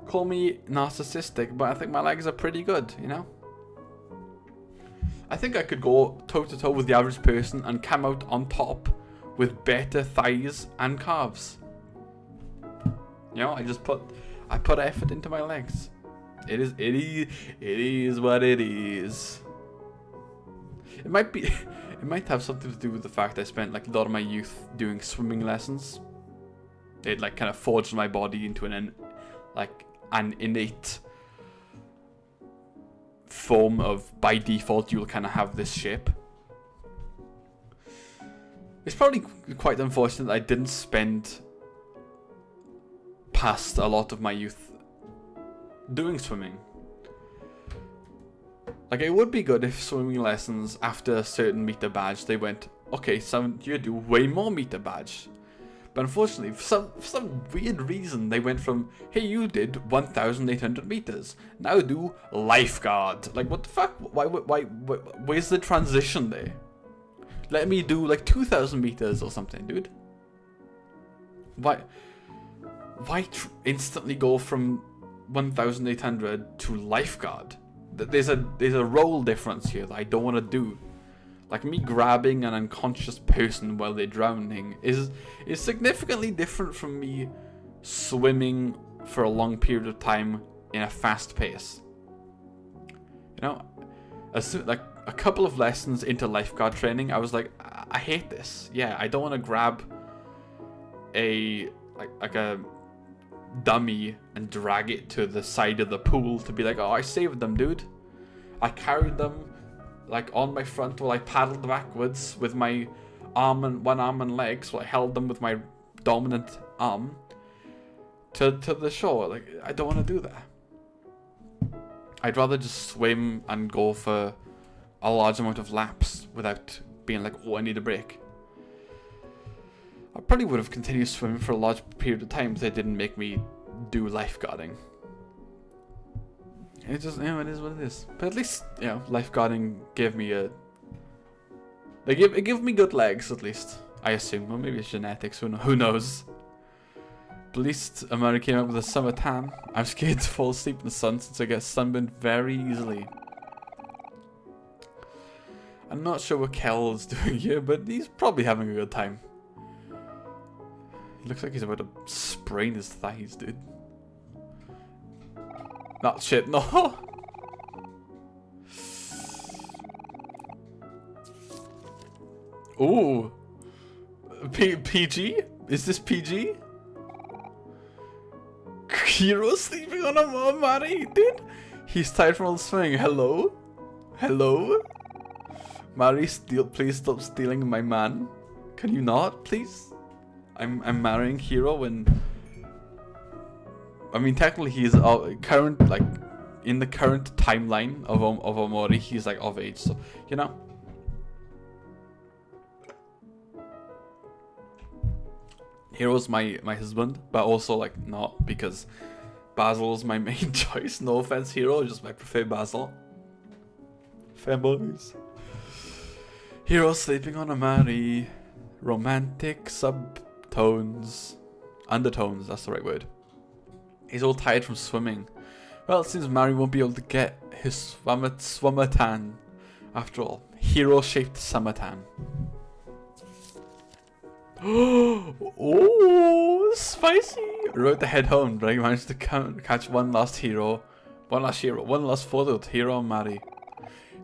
call me narcissistic, but I think my legs are pretty good, you know. I think I could go toe to toe with the average person and come out on top with better thighs and calves. You know, I put effort into my legs. It is what it is. It might have something to do with the fact I spent like a lot of my youth doing swimming lessons. It like kind of forged my body into an innate form of, by default you'll kind of have this shape. It's probably quite unfortunate that I didn't spend past a lot of my youth doing swimming. Like, it would be good if swimming lessons after a certain meter badge, they went, okay, so you do way more meter badge. But unfortunately, for some weird reason, they went from, hey, you did 1,800 meters, now do lifeguard. Like, what the fuck? Why, where's the transition there? Let me do like 2,000 meters or something, dude. Why instantly go from 1,800 to lifeguard? There's a role difference here that I don't want to do. Like, me grabbing an unconscious person while they're drowning is significantly different from me swimming for a long period of time in a fast pace. You know, like a couple of lessons into lifeguard training, I was like, I hate this. Yeah, I don't want to grab a dummy and drag it to the side of the pool to be like, oh, I saved them, dude. I carried them like on my front while I paddled backwards with my one arm and legs, so I held them with my dominant arm to the shore. Like, I don't want to do that. I'd rather just swim and go for a large amount of laps without being like, oh, I need a break. I probably would have continued swimming for a large period of time if they didn't make me do lifeguarding. It just, you know, it is what it is. But at least, you know, lifeguarding gave me it gave me good legs, at least. I assume. Or maybe it's genetics, who knows. But at least Amari came up with a summer tan. I'm scared to fall asleep in the sun since I get sunburned very easily. I'm not sure what Kel's doing here, but he's probably having a good time. He looks like he's about to sprain his thighs, dude. Not shit, no. Ooh. PG? Is this PG? Hero sleeping on a Mari, dude. He's tired from all the swimming. Hello? Hello? Mari, please stop stealing my man. Can you not, please? I'm marrying Hero when... I mean, technically he's current, like, in the current timeline of Omori, he's like of age, so, you know. Hero's my husband, but also like not, because Basil's my main choice. No offense, Hero, just I prefer Basil. Fair boys. Hero sleeping on a Mari. Romantic subtones. Undertones, that's the right word. He's all tired from swimming. Well, it seems Mari won't be able to get his swimmer tan. After all, hero-shaped summer tan. Oh, spicy! Rode the head home, but I managed to catch one last photo with Hero and Mari.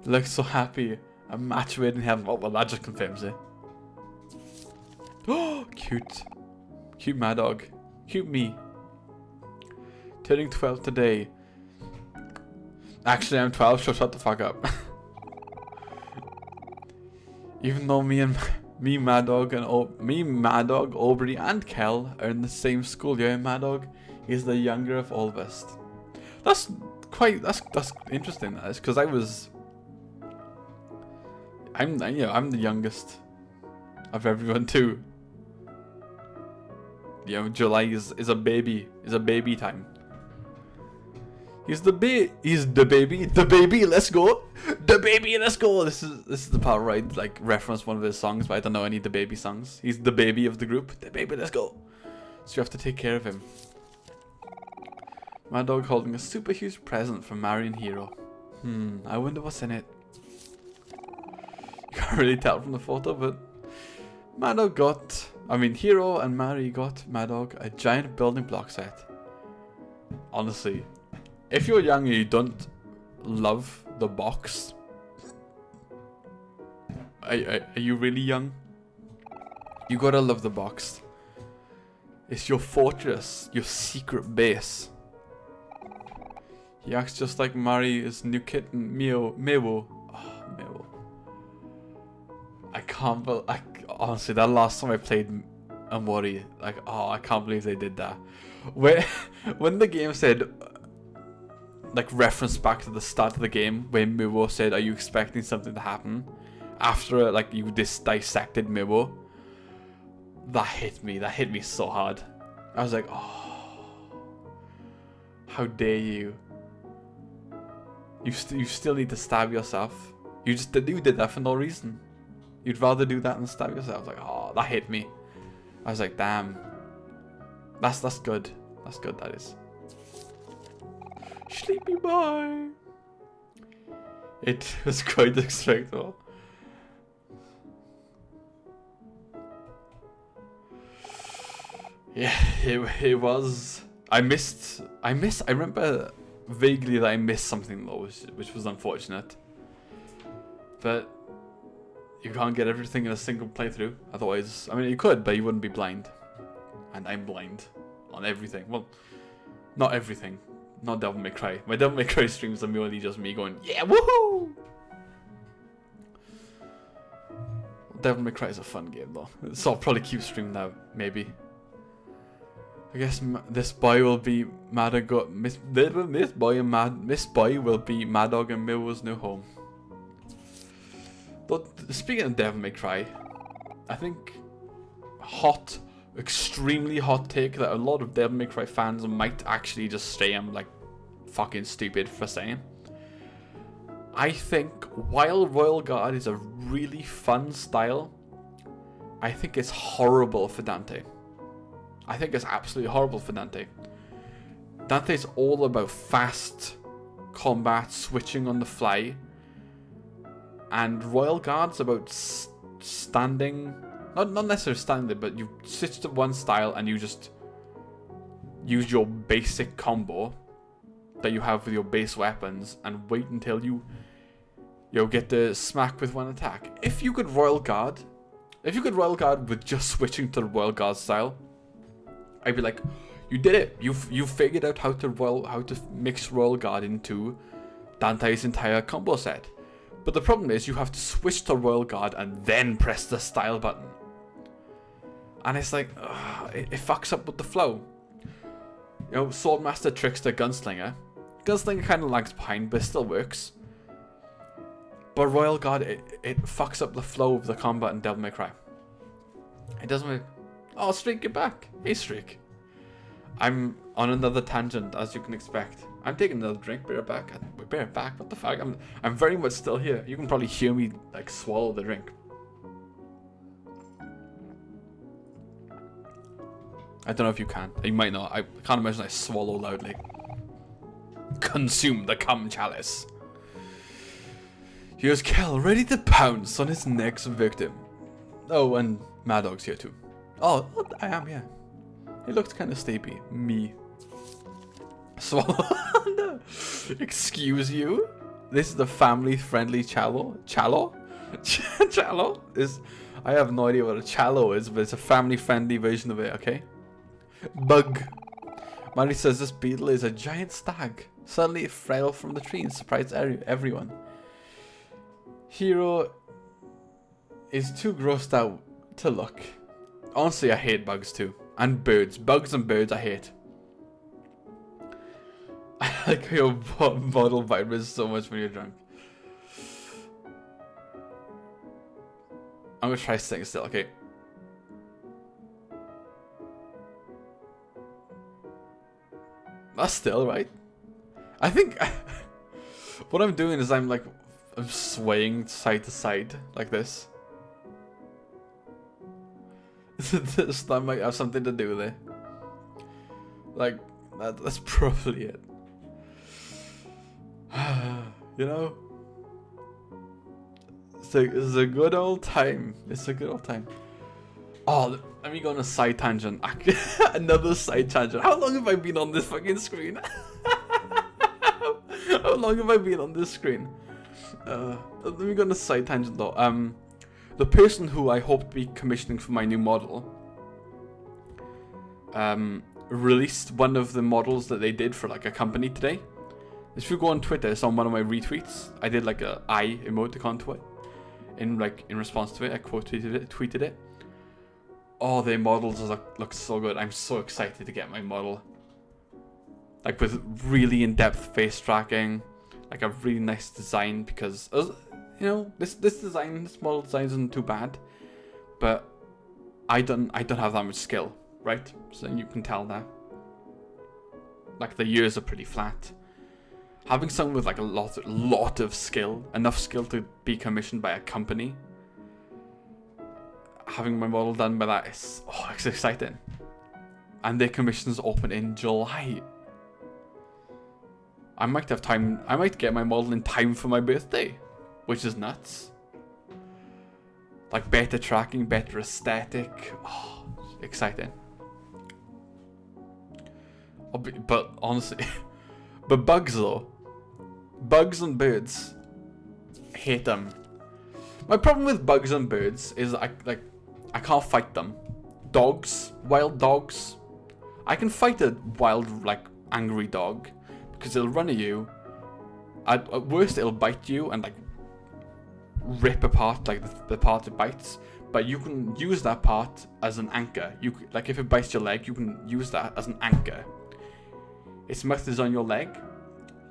He looks so happy. A match made in heaven. Oh, well, that just confirms it. Oh, cute. Cute Mad Dog. Cute me. Turning 12 today. Actually, I'm 12, so shut the fuck up. Even though me, Mad Dog, Aubrey, and Kel are in the same school year, Mad Dog is the younger of all of us. That's interesting. That is, because I'm the youngest of everyone too. You know, July is a baby time. He's the baby. Let's go. The baby. Let's go. This is the part where I like reference one of his songs, but I don't know any the baby songs. He's the baby of the group. The baby. Let's go. So you have to take care of him. Mad Dog holding a super huge present from Mari and Hero. I wonder what's in it. You can't really tell from the photo, but Hero and Mari got Mad Dog a giant building block set. Honestly, if you're young and you don't love the box, are you really young? You gotta love the box. It's your fortress, your secret base. He acts just like Mari's new kitten, Mewo. Oh, Mewo. Honestly, that last time I played OMORI, I can't believe they did that. When the game said, reference back to the start of the game, when Mewo said, "Are you expecting something to happen?" After you dissected Mewo, that hit me so hard. I was like, oh, how dare you? You still need to stab yourself. You did that for no reason. You'd rather do that than stab yourself. Oh, that hit me. I was like, damn. That's good. That's good, that is. Sleepy boy. It was quite expectable. Yeah, it was. I remember vaguely that I missed something though, which was unfortunate. But you can't get everything in a single playthrough. Otherwise, you could, but you wouldn't be blind. And I'm blind on everything. Well, not everything. Not Devil May Cry. My Devil May Cry streams are merely just me going, yeah, woohoo! Devil May Cry is a fun game though. So I'll probably keep streaming that, maybe. I guess this boy will be Mad Dog. Miss Boy will be Mad Dog and Mewo's new home. But speaking of Devil May Cry, I think extremely hot take that a lot of Devil May Cry fans might actually just say I'm fucking stupid for saying. I think while Royal Guard is a really fun style, I think it's horrible for Dante. I think it's absolutely horrible for Dante. Dante's all about fast combat, switching on the fly. And Royal Guard's about standing, not necessarily standing, but you switch to one style and you just use your basic combo that you have with your base weapons and wait until you get the smack with one attack. If you could Royal Guard with just switching to the Royal Guard style, I'd be like, you did it. You figured out how to mix Royal Guard into Dante's entire combo set. But the problem is you have to switch to Royal Guard and then press the style button. And it's it fucks up with the flow. Swordmaster, Trickster, Gunslinger. Gunslinger kind of lags behind, but it still works. But Royal Guard, it fucks up the flow of the combat in Devil May Cry. It doesn't work. Oh, Streak, get back. Hey, Streak. I'm on another tangent, as you can expect. I'm taking another drink. Be right back. What the fuck? I'm very much still here. You can probably hear me swallow the drink. I don't know if you can. You might not. I can't imagine I swallow loudly. Consume the cum chalice. Here's Kel, ready to pounce on his next victim. Oh, and Mad Dog's here too. Oh, I am, yeah. He looks kind of sleepy. Me. Swallow. No. Excuse you? This is the family-friendly Challo? Challo? Challo? I have no idea what a Challo is, but it's a family-friendly version of it, okay? Bug. Mary says this beetle is a giant stag. Suddenly it fell from the tree and surprised everyone. Hero is too grossed out to look. Honestly, I hate bugs too. And birds. Bugs and birds I hate. I like how your model vibrates so much when you're drunk. I'm gonna try sitting still, okay? That's still, right? I think what I'm doing is I'm swaying side to side like this. That might have something to do with it. Like, that's probably it. You know? It's a good old time. It's a good old time. Oh, let me go on a side tangent. Another side tangent. How long have I been on this fucking screen? How long have I been on this screen? Let me go on a side tangent though. The person who I hope to be commissioning for my new model released one of the models that they did for like a company today. If you go on Twitter, it's on one of my retweets. I did like a eye emoticon to it. In response to it, I tweeted it. Oh, their models look so good. I'm so excited to get my model. Like with really in-depth face tracking, like a really nice design because you know this model design isn't too bad, but I don't have that much skill, right? So you can tell that. Like the ears are pretty flat. Having someone with like a lot of skill, enough skill to be commissioned by a company, having my model done by that is it's exciting. And their commissions open in July. I might have time. I might get my model in time for my birthday, which is nuts. Like better tracking, better aesthetic. Oh, exciting. But honestly, but bugs though. Bugs and birds, hate them. My problem with bugs and birds is I can't fight them. Dogs, wild dogs, I can fight a wild like angry dog because it'll run at you. At worst, it'll bite you and like rip apart like the part it bites. But you can use that part as an anchor. Like if it bites your leg, you can use that as an anchor. Its mouth is on your leg.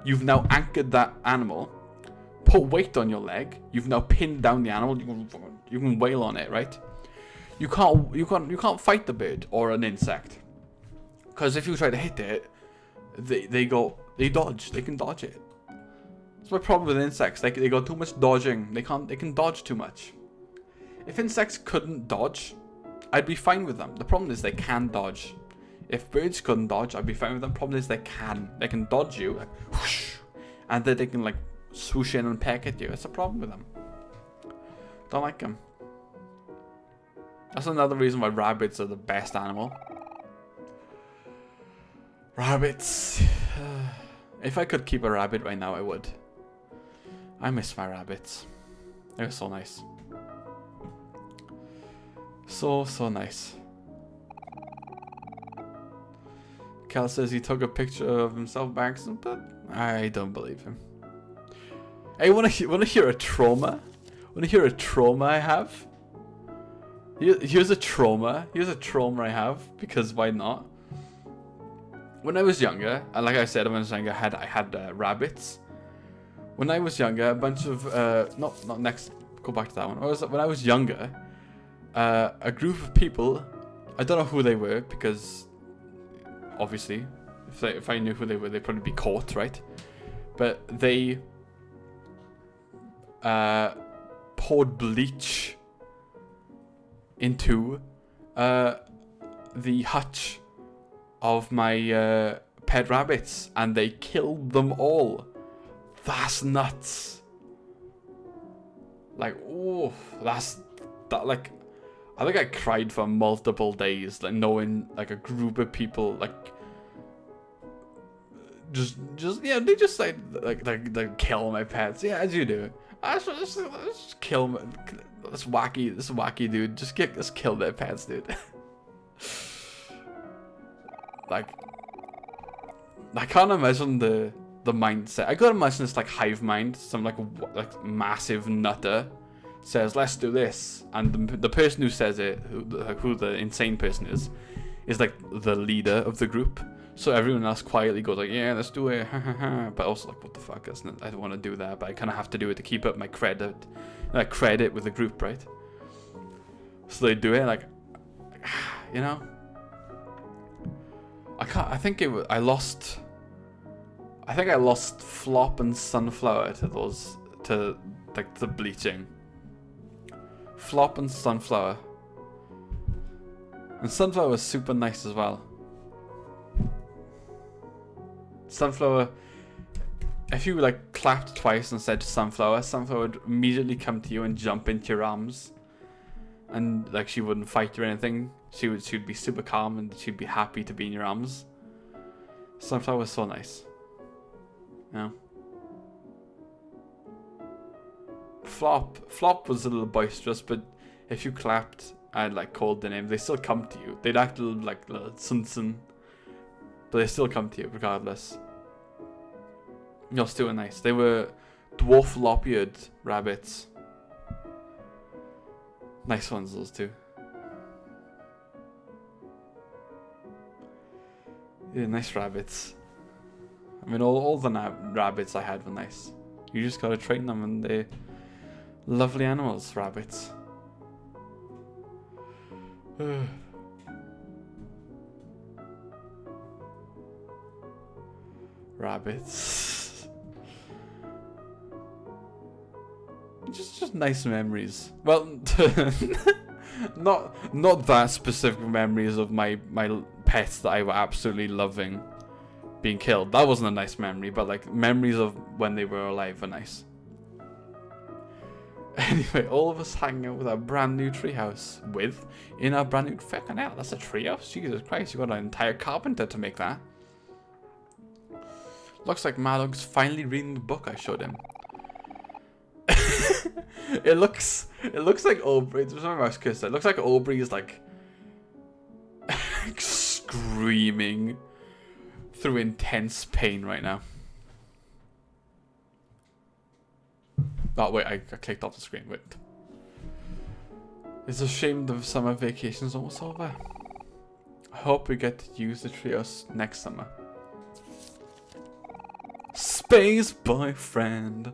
You've now anchored that animal, put weight on your leg. You've now pinned down the animal. You can wail on it, right? You can't fight the bird or an insect, because if you try to hit it, they dodge. They can dodge it. That's my problem with insects. They got too much dodging. They can dodge too much. If insects couldn't dodge, I'd be fine with them. The problem is they can dodge. If birds couldn't dodge, I'd be fine with them. Problem is they can dodge you, like whoosh, and then they can like swoosh in and peck at you. It's a problem with them. Don't like them. That's another reason why rabbits are the best animal. Rabbits. If I could keep a rabbit right now, I would. I miss my rabbits. They were so nice. So nice. Cal says he took a picture of himself by accident, but I don't believe him. Hey, wanna hear a trauma? Wanna hear a trauma I have? Here's a trauma. Here's a trauma I have, because why not? When I was younger, and like I said, when I was younger, I had rabbits. When I was younger, a bunch of not next. Go back to that one. When I was younger, a group of people. I don't know who they were because, obviously, if I knew who they were, they'd probably be caught, right? But they poured bleach into the hutch of my pet rabbits, and they killed them all. That's nuts. Like, oh, like, I think I cried for multiple days, like knowing like a group of people like just yeah, they just like kill my pets. Yeah, as you do. Just kill this wacky dude. Just kill their pets, dude. Like, I can't imagine the mindset. I gotta imagine it's like hive mind. Some like massive nutter says, let's do this, and the person who says it, who the insane person is like the leader of the group. So everyone else quietly goes like, yeah, let's do it, but also like, what the fuck, I don't want to do that, but I kind of have to do it to keep up my credit with the group, right? So they do it, like, you know, I think I lost Flop and Sunflower to like the bleaching. Flop and Sunflower. And Sunflower was super nice as well. Sunflower, if you like clapped twice and said Sunflower, Sunflower would immediately come to you and jump into your arms. And like she wouldn't fight or anything. She'd be super calm and she'd be happy to be in your arms. Sunflower was so nice. Yeah. Flop was a little boisterous, but if you clapped and like called the name, they still come to you. They'd act a little like sun, but they still come to you regardless. You're still nice. They were dwarf lop-eared rabbits. Nice ones, those two. Yeah, nice rabbits. I mean, all the rabbits I had were nice. You just gotta train them, and they're lovely animals, rabbits. Rabbits. Just nice memories. Well, not that specific memories of my pets that I were absolutely loving being killed. That wasn't a nice memory, but like memories of when they were alive were nice. Anyway, all of us hanging out with our brand new treehouse. In our brand new fucking hell, that's a treehouse? Jesus Christ, you got an entire carpenter to make that. Looks like Madog's finally reading the book I showed him. It looks like Aubrey. There's no mouse cursor. It looks like Aubrey is like screaming through intense pain right now. Oh wait, I clicked off the screen. Wait. It's a shame the summer vacation's almost over. I hope we get to use the trios next summer. Space Boyfriend.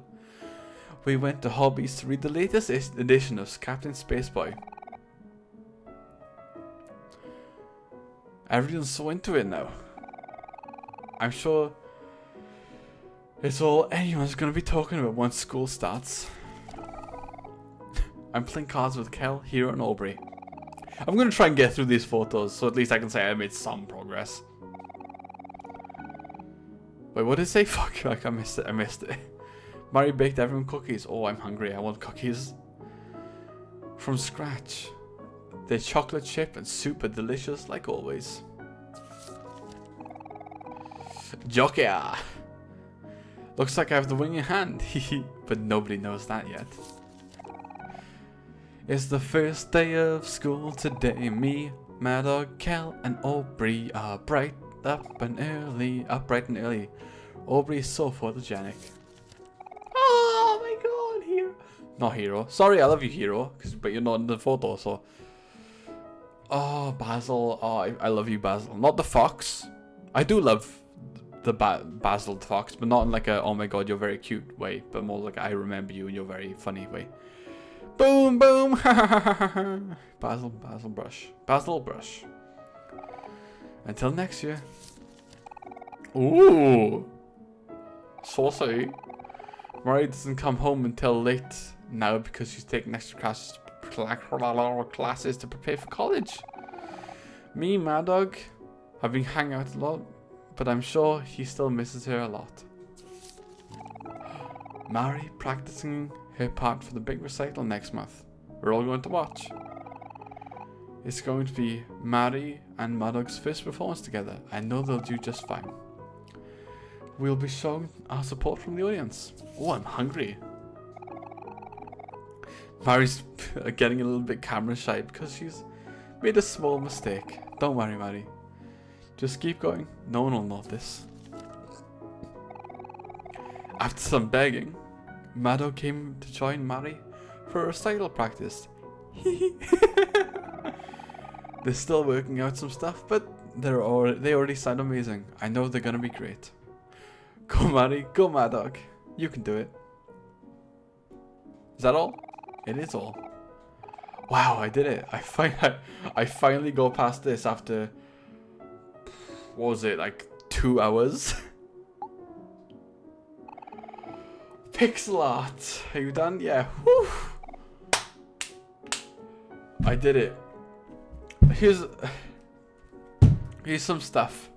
We went to Hobbies to read the latest edition of Captain Spaceboy. Everyone's so into it now. I'm sure it's all anyone's going to be talking about once school starts. I'm playing cards with Kel, Hero, and Aubrey. I'm going to try and get through these photos, so at least I can say I made some progress. Wait, what did it say? Fuck, like I missed it. Mary baked everyone cookies. Oh, I'm hungry. I want cookies. From scratch. They're chocolate chip and super delicious, like always. Joker! Looks like I have the winning hand. But nobody knows that yet. It's the first day of school today. Me, Madog, Kel, and Aubrey are bright up and early. Aubrey is so photogenic. Oh my god, Hero. Not Hero. Sorry, I love you, Hero. But you're not in the photo, so. Oh, Basil. Oh, I love you, Basil. Not the fox. I do love the Basil the fox, but not in like a oh my god you're very cute way, but more like I remember you and you're very funny way. Boom boom. Basil brush. Until next year. Ooh, saucy. Mary doesn't come home until late now because she's taking extra classes to prepare for college. Me, Mad Dog, have been hanging out a lot, but I'm sure he still misses her a lot. Mary practicing her part for the big recital next month. We're all going to watch. It's going to be Mary and Madog's first performance together. I know they'll do just fine. We'll be showing our support from the audience. Oh, I'm hungry. Mary's getting a little bit camera shy because she's made a small mistake. Don't worry, Mary. Just keep going. No one will notice. After some begging, Mado came to join Mari for a recital practice. They're still working out some stuff, but they already sound amazing. I know they're gonna be great. Go Mari, go Mad Dog. You can do it. Is that all? It is all. Wow, I did it. I finally go past this after, what was it, like 2 hours? Pixel art. Are you done? Yeah. Whew. I did it. Here's some stuff.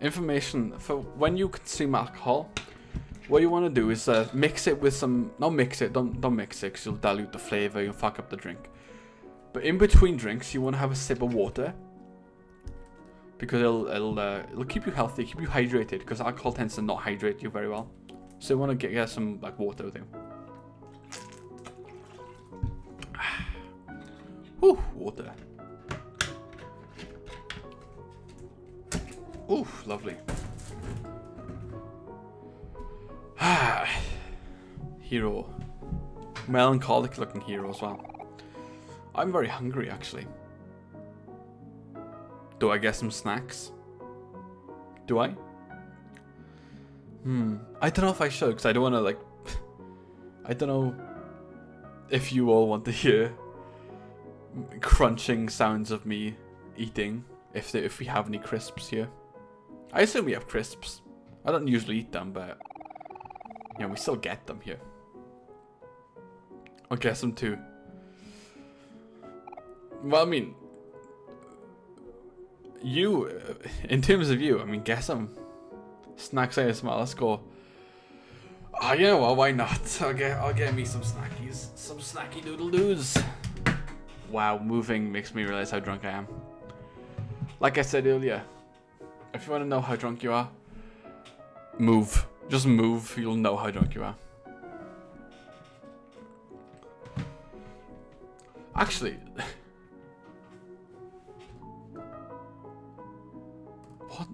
Information for when you consume alcohol. What you want to do is mix it with some. Not mix it. Don't mix it, because you'll dilute the flavor. You'll fuck up the drink. But in between drinks, you want to have a sip of water, because it'll keep you healthy, keep you hydrated. Because alcohol tends to not hydrate you very well. So you want to get some like water with you. Ooh, water. Ooh, lovely. Hero. Melancholic looking hero as well. I'm very hungry actually. Do I get some snacks? Do I? I don't know if I should, because I don't want to like... I don't know if you all want to hear crunching sounds of me eating, if we have any crisps here. I assume we have crisps. I don't usually eat them, but you know, we still get them here. I'll get some too. Well, I mean, you, in terms of you, I mean, get some snacks ASMR. Let's go. Oh yeah, well, why not? I'll get me some snackies, some snacky doodle doos. Wow, moving makes me realize how drunk I am. Like I said earlier, if you want to know how drunk you are, move. Just move, you'll know how drunk you are. Actually, what?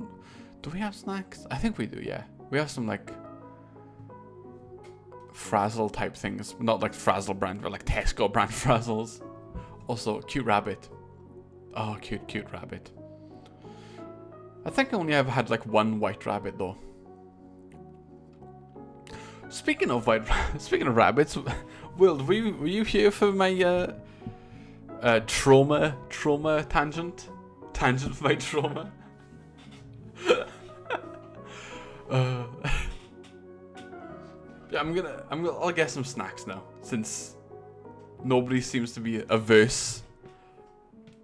Do we have snacks? I think we do, yeah. We have some like Frazzle type things. Not like Frazzle brand, but like Tesco brand Frazzles. Also, cute rabbit. Oh, cute rabbit. I think I only ever had like one white rabbit though. Speaking of rabbits, Will, were you here for my trauma tangent? Tangent for my trauma? Yeah, I'll get some snacks now, since nobody seems to be averse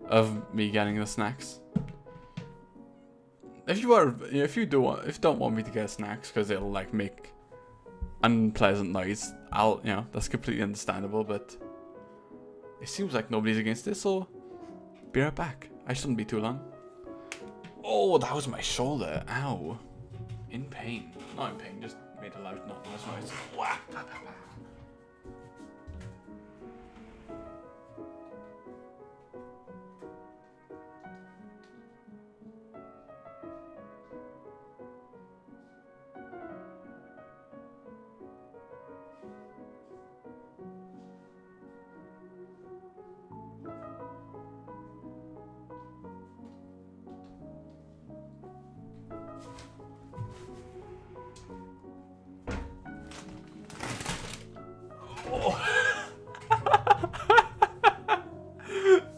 of me getting the snacks. If you don't want me to get snacks because it'll like make unpleasant noise, that's completely understandable, but it seems like nobody's against this, so be right back. I shouldn't be too long. Oh, that was my shoulder. Ow. In pain. Not in pain, just made a loud noise. Wah.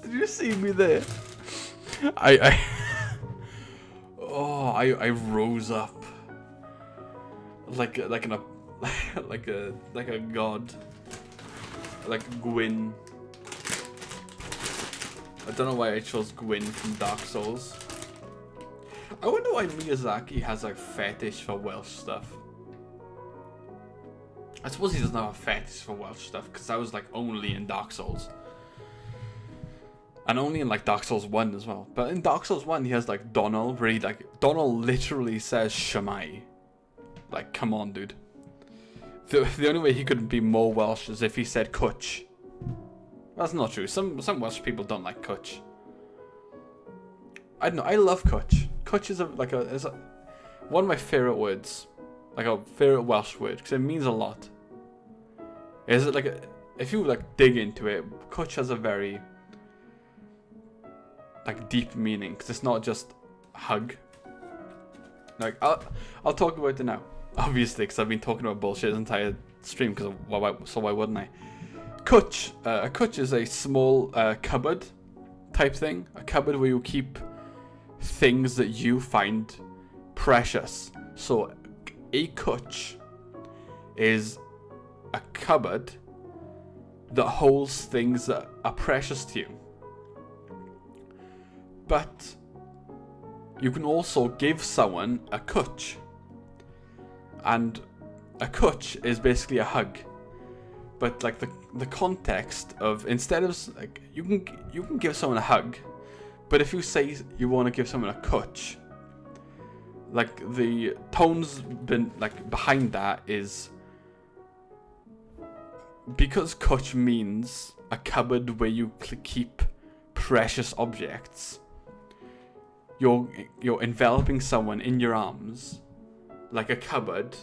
Did you see me there? I rose up like a god, like Gwyn. I don't know why I chose Gwyn from Dark Souls. I wonder why Miyazaki has like fetish for Welsh stuff. I suppose he doesn't have a fetish for Welsh stuff, because that was like only in Dark Souls. And only in like Dark Souls 1 as well. But in Dark Souls 1 he has like Donald, where Donald literally says Shemai. Like, come on, dude. The only way he could be more Welsh is if he said Cwtch. That's not true. Some Welsh people don't like Cwtch. I don't know. I love Cwtch. Cwtch is one of my favorite words like a favorite Welsh word because it means a lot. Is it like if you like dig into it, cwtch has a very like deep meaning because it's not just hug. Like I'll talk about it now, obviously, because I've been talking about bullshit this entire stream. Because why wouldn't I? Cwtch, a cwtch is a small cupboard type thing. A cupboard where you keep things that you find precious. So a cwtch is a cupboard that holds things that are precious to you. But you can also give someone a cwtch. And a cwtch is basically a hug. But like the context of, instead of like you can give someone a hug, but if you say you want to give someone a cwtch, like the tones behind that is because cwtch means a cupboard where you keep precious objects. You're enveloping someone in your arms like a cupboard,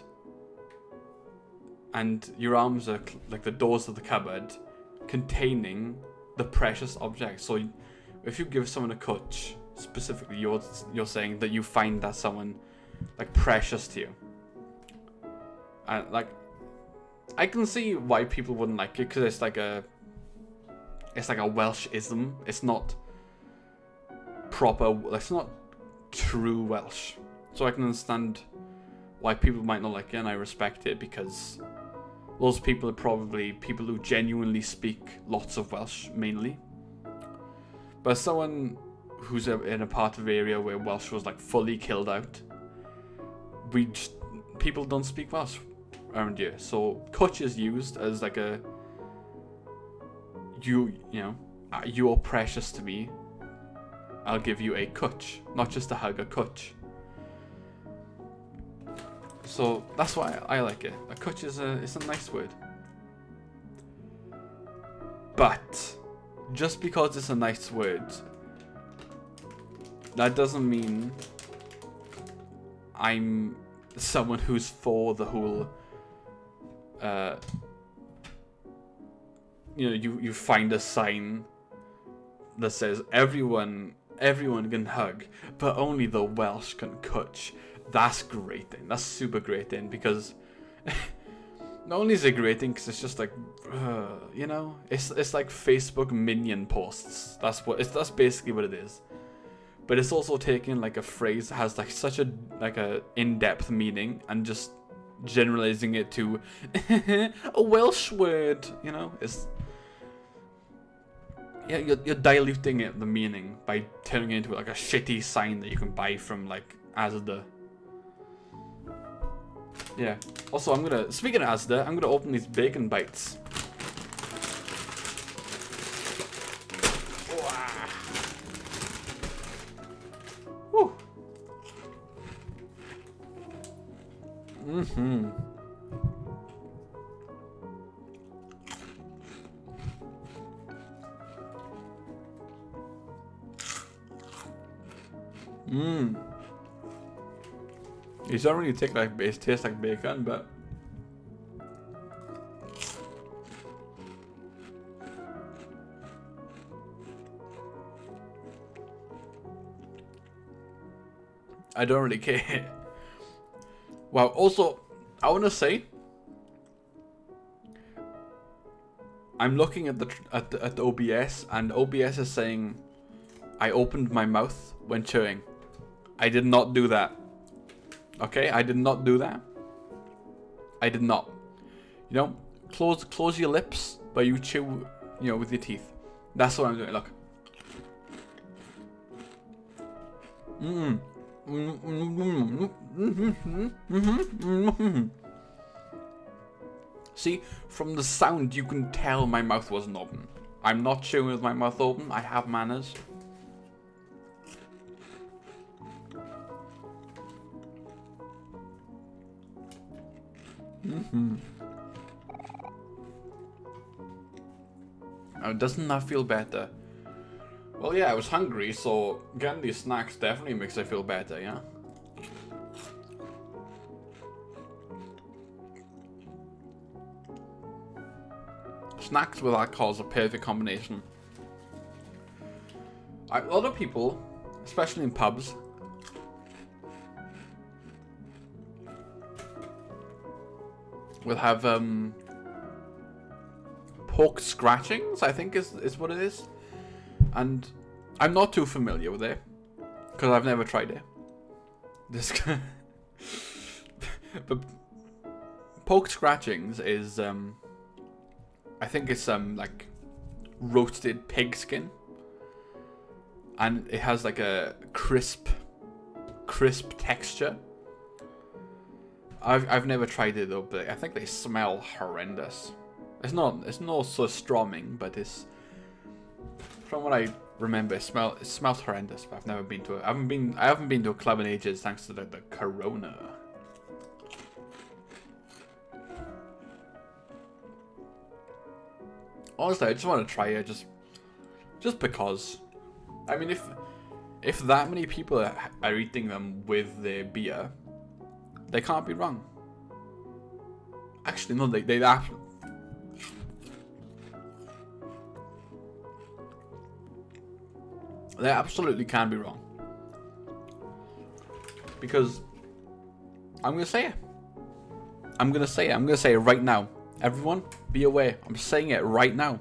and your arms are like the doors of the cupboard containing the precious objects. So if you give someone a cwtch, specifically you're saying that you find that someone like precious to you. And like I can see why people wouldn't like it, because it's like a Welsh-ism. It's not proper, it's not true Welsh. So I can understand why people might not like it, and I respect it, because those people are probably people who genuinely speak lots of Welsh, mainly. But as someone who's in a part of the area where Welsh was like fully killed out, people don't speak Welsh around here. So cwtch is used as like a you're precious to me, I'll give you a cwtch, not just a hug, a cwtch. So that's why I like it. A cwtch is it's a nice word. But just because it's a nice word, that doesn't mean I'm someone who's for the whole you find a sign that says everyone can hug, but only the Welsh can cwtch. That's great then. That's super great then, because not only is it great thing because it's just like it's like Facebook minion posts. That's basically what it is. But it's also taking like a phrase that has like such a in-depth meaning and just generalizing it to a Welsh word. You're diluting the meaning by turning it into like a shitty sign that you can buy from like Asda. Yeah. Also, speaking of Asda, I'm gonna open these bacon bites. Woo. Mm-hmm. Mmm. These don't really taste like bacon, but I don't really care. Wow. Also, I want to say, I'm looking at the OBS, and OBS is saying I opened my mouth when chewing. I did not do that. Okay, I did not do that. I did not. Close your lips, but you chew, with your teeth. That's what I'm doing. Look. See, from the sound, you can tell my mouth wasn't open. I'm not chewing with my mouth open. I have manners. Now, doesn't that feel better? Well, yeah, I was hungry, so getting these snacks definitely makes it feel better, yeah? snacks with alcohol is a perfect combination. A lot of people, especially in pubs, will have pork scratchings, I think is what it is. And I'm not too familiar with it, because I've never tried it. But pork scratchings is, I think it's like roasted pig skin. And it has like a crisp texture. I've never tried it though, but I think they smell horrendous. It's not so stroming, but it's, from what I remember, it smells horrendous. But I've never been to I haven't been to a club in ages, thanks to the corona. Honestly, I just want to try it just because. I mean, if that many people are eating them with their beer, they can't be wrong. Actually, no, they absolutely can be wrong. Because I'm gonna say it. I'm gonna say it right now. Everyone, be aware. I'm saying it right now.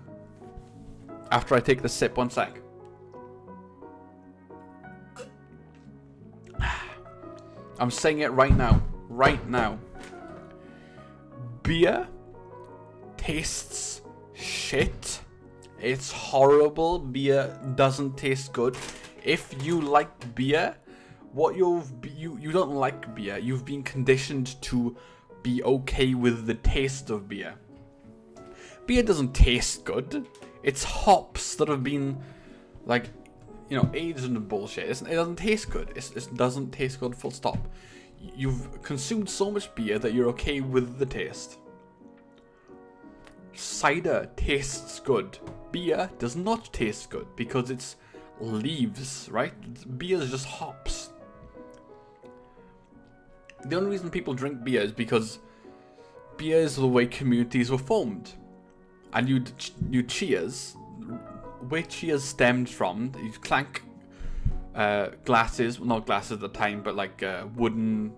After I take the sip, 1 sec. I'm saying it right now. Right now. Beer tastes shit. It's horrible. Beer doesn't taste good. If you like beer, you don't like beer. You've been conditioned to be okay with the taste of beer. Beer doesn't taste good. It's hops that have been, like, you know, aged and bullshit. It doesn't taste good. It doesn't taste good, full stop. You've consumed so much beer that you're okay with the taste. Cider tastes good. Beer does not taste good because it's leaves, right? Beer is just hops. The only reason people drink beer is because beer is the way communities were formed. And you cheers. Where cheers stemmed from, you clank glasses, well, not glasses at the time, but like wooden,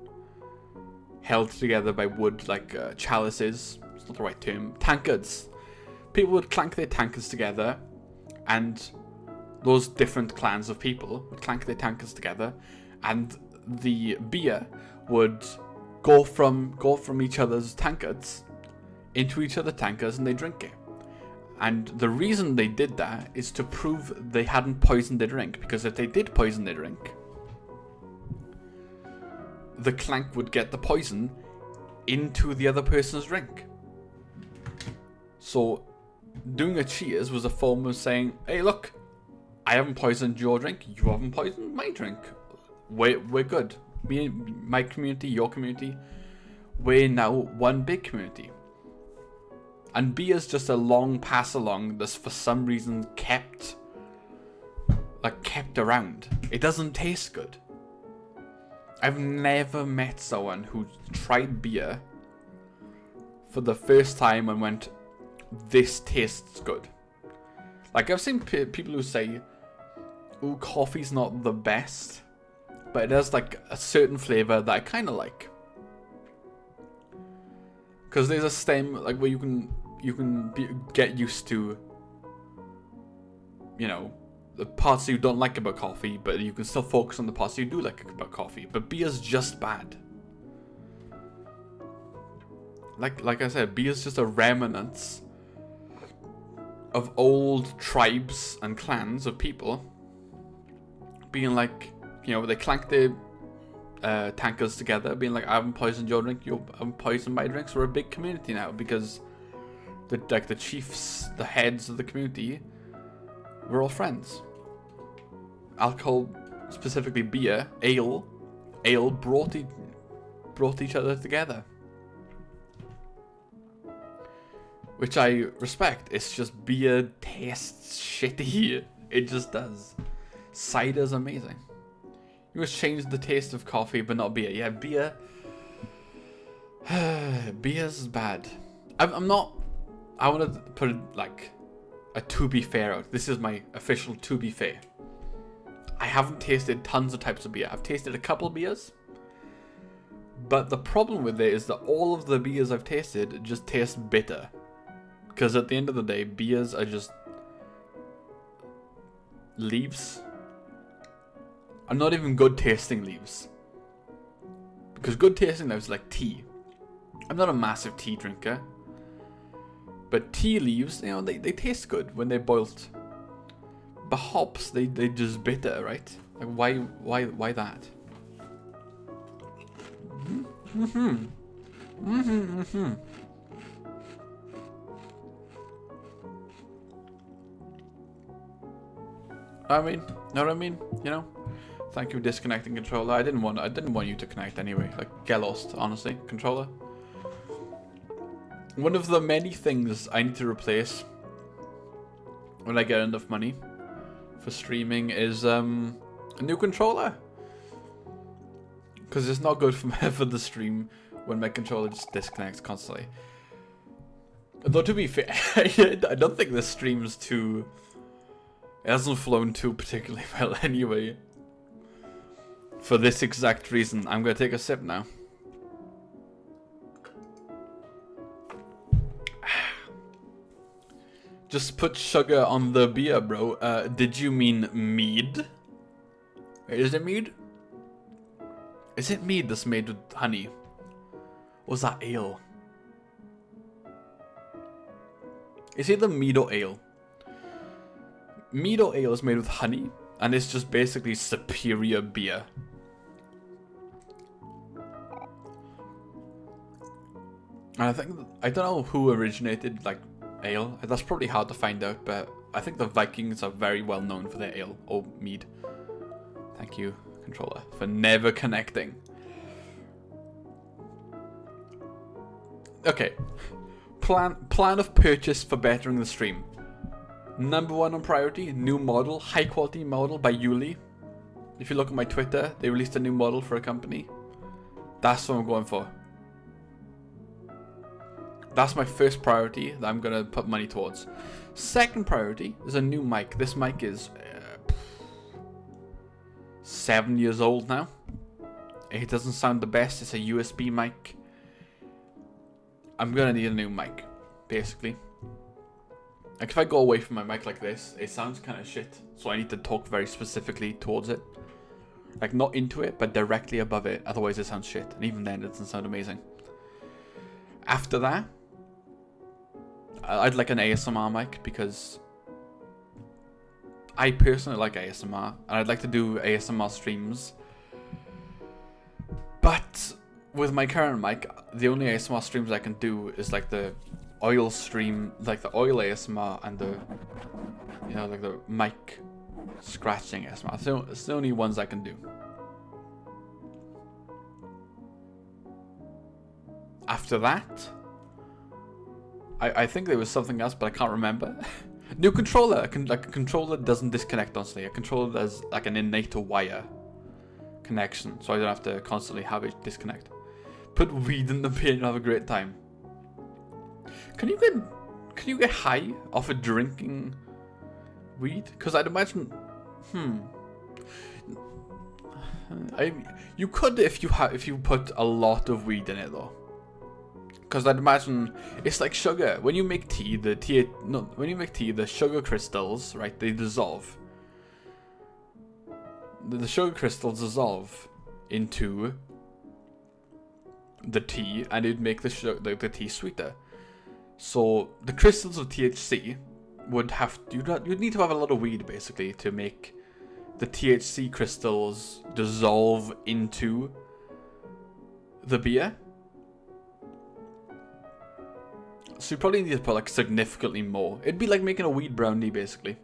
held together by wood, like chalices. It's not the right term. Tankards. People would clank their tankards together, and those different clans of people would clank their tankards together, and the beer would go from each other's tankards into each other's tankards, and they drink it. And the reason they did that is to prove they hadn't poisoned their drink, because if they did poison their drink, the clank would get the poison into the other person's drink. So doing a cheers was a form of saying, hey, look, I haven't poisoned your drink, you haven't poisoned my drink. We're good. Me, my community, your community, we're now one big community. And beer's just a long pass along that's for some reason kept around. It doesn't taste good. I've never met someone who tried beer for the first time and went, this tastes good. Like, I've seen people who say, ooh, coffee's not the best, but it has like a certain flavor that I kind of like. Because there's a stem like where you can get used to, you know, the parts you don't like about coffee, but you can still focus on the parts you do like about coffee. But beer's just bad. Like I said, beer's just a remnant of old tribes and clans of people being like, you know, they clank their tankers together, being like, I haven't poisoned your drink, you haven't poisoned my drink. So we're a big community now, because the chiefs, the heads of the community, we're all friends. Alcohol, specifically beer, ale brought each other together, which I respect. It's just beer tastes shitty. It just does. Cider's amazing. You must change the taste of coffee, but not beer. Yeah, beer. Beer's bad. I'm not I want to put it like a to be fair out. This is my official to be fair. I haven't tasted tons of types of beer. I've tasted a couple of beers. But the problem with it is that all of the beers I've tasted just taste bitter. Because at the end of the day, beers are just leaves. Are not even good tasting leaves. Because good tasting leaves like tea. I'm not a massive tea drinker. But tea leaves, you know, they taste good when they're boiled. But hops, they just bitter, right? Like why that? I mean, know what I mean? You know? Thank you for disconnecting controller. I didn't want you to connect anyway. Like, get lost, honestly, controller. One of the many things I need to replace when I get enough money for streaming is a new controller. Because it's not good for the stream when my controller just disconnects constantly. Though to be fair, I don't think this stream's too... It hasn't flown too particularly well anyway. For this exact reason, I'm going to take a sip now. Just put sugar on the beer, bro. Did you mean mead? Wait, is it mead? Is it mead that's made with honey? Or is that ale? It's either mead or ale. Mead or ale is made with honey, and it's just basically superior beer. And I don't know who originated, like, ale. That's probably hard to find out, but I think the Vikings are very well known for their ale, or mead. Thank you, controller, for never connecting. Okay. Plan of purchase for bettering the stream. Number 1 on priority, new model, high quality model by Yuli. If you look at my Twitter, they released a new model for a company. That's what I'm going for. That's my first priority that I'm going to put money towards. Second priority is a new mic. This mic is 7 years old now. It doesn't sound the best. It's a USB mic. I'm going to need a new mic, basically. Like, if I go away from my mic like this, it sounds kind of shit. So I need to talk very specifically towards it. Like, not into it, but directly above it. Otherwise, it sounds shit. And even then, it doesn't sound amazing. After that, I'd like an ASMR mic, because I personally like ASMR. And I'd like to do ASMR streams. But with my current mic, the only ASMR streams I can do is like the oil stream, like the oil ASMR and the, you know, like the mic scratching ASMR. So it's the only ones I can do. After that, I think there was something else, but I can't remember. New controller. Like a controller doesn't disconnect constantly. A controller does like an innate wire connection, so I don't have to constantly have it disconnect. Put weed in the beer and have a great time. Can you get high off of drinking weed? Because I'd imagine, you could if you put a lot of weed in it though. Because I'd imagine it's like sugar. When you make tea, the sugar crystals, right? They dissolve. The sugar crystals dissolve into the tea, and it'd make the tea sweeter. So the crystals of THC you'd need to have a lot of weed basically to make the THC crystals dissolve into the beer. So you probably need to put like significantly more. It'd be like making a weed brownie basically.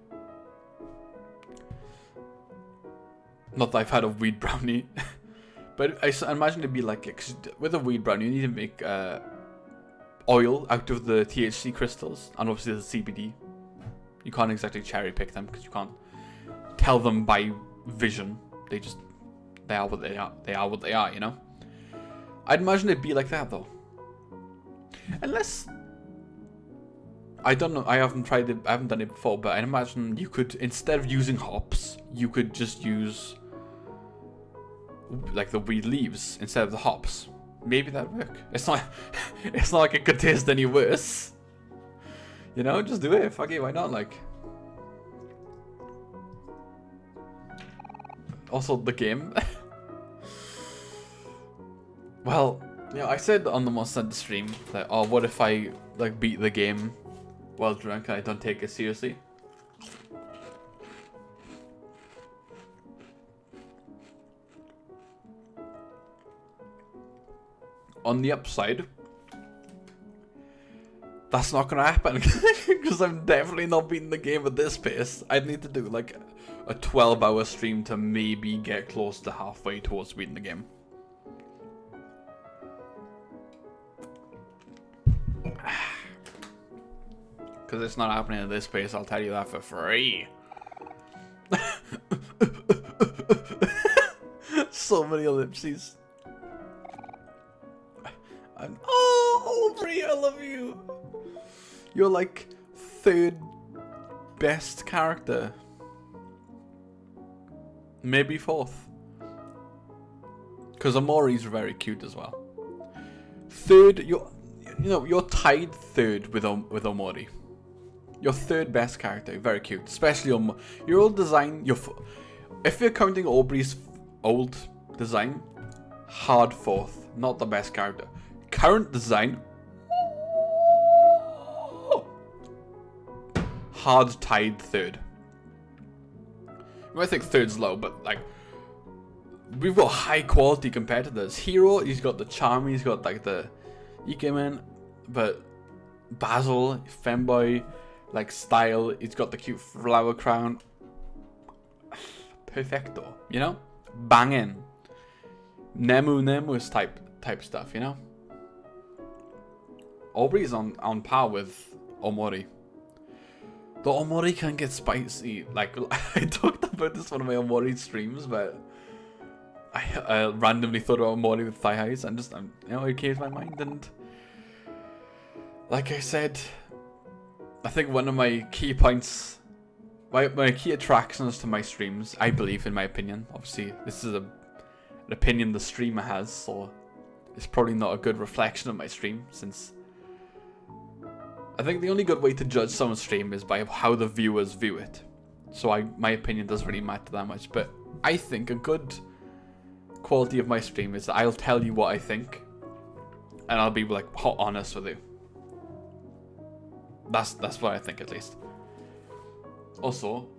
Not that I've had a weed brownie. But I imagine it'd be like, with a weed brownie you need to make oil out of the THC crystals, and obviously the CBD. You can't exactly cherry pick them because you can't tell them by vision. They are what they are. They are what they are, you know? I'd imagine it'd be like that though. Unless I don't know. I haven't tried it. I haven't done it before, but I imagine you could, instead of using hops, you could just use like the weed leaves instead of the hops. Maybe that'd work. It's not. It's not like it could taste any worse. You know, just do it. Fuck it. Why not? Like. Also, the game. Well, yeah, I said on the Monster Hunter stream that, oh, what if I like beat the game while drunk and I don't take it seriously? On the upside, that's not gonna happen because I'm definitely not beating the game at this pace. I'd need to do like a 12-hour stream to maybe get close to halfway towards beating the game. Because it's not happening at this pace, I'll tell you that for free. So many ellipses. Oh, Aubrey, I love you. You're like 3rd best character. Maybe 4th. Because OMORI's very cute as well. 3rd, you're tied 3rd with OMORI. Your 3rd best character, very cute. Especially your old design. If you're counting Aubrey's old design, hard 4th, not the best character. Current design, hard tied 3rd. You might think 3rd's low, but like we've got high quality competitors. Hero, he's got the charm, he's got like the Ikemen, but Basil, Femboy, like style, he's got the cute flower crown. Perfecto, you know? Banging. Nemus type stuff, you know? Aubrey's on par with OMORI. The OMORI can get spicy. Like, I talked about this on one of my OMORI streams, but I randomly thought about OMORI with thigh highs and just, it came to my mind. And like I said, I think one of my key points, my key attractions to my streams, I believe, in my opinion, obviously this is an opinion the streamer has, so it's probably not a good reflection of my stream, since I think the only good way to judge someone's stream is by how the viewers view it. So my opinion doesn't really matter that much, but I think a good quality of my stream is that I'll tell you what I think, and I'll be like honest with you. That's what I think, at least. Also,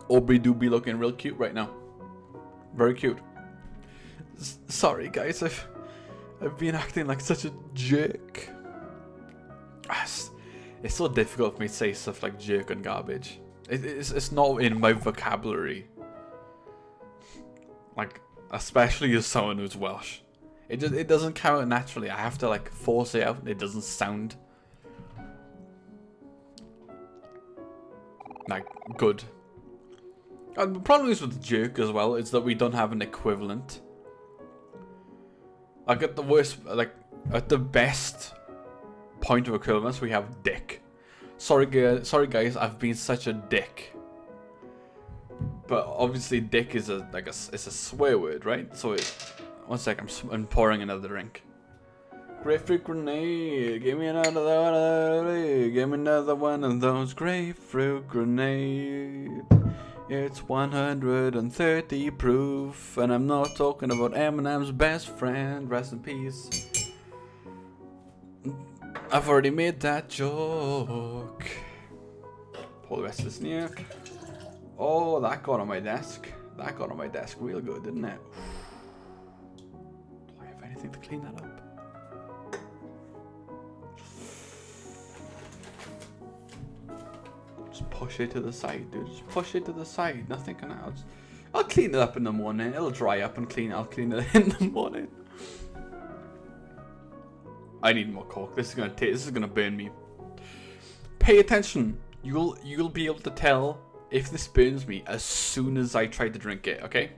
Aubrey do be looking real cute right now. Very cute. Sorry guys, I've been acting like such a jerk. It's so difficult for me to say stuff like jerk and garbage. It's not in my vocabulary. Like, especially as someone who's Welsh. It doesn't come out naturally. I have to like force it out. It doesn't sound like good. And the problem is with jerk as well is that we don't have an equivalent. Like at the worst, like at the best point of equivalence, we have dick. Sorry guys, I've been such a dick. But obviously, dick is it's a swear word, right? So one sec, I'm pouring another drink. Grapefruit grenade, give me another one of those grapefruit grenade. It's 130 proof, and I'm not talking about Eminem's best friend. Rest in peace. I've already made that joke. Pour the rest of this in here. Oh, that got on my desk. That got on my desk real good, didn't it? Do I have anything to clean that up? Just push it to the side, dude. Just push it to the side. Nothing can else. I'll clean it up in the morning. It'll dry up and clean. I'll clean it in the morning. I need more Coke. This is gonna burn me. Pay attention. You'll be able to tell if this burns me as soon as I try to drink it, okay?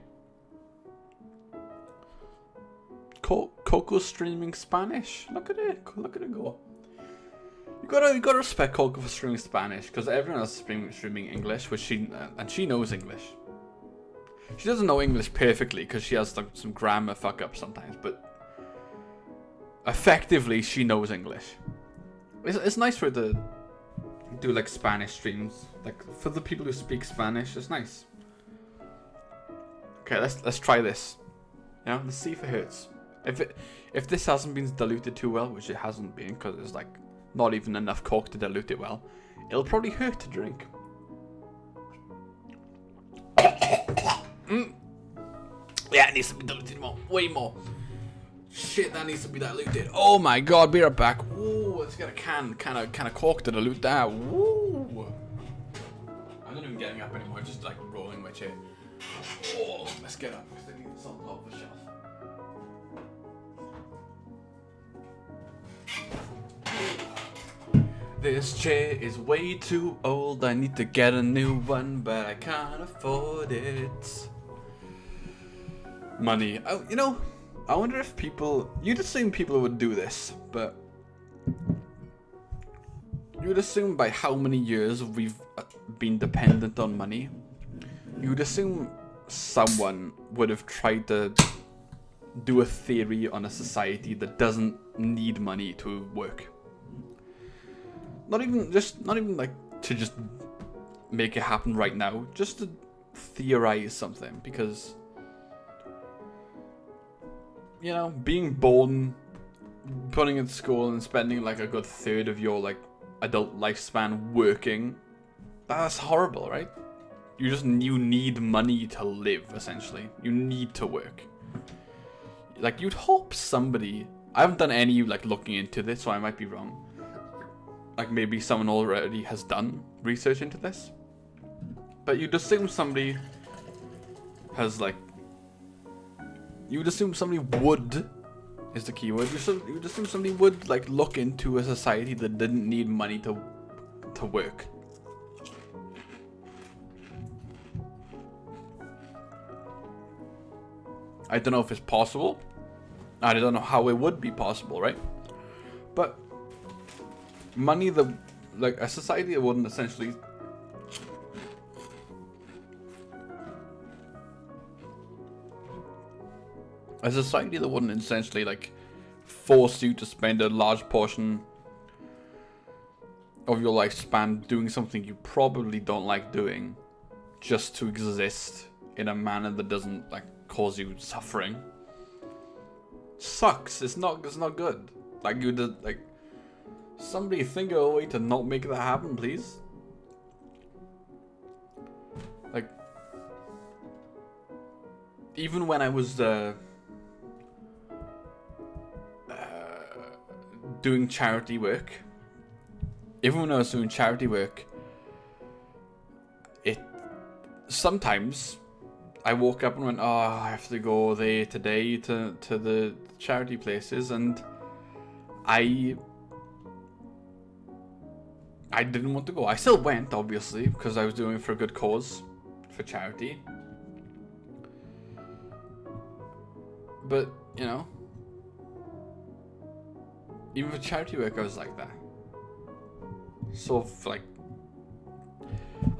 Coco streaming Spanish. Look at it. Look at it go. You gotta respect Coco for streaming Spanish, because everyone else is streaming English, which she knows English. She doesn't know English perfectly because she has like, some grammar fuck ups sometimes, but effectively she knows English. It's nice for her to do like Spanish streams, like for the people who speak Spanish. It's nice. Okay, let's try this. You know, let's see if it hurts. If this hasn't been diluted too well, which it hasn't been, because there's like not even enough Coke to dilute it well, it'll probably hurt to drink. Yeah, it needs to be diluted more, way more. Shit, that needs to be diluted. Oh my god, be right back. Ooh, let's get a can of Coke to dilute that. Woo! I'm not even getting up anymore, just like rolling my chair. Oh, let's get up because I need this on top of the shelf. This chair is way too old. I need to get a new one, but I can't afford it. Money. Oh, you know, I wonder if people... You'd assume people would do this, but... You'd assume by how many years we've been dependent on money, you'd assume someone would have tried to do a theory on a society that doesn't need money to work. Not even like to just make it happen right now, just to theorize something, because you know, being born, putting in school and spending like a good third of your like adult lifespan working, that's horrible, right? You need money to live, essentially. You need to work. Like, you'd hope somebody... I haven't done any, like, looking into this, so I might be wrong. Like, maybe someone already has done research into this. But you'd assume somebody has, like... You'd assume somebody would, is the key word. You'd assume somebody would, like, look into a society that didn't need money to work. I don't know if it's possible. I don't know how it would be possible, right? But money, like a society that wouldn't essentially like force you to spend a large portion of your lifespan doing something you probably don't like doing just to exist in a manner that doesn't like cause you suffering. Sucks. It's not good. Like, you did, like, somebody think of a way to not make that happen, please. Like, even when I was doing charity work, it sometimes I woke up and went, oh, I have to go there today to the charity places, and I didn't want to go. I still went, obviously, because I was doing it for a good cause, for charity. But, you know, even for charity work, I was like that. So, like,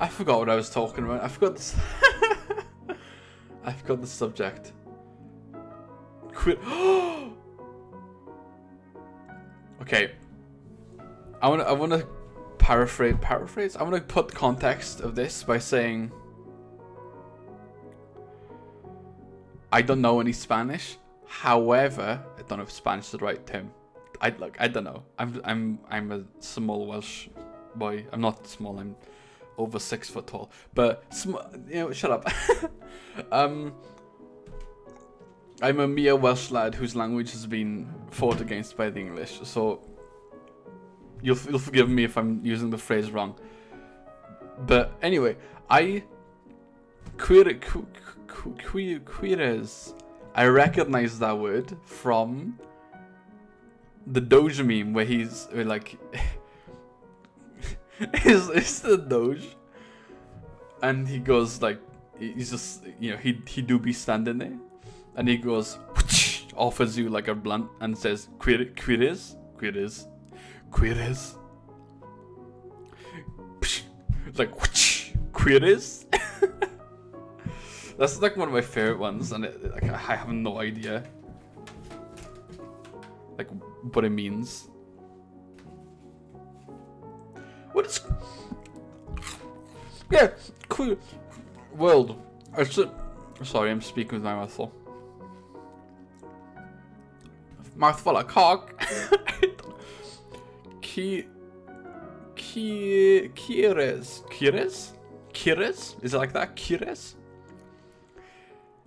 I forgot what I was talking about. I forgot this. I forgot the subject. Quit. Okay. I wanna paraphrase. I wanna put context of this by saying I don't know any Spanish. However, I don't know if Spanish is the right term. I don't know. I'm a small Welsh boy. I'm not small. I'm over 6 foot tall. But you know, shut up. I'm a mere Welsh lad whose language has been fought against by the English. So you'll forgive me if I'm using the phrase wrong. But anyway, queers. I recognize that word from the Doge meme where like it's the Doge, and he goes like, he's just, you know, he do be standing there, and he goes offers you like a blunt and says, queeres. It's like, whoosh, queeres. That's like one of my favorite ones, and like, I have no idea like what it means. What is? Yeah, queer world. Sorry, I'm speaking with my mouth full. Mouthful of cock. Kires? Is it like that? Kires?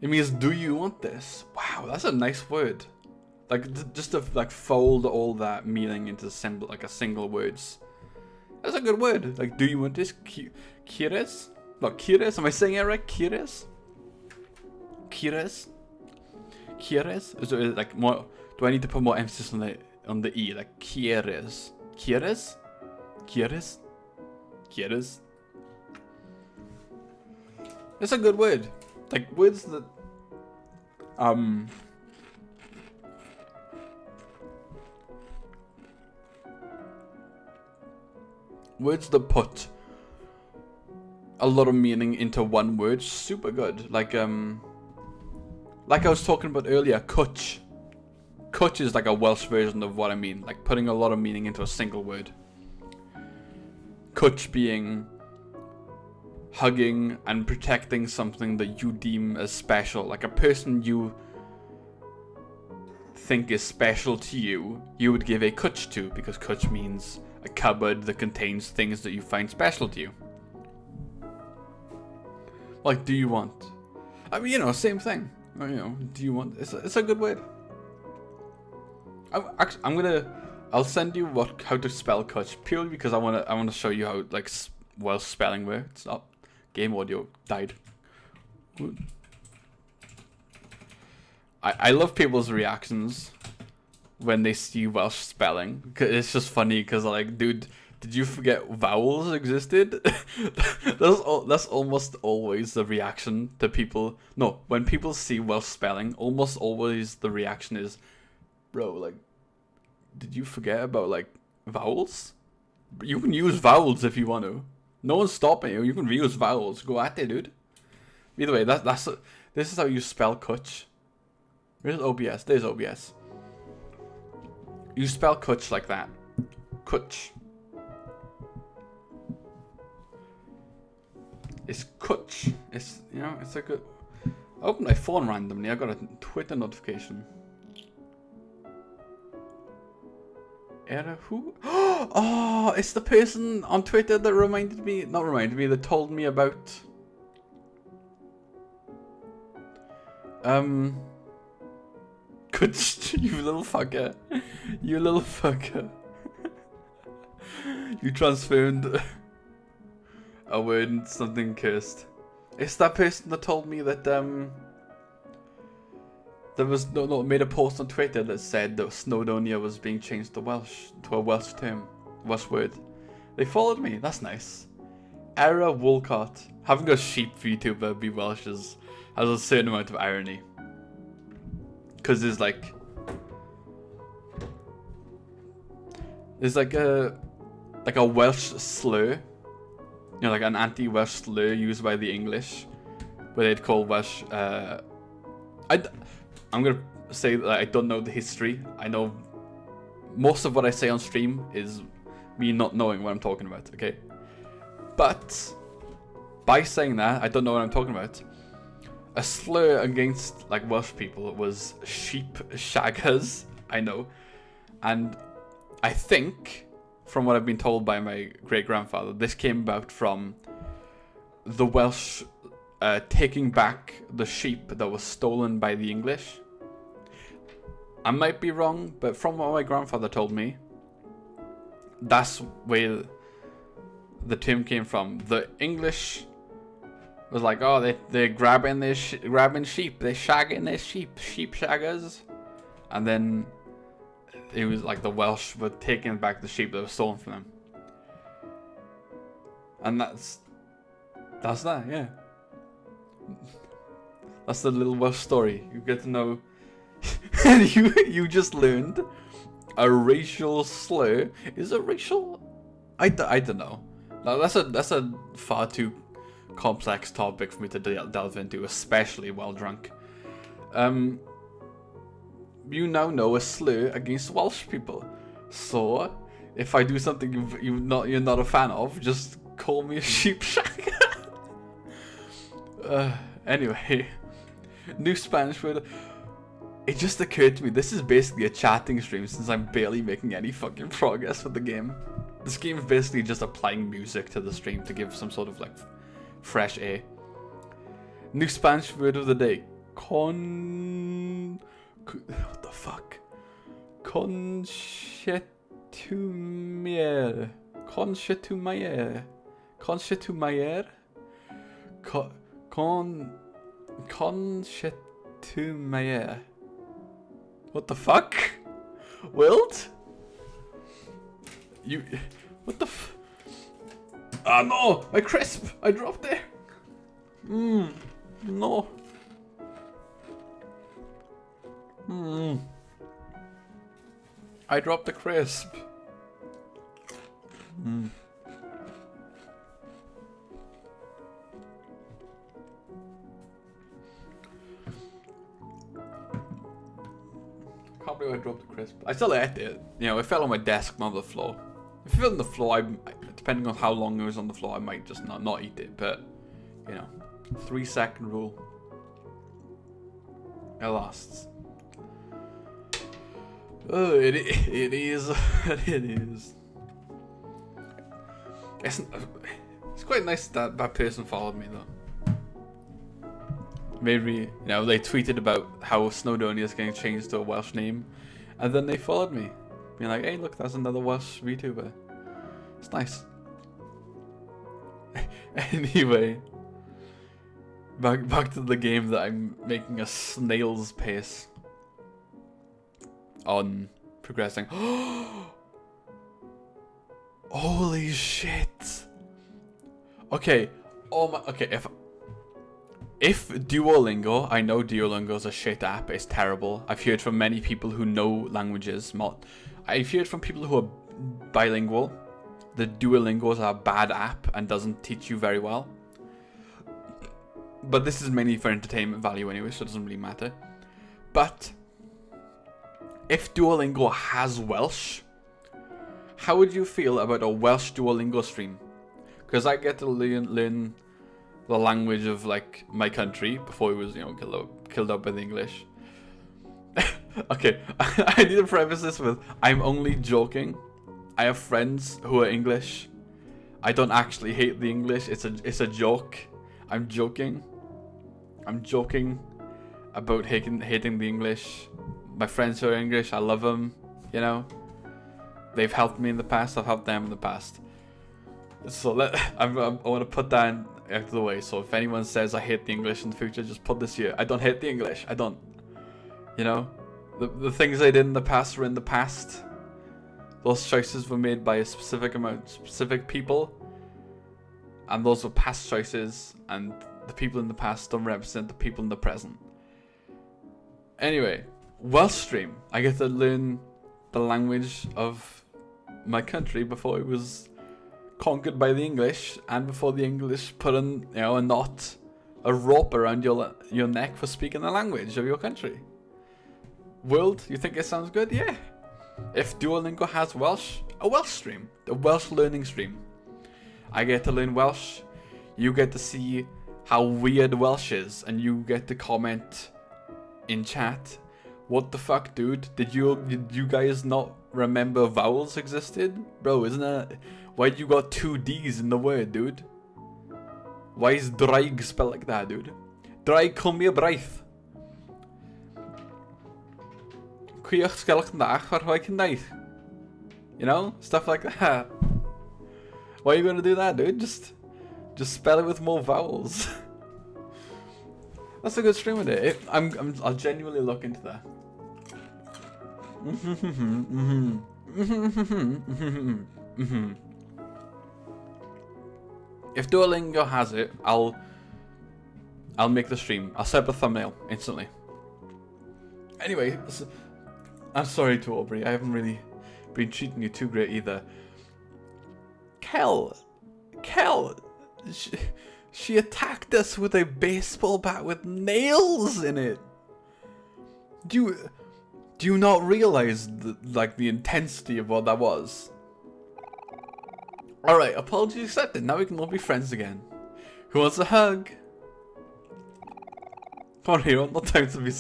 It means, do you want this? Wow, that's a nice word. Like, just to like fold all that meaning into like a single words. That's a good word. Like, do you want this? Kires? No, kires? Am I saying it right? Kires? Kires? Kires? Is it like more? Do I need to put more emphasis on the e? Like kires? Kires? Kires? Kires? It's a good word. Like words that words that put a lot of meaning into one word. Super good. Like I was talking about earlier, kutch. Kutch is like a Welsh version of what I mean. Like putting a lot of meaning into a single word. Kutch being hugging and protecting something that you deem as special. Like a person you think is special to you, you would give a kutch to, because kutch means a cupboard that contains things that you find special to you. Like, do you want? I mean, you know, same thing. You know, do you want? It's a good word. I'll send you how to spell kutch, purely because I wanna show you how like Welsh spelling works. Oh, game audio died. I love people's reactions when they see Welsh spelling. It's just funny because like, dude, did you forget vowels existed? That's almost always the reaction to people. No, when people see Welsh spelling, almost always the reaction is, bro, like, did you forget about like vowels? You can use vowels if you want to. No one's stopping you. You can reuse vowels. Go at it, dude. Either way, this is how you spell kutch. Where's OBS? There's OBS. You spell kutch like that. Kutch. It's kutch. It's, you know, it's like a... I opened my phone randomly. I got a Twitter notification. Era who? Oh, it's the person on Twitter that that told me about... Kutch, you little fucker. You little fucker. You transformed a word into something cursed. It's that person that told me that there was made a post on Twitter that said that Snowdonia was being changed to a Welsh term, Welsh word. They followed me. That's nice. Era Wolcott. Having a sheep VTuber be Welsh has a certain amount of irony. Because there's like a Welsh slur, you know, like an anti-Welsh slur used by the English, where they'd call Welsh. I'm gonna say that I don't know the history. I know most of what I say on stream is me not knowing what I'm talking about. Okay, but by saying that, I don't know what I'm talking about. A slur against like Welsh people was sheep shaggers. I know, and I think, from what I've been told by my great grandfather, this came about from the Welsh taking back the sheep that was stolen by the English. I might be wrong, but from what my grandfather told me, that's where the term came from. The English was like, oh, they're grabbing sheep, they're shagging their sheep shaggers, and then it was like the Welsh were taking back the sheep that were stolen from them, and that's that, yeah. That's the little Welsh story. You get to know. you just learned a racial slur. Is it racial? I don't know. No, that's a far too complex topic for me to delve into, especially while drunk. You now know a slur against Welsh people. So, if I do something you're not a fan of, just call me a sheepshag. Anyway, new Spanish word. It just occurred to me, this is basically a chatting stream since I'm barely making any fucking progress with the game. This game is basically just applying music to the stream to give some sort of like fresh air. New Spanish word of the day. What the fuck? Conchetumier. Conchetumier. Conchetumier. Conchetumier. What the fuck? Wilt? You. What the f. Ah, no! My crisp! I dropped it! No. I dropped the crisp. Can't believe I dropped the crisp. I still ate it. You know, it fell on my desk, not on the floor. If it fell on the floor, depending on how long it was on the floor, I might just not eat it. But, you know, 3-second rule. It lasts. Oh, it is. It is. It's quite nice that that person followed me though. Maybe, you know, they tweeted about how Snowdonia is getting changed to a Welsh name, and then they followed me, being like, "Hey, look, that's another Welsh VTuber." It's nice. Anyway, back to the game that I'm making a snail's pace on progressing. Holy shit! Okay. Oh my. Okay. If Duolingo, I know Duolingo's a shit app. It's terrible. I've heard from many people who know languages. I've heard from people who are bilingual that Duolingo is a bad app and doesn't teach you very well. But this is mainly for entertainment value anyway, so it doesn't really matter. But if Duolingo has Welsh, how would you feel about a Welsh Duolingo stream? Because I get to learn the language of like my country before it was, you know, killed up by the English. Okay, I need to preface this with I'm only joking. I have friends who are English. I don't actually hate the English. It's a joke. I'm joking. I'm joking about hating the English. My friends who are English, I love them. You know, they've helped me in the past. I've helped them in the past. So I want to put that out of the way. So if anyone says I hate the English in the future, just put this here. I don't hate the English. I don't. You know, the things I did in the past were in the past. Those choices were made by a specific people, and those were past choices. And the people in the past don't represent the people in the present. Anyway, Welsh stream. I get to learn the language of my country before it was conquered by the English, and before the English put in, you know, a rope around your neck for speaking the language of your country. World, you think it sounds good? Yeah. If Duolingo has Welsh, a Welsh stream, a Welsh learning stream. I get to learn Welsh. You get to see how weird Welsh is, and you get to comment in chat. What the fuck, dude? Did you guys not remember vowels existed? Bro, isn't that... Why'd you got 2 D's in the word, dude? Why is draig spelled like that, dude? Draig cymru braith. Cwiach sgelch yn dach ar hoi cyndaith. You know? Stuff like that. Why are you gonna do that, dude? Just spell it with more vowels. That's a good stream with it. I'll genuinely look into that. If Duolingo has it, I'll make the stream. I'll set up a thumbnail instantly. Anyway, so, I'm sorry to Aubrey. I haven't really been treating you too great either. Kel, she attacked us with a baseball bat with nails in it. Do you not realize the intensity of what that was? All right, apology accepted. Now we can all be friends again. Who wants a hug? Come on, Hero. Not time to be.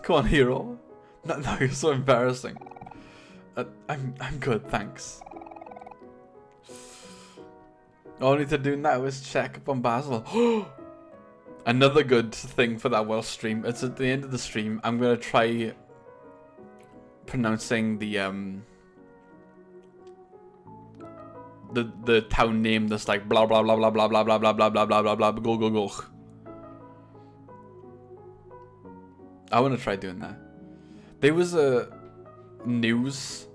Come on, Hero. No, you're so embarrassing. I'm good, thanks. All I need to do now is check up on Basil. Another good thing for that Welsh stream. It's at the end of the stream. I'm gonna try pronouncing the town name that's like blah blah blah blah blah blah blah blah blah blah blah blah blah go go go. I want to try doing that. There was a newscaster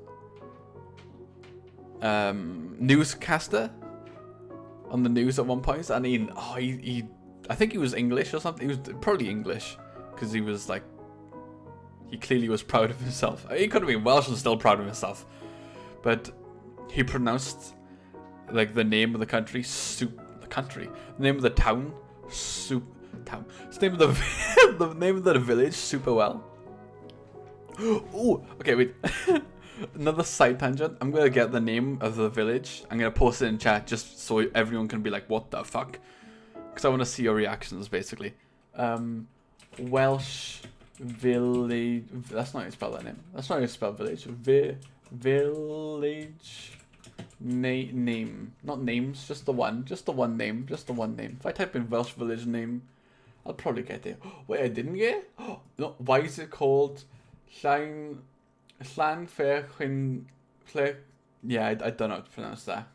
on the news at one point, and he I think he was English or something. He was probably English because he was like, he clearly was proud of himself. He could have been Welsh and still proud of himself, but he pronounced like the name of the country, the name of the town, town. It's the name of the name of the village super well. Oh, okay, wait. Another side tangent. I'm gonna get the name of the village. I'm gonna post it in chat just so everyone can be like, "What the fuck?" Because I want to see your reactions, basically. Welsh village. That's not how you spell that name. That's not how you spell village. Village name. Not names. Just the one. Just the one name. Just the one name. If I type in Welsh village name, I'll probably get it. Wait, I didn't get it? No. Why is it called Llan Fairchyn? Yeah, I don't know how to pronounce that.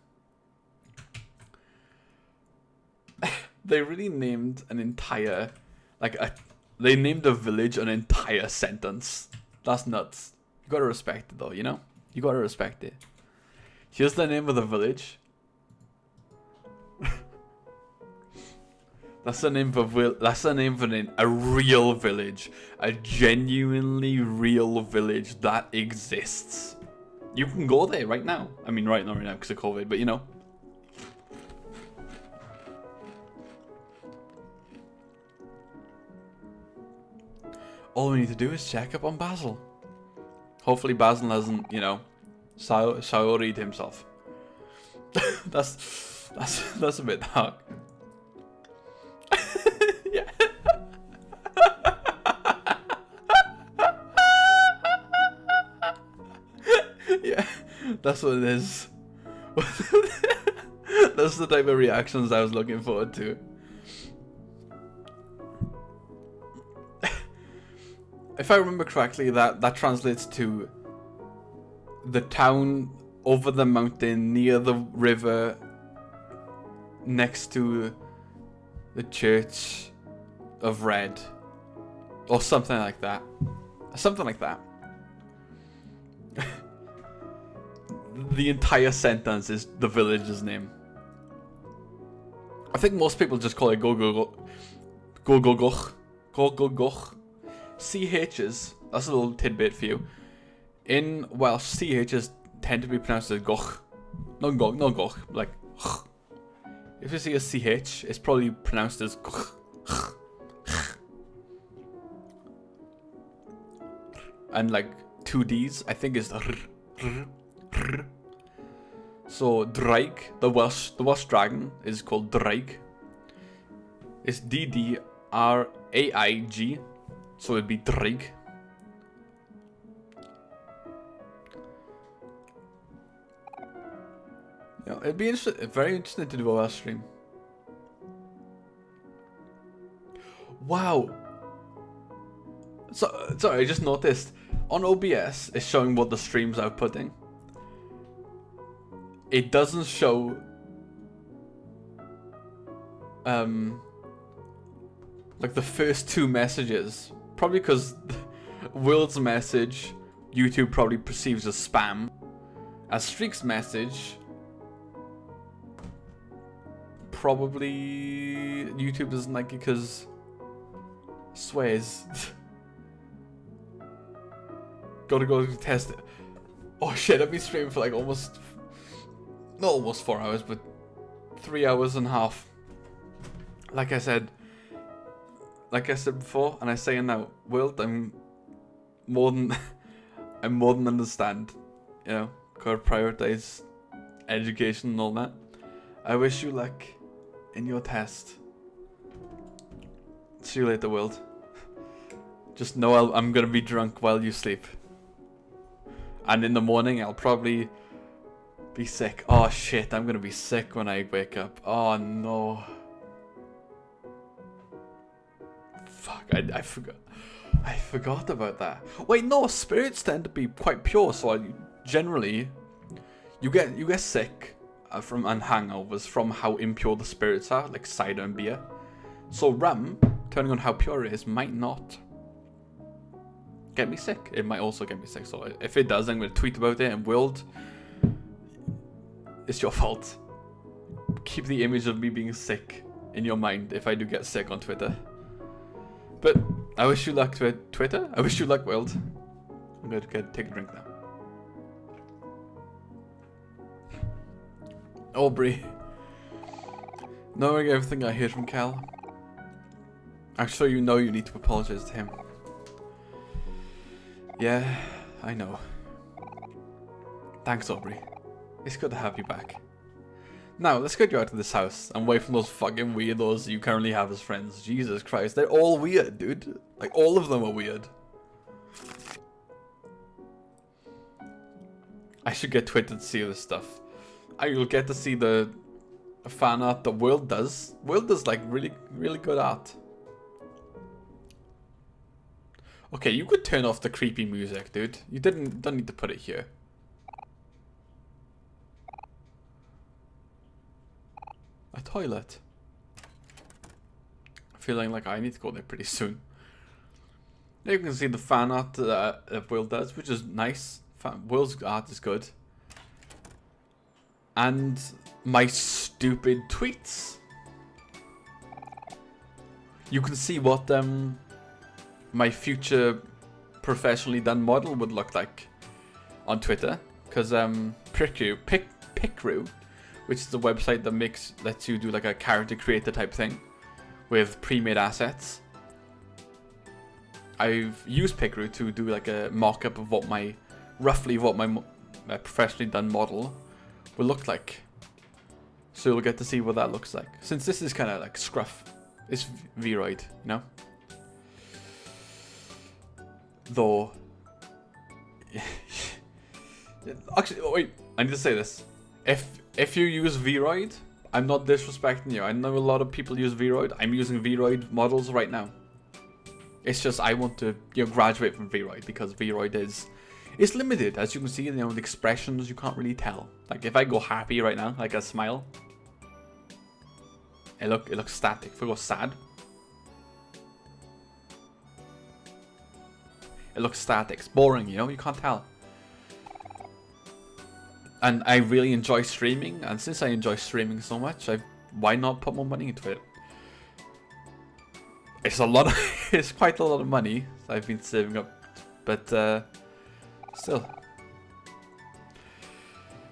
They really named an entire, they named a village an entire sentence. That's nuts. You gotta respect it though, you know? You gotta respect it. Here's the name of the village. That's the name of a real village. A genuinely real village that exists. You can go there right now. I mean, right now because of COVID, but you know. All we need to do is check up on Basil. Hopefully Basil hasn't, you know, souried himself. that's a bit dark. Yeah. Yeah, that's what it is. That's the type of reactions I was looking forward to. If I remember correctly, that translates to the town over the mountain near the river next to the Church of Red, or something like that. Something like that. The entire sentence is the village's name. I think most people just call it Gogogoch. CHs, that's a little tidbit for you. In Welsh, CHs tend to be pronounced as goch. No goch, like ch. If you see a CH, it's probably pronounced as goch. And like 2 Ds, I think is r. So Draig, the Welsh dragon is called Draig. It's DDRAIG. So it'd be Draig. Yeah, it'd be very interesting to do a Welsh stream. Wow. So, sorry, I just noticed on OBS it's showing what the stream's outputting. It doesn't show like the first 2 messages. Probably because Will's message, YouTube probably perceives as spam. As Streak's message, probably YouTube doesn't like it because swears. Gotta go test it. Oh shit, I've been streaming for like almost, not almost 4 hours, but 3 hours and a half. Like I said before, and I say it now, World, I'm more than understand. You know, gotta prioritize education and all that. I wish you luck in your test. See you later, World. Just know I'm gonna be drunk while you sleep. And in the morning, I'll probably be sick. Oh shit, I'm gonna be sick when I wake up. Oh no. Fuck, I forgot. I forgot about that. Wait, no, spirits tend to be quite pure, so generally, you get sick from and hangovers from how impure the spirits are, like cider and beer. So rum, depending on how pure it is, might not get me sick. It might also get me sick. So if it does, I'm going to tweet about it. And World, it's your fault. Keep the image of me being sick in your mind if I do get sick on Twitter. But I wish you luck to Twitter. I wish you luck, World. I'm going to take a drink now. Aubrey. Knowing everything I heard from Cal, I'm sure you know you need to apologize to him. Yeah, I know. Thanks, Aubrey. It's good to have you back. Now, let's get you out of this house and away from those fucking weirdos you currently have as friends. Jesus Christ, they're all weird, dude. Like, all of them are weird. I should get Twitter to see this stuff. You'll get to see the fan art that World does. World does, like, really, really good art. Okay, you could turn off the creepy music, dude. You don't need to put it here. A toilet. Feeling like I need to go there pretty soon. There you can see the fan art that Will does, which is nice. Will's art is good. And my stupid tweets. You can see what my future professionally done model would look like on Twitter. Because Picrew, which is the website that lets you do like a character creator type thing with pre-made assets. I've used Picrew to do like a mock-up of roughly what my professionally done model will look like. So you'll get to see what that looks like. Since this is kind of like scruff, it's Vroid, you know? Though, actually, oh wait, I need to say this. If you use Vroid, I'm not disrespecting you. I know a lot of people use Vroid. I'm using Vroid models right now. It's just I want to graduate from Vroid because Vroid is limited. As you can see, the expressions you can't really tell. Like if I go happy right now, like a smile, it looks static. If I go sad, it looks static. It's boring, you can't tell. And I really enjoy streaming, and since I enjoy streaming so much, why not put more money into it? It's it's quite a lot of money I've been saving up, but still.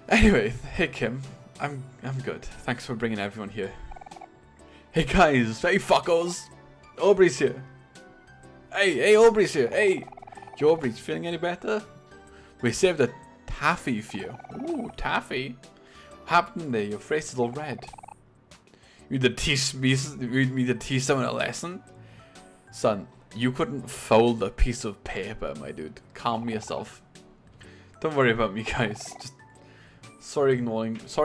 Anyway, hey Kim, I'm good. Thanks for bringing everyone here. Hey guys, hey fuckos, Aubrey's here. Hey Aubrey's here. Hey, your Aubrey's feeling any better? We saved a taffy for you. Ooh, taffy. What happened there? Your face is all red. You need to teach someone a lesson? Son, you couldn't fold a piece of paper, my dude. Calm yourself. Don't worry about me, guys. Just sorry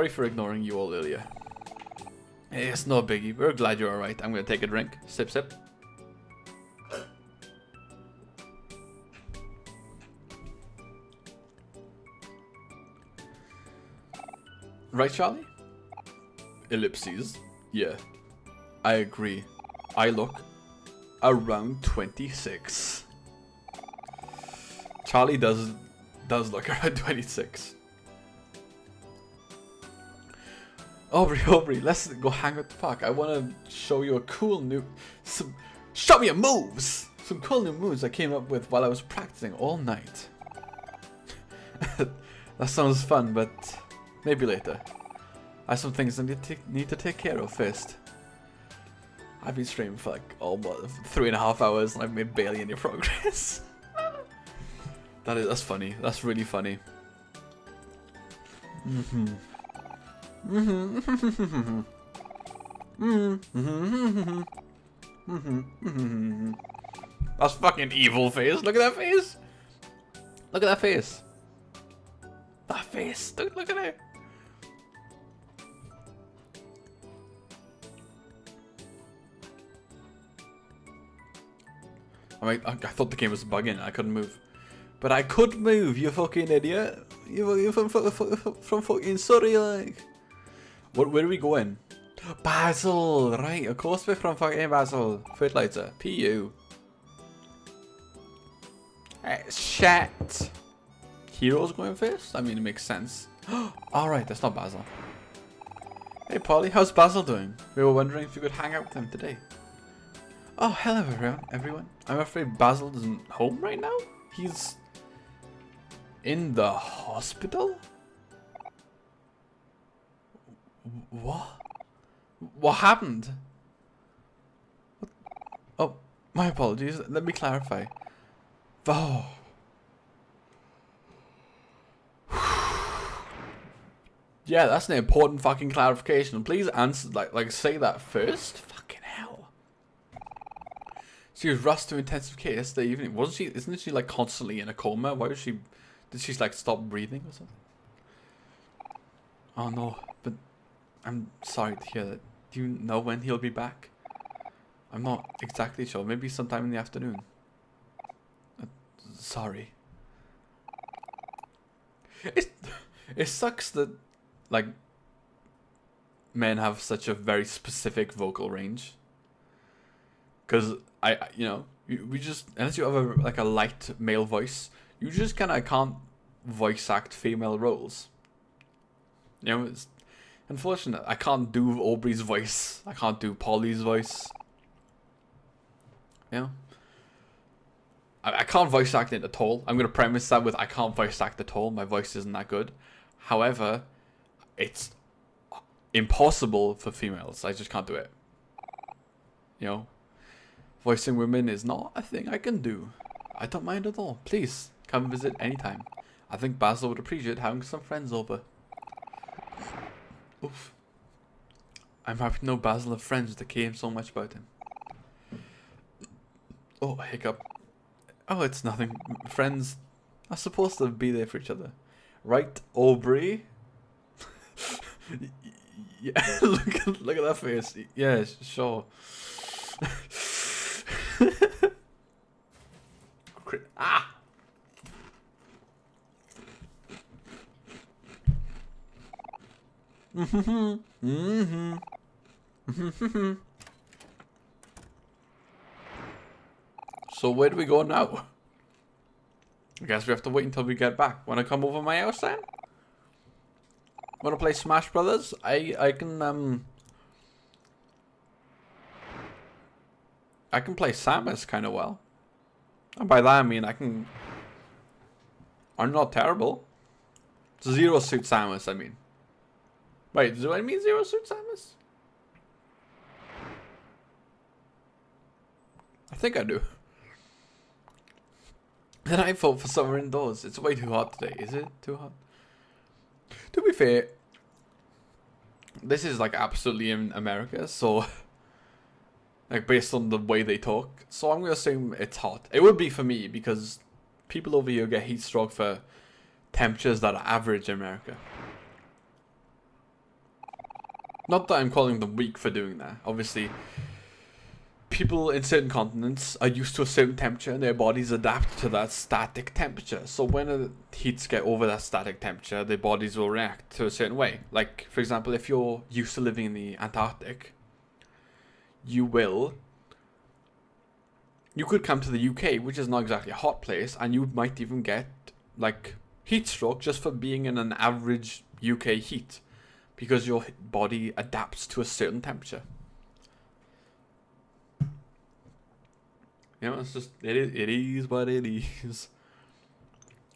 for ignoring you all earlier. Hey, it's no biggie. We're glad you're alright. I'm gonna take a drink. Sip, sip. Right, Charlie? Ellipses. Yeah, I agree. I look around 26. Charlie does look around 26. Aubrey, let's go hang out the park. I want to show you a cool show me your moves! Some cool new moves I came up with while I was practicing all night. That sounds fun, but maybe later. I have some things I need to take care of first. I've been streaming for like almost 3.5 hours and I've made barely any progress. That's funny. That's really funny. That's fucking evil face. Look at that face. Look at that face. That face. Look at it. I thought the game was bugging. I couldn't move. But I could move, you fucking idiot. You're from fucking Surrey, like. Where are we going? Basel, right. Of course we're from fucking Basel. Fertilizer. PU. Shit. Heroes going first? I mean, it makes sense. Alright, that's not Basel. Hey, Polly, how's Basel doing? We were wondering if you could hang out with him today. Oh, hello everyone. I'm afraid Basil isn't home right now. He's in the hospital? What? What happened? Oh, my apologies. Let me clarify. Oh. Yeah, that's an important fucking clarification. Please answer, like say that first. Fucking hell. She was rushed to intensive care yesterday evening. Wasn't she? Isn't she like constantly in a coma? Why was she? Did she like stop breathing or something? Oh no, but I'm sorry to hear that. Do you know when he'll be back? I'm not exactly sure. Maybe sometime in the afternoon. Sorry. It sucks that like men have such a very specific vocal range. Because we just, unless you have like a light male voice, you just kind of can't voice act female roles. You know, it's unfortunate. I can't do Aubrey's voice. I can't do Polly's voice. You know, I can't voice act it at all. I'm gonna premise that with I can't voice act at all. My voice isn't that good. However, it's impossible for females. I just can't do it. You know, voicing women is not a thing I can do. I don't mind at all. Please come visit anytime. I think Basil would appreciate having some friends over. Oof. I'm happy to know Basil have friends that care so much about him. Oh, hiccup. Oh, it's nothing. Friends are supposed to be there for each other. Right, Aubrey? Yeah, look at that face. Yeah, sure. Ah! So where do we go now? I guess we have to wait until we get back. Wanna come over my house then? Wanna play Smash Brothers? I can play Samus kind of well. And by that I mean I'm not terrible. Zero Suit Samus, I mean. Wait, do I mean Zero Suit Samus? I think I do. Then I vote for summer indoors. It's way too hot today. Is it too hot? To be fair, this is like absolutely in America, so like based on the way they talk. So I'm gonna assume it's hot. It would be for me because people over here get heat stroke for temperatures that are average in America. Not that I'm calling them weak for doing that. Obviously, people in certain continents are used to a certain temperature and their bodies adapt to that static temperature. So when the heats get over that static temperature, their bodies will react to a certain way. Like, for example, if you're used to living in the Antarctic, you could come to the UK, which is not exactly a hot place, and you might even get like heat stroke just for being in an average UK heat because your body adapts to a certain temperature. You know, it's just, it is what it is.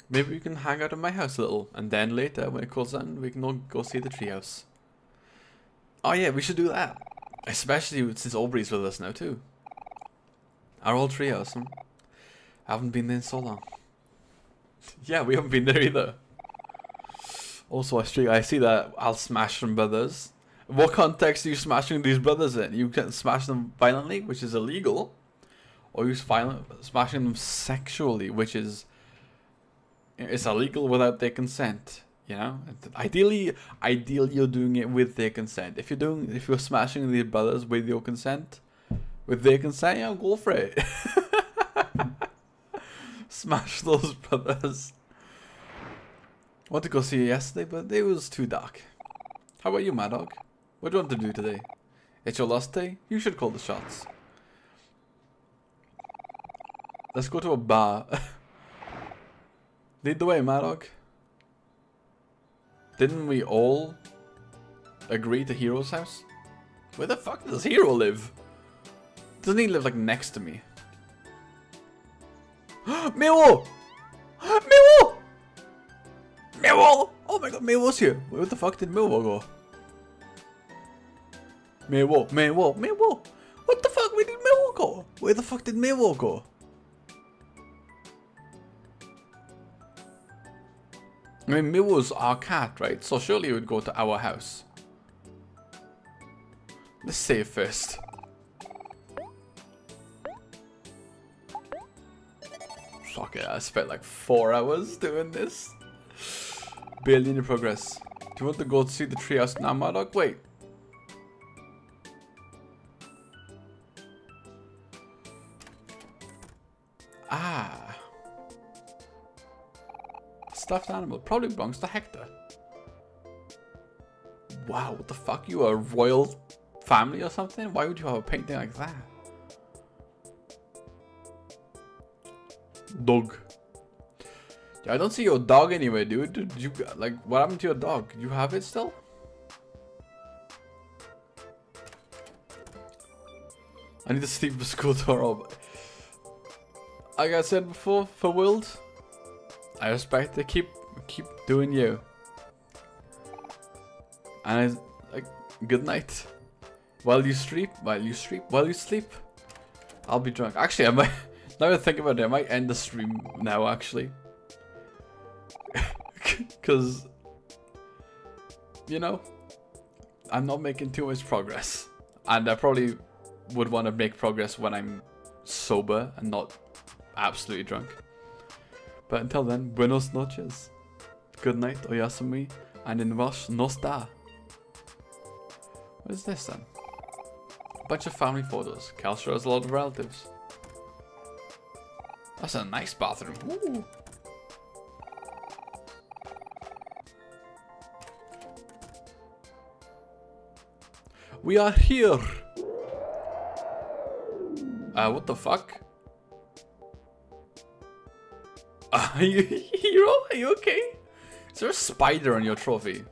Maybe we can hang out at my house a little, and then later, when it cools down, we can all go see the treehouse. Oh yeah, we should do that. Especially since Aubrey's with us now too. Our old treehouse. I haven't been there in so long. Yeah, we haven't been there either. Also, I see that I'll smash some brothers. What context are you smashing these brothers in? You can smash them violently, which is illegal. Or you smashing them sexually, which is... It's illegal without their consent. You know? Ideally you're doing it with their consent. If you're smashing these brothers with your consent, with their consent, yeah, go for it. Smash those brothers. I wanted to go see it yesterday, but it was too dark. How about you, Mad Dog? What do you want to do today? It's your last day? You should call the shots. Let's go to a bar. Lead the way, Mad Dog. Didn't we all agree to Hero's house? Where the fuck does Hero live? Doesn't he live like next to me? Mewo! Mewo! Mewo! Oh my god, Mewo's here. Where the fuck did Mewo go? Mewo, Mewo, Mewo! What the fuck? Where did Mewo go? Where the fuck did Mewo go? I mean, Mewo's our cat, right? So surely it would go to our house. Let's save first. Fuck it, I spent like 4 hours doing this. Barely any progress. Do you want to go see the treehouse now, my dog? Wait. Ah. Stuffed animal. Probably belongs to Hector. Wow, what the fuck? You a royal family or something? Why would you have a painting like that? Dog. Yeah, I don't see your dog anywhere, dude. Did you, like, what happened to your dog? You have it still? I need to sleep for school tomorrow. Like I said before, for World, I expect to keep doing you. And like, good night. While you sleep, I'll be drunk. Actually, I might. Now I think about it, I might end the stream now, actually. Because, you know, I'm not making too much progress. And I probably would want to make progress when I'm sober and not absolutely drunk. But until then, buenos noches. Good night, oyasumi, and in Welsh, nosta. What is this then? A bunch of family photos. Kelstra has a lot of relatives. That's a nice bathroom. Ooh. We are here. What the fuck? Are you hero? Are you okay? Is there a spider on your trophy?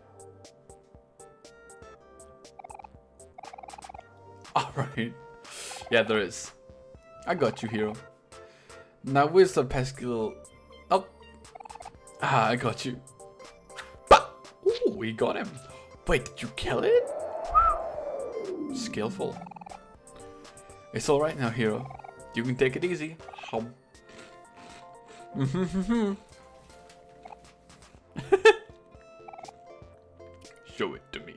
Alright. Yeah, there is. I got you, hero. Now where's the pesky little... Oh. Ah, I got you. Bah! Ooh, we got him. Wait, did you kill it? Skillful. It's alright now, hero. You can take it easy. Hum. Show it to me.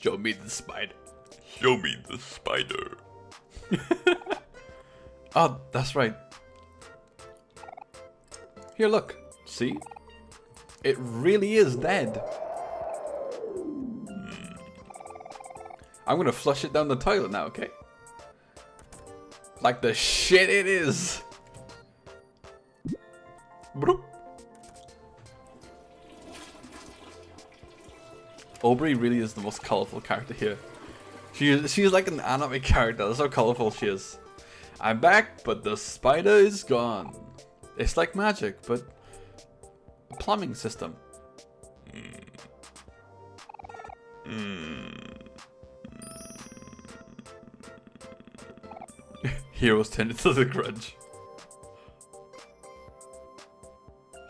Show me the spider. Show me the spider. Oh, that's right. Here, look. See? It really is dead. I'm gonna flush it down the toilet now, okay? Like the shit it is. Broop. Aubrey really is the most colorful character here. She's like an anime character. That's how colorful she is. I'm back, but the spider is gone. It's like magic, but a plumbing system. Heroes turned into the Grudge.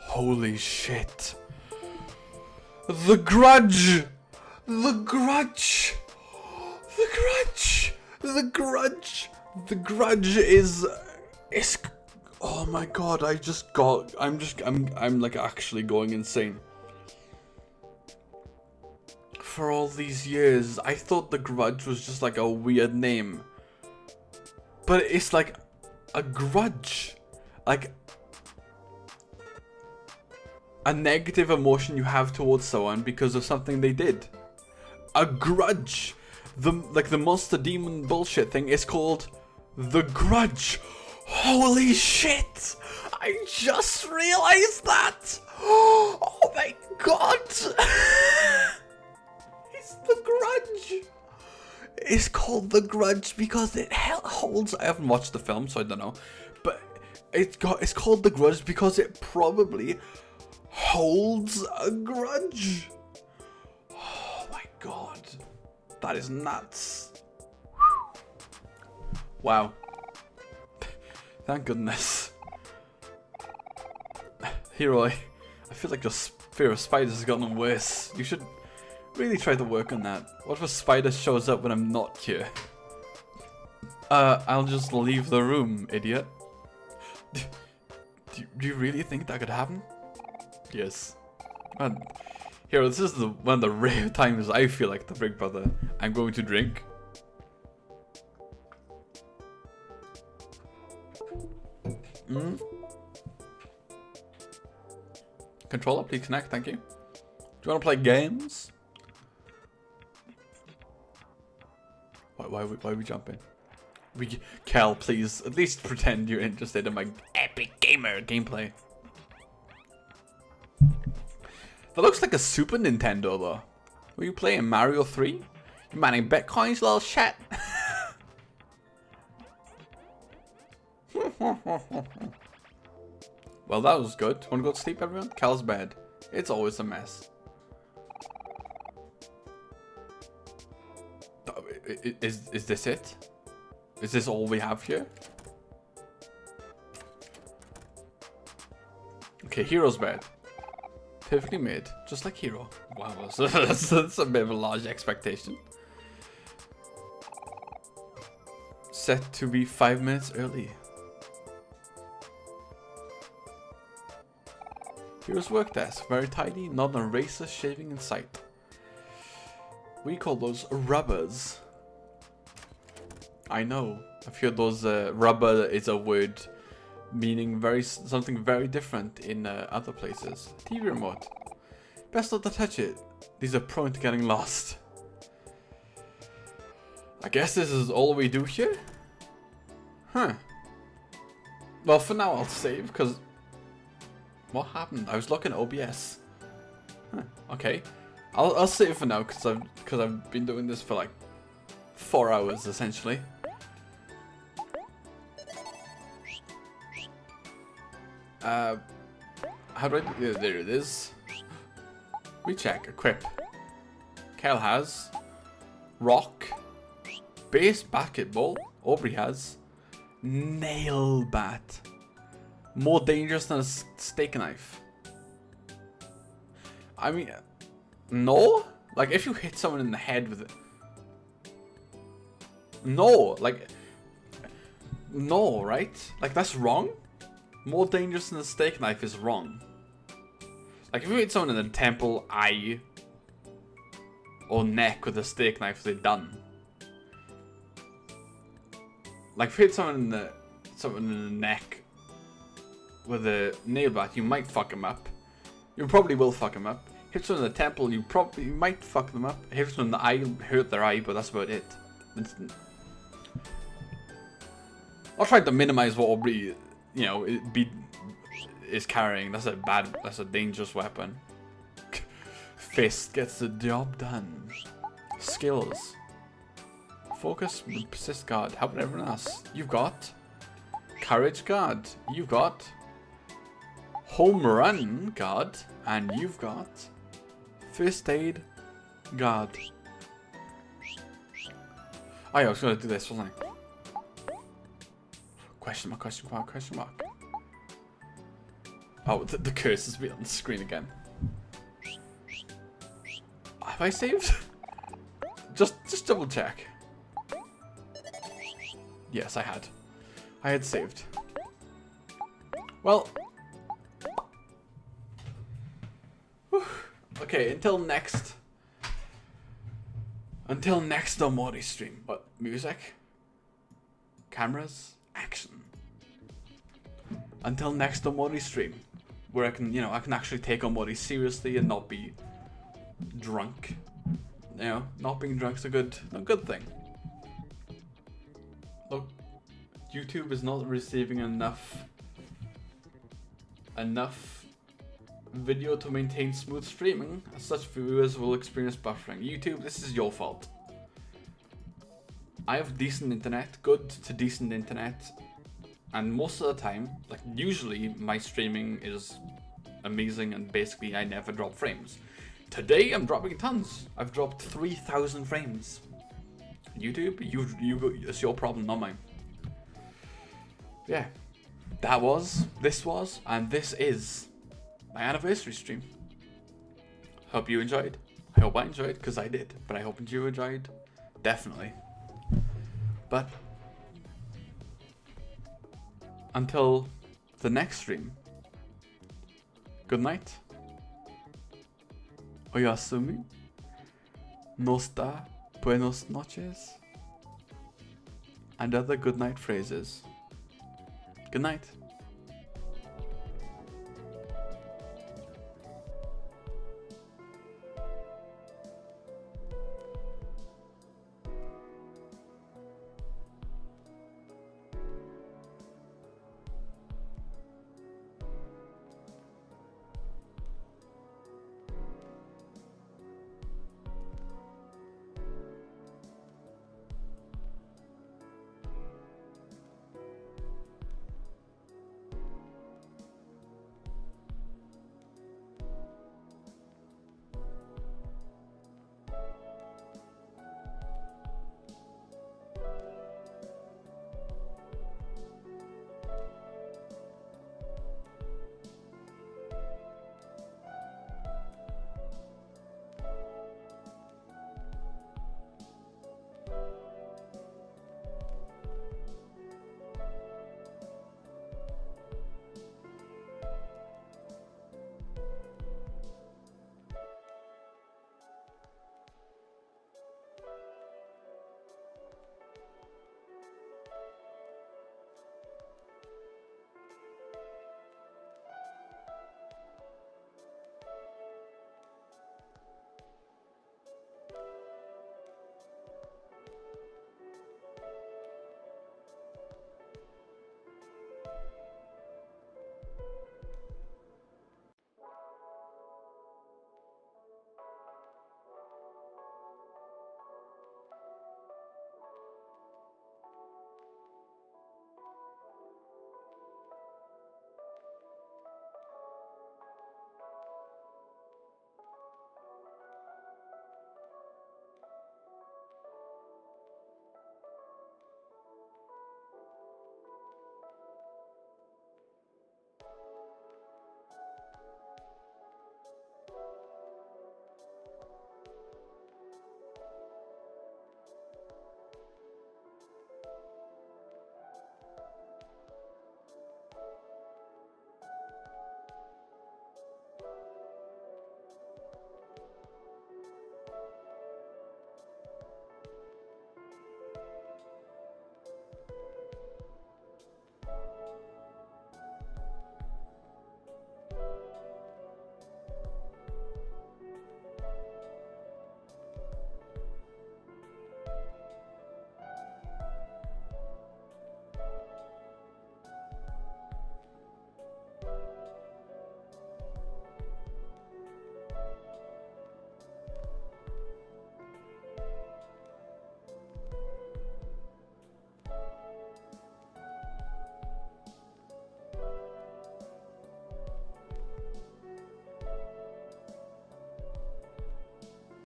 Holy shit. The Grudge! The Grudge! The Grudge! The Grudge! The Grudge is oh my god, I'm like actually going insane. For all these years, I thought The Grudge was just like a weird name. But it's like a grudge. Like a negative emotion you have towards someone because of something they did. A grudge. The monster demon bullshit thing is called The Grudge. Holy shit! I just realized that! Oh my god! It's The Grudge! It's called The Grudge because it holds... I haven't watched the film, so I don't know. But it's called The Grudge because it probably holds a grudge. Oh my god. That is nuts. Wow. Thank goodness. Hero, I feel like your fear of spiders has gotten worse. You should really try to work on that. What if a spider shows up when I'm not here? I'll just leave the room, idiot. Do you really think that could happen? Yes. And Hero, this is one of the rare times I feel like the big brother. I'm going to drink. Controller, please connect, thank you. Do you want to play games? Why are we jumping? Cal, please, at least pretend you're interested in my epic gamer gameplay. That looks like a Super Nintendo though. Were you playing Mario 3? You mining bitcoins, little shit? Well, that was good. Wanna go to sleep, everyone? Cal's bed. It's always a mess. Is this it? Is this all we have here? Okay, Hero's bed. Perfectly made, just like Hero. Wow, that's a bit of a large expectation. Set to be 5 minutes early. Hero's work desk, very tidy, not an eraser shaving in sight. We call those rubbers. I know. I've heard those rubber is a word meaning something very different in other places. TV remote. Best not to touch it. These are prone to getting lost. I guess this is all we do here? Huh. Well, for now I'll save, because... What happened? I was looking at OBS. Huh. Okay. I'll save for now, because I've been doing this for like 4 hours, essentially. How do I... Yeah, there it is. Recheck. Equip. Kel has. Rock. Base basketball. Aubrey has. Nail bat. More dangerous than a steak knife. I mean... No? Like, if you hit someone in the head with it... No! Like... No, right? Like, that's wrong? More dangerous than a steak knife is wrong. Like, if you hit someone in the temple, eye, or neck with a steak knife, they're done. Like, if you hit someone in the neck with a nail bat, you might fuck them up. You probably will fuck them up. Hit someone in the temple, you might fuck them up. Hit someone in the eye, hurt their eye, but that's about it. I'll try to minimize what Aubrey, you know, is carrying. That's a dangerous weapon. Fist gets the job done. Skills. Focus, persist guard. How about everyone else? You've got courage guard. You've got home run guard. And you've got first aid guard. Oh yeah, I was gonna do this, wasn't I? Question mark, question mark, question mark. Oh, the curse has been on the screen again. Have I saved? Just double check. Yes, I had. I had saved. Well. Whew. Okay, until next OMORI stream. But music, cameras, action. Until next OMORI stream, where I can actually take OMORI seriously and not be drunk. You know, not being drunk's a good thing. Look, YouTube is not receiving enough video to maintain smooth streaming. As such, viewers will experience buffering. YouTube, this is your fault. I have decent internet, good to decent internet, and most of the time, like usually, my streaming is amazing and basically I never drop frames. Today I'm dropping tons. I've dropped 3,000 frames. YouTube, it's your problem, not mine. Yeah, this was, and this is my anniversary stream. Hope you enjoyed. I hope I enjoyed, because I did. But I hope you enjoyed. Definitely. But until the next stream, good night. Oyasumi. Nosta. Buenos noches. And other good night phrases. Good night.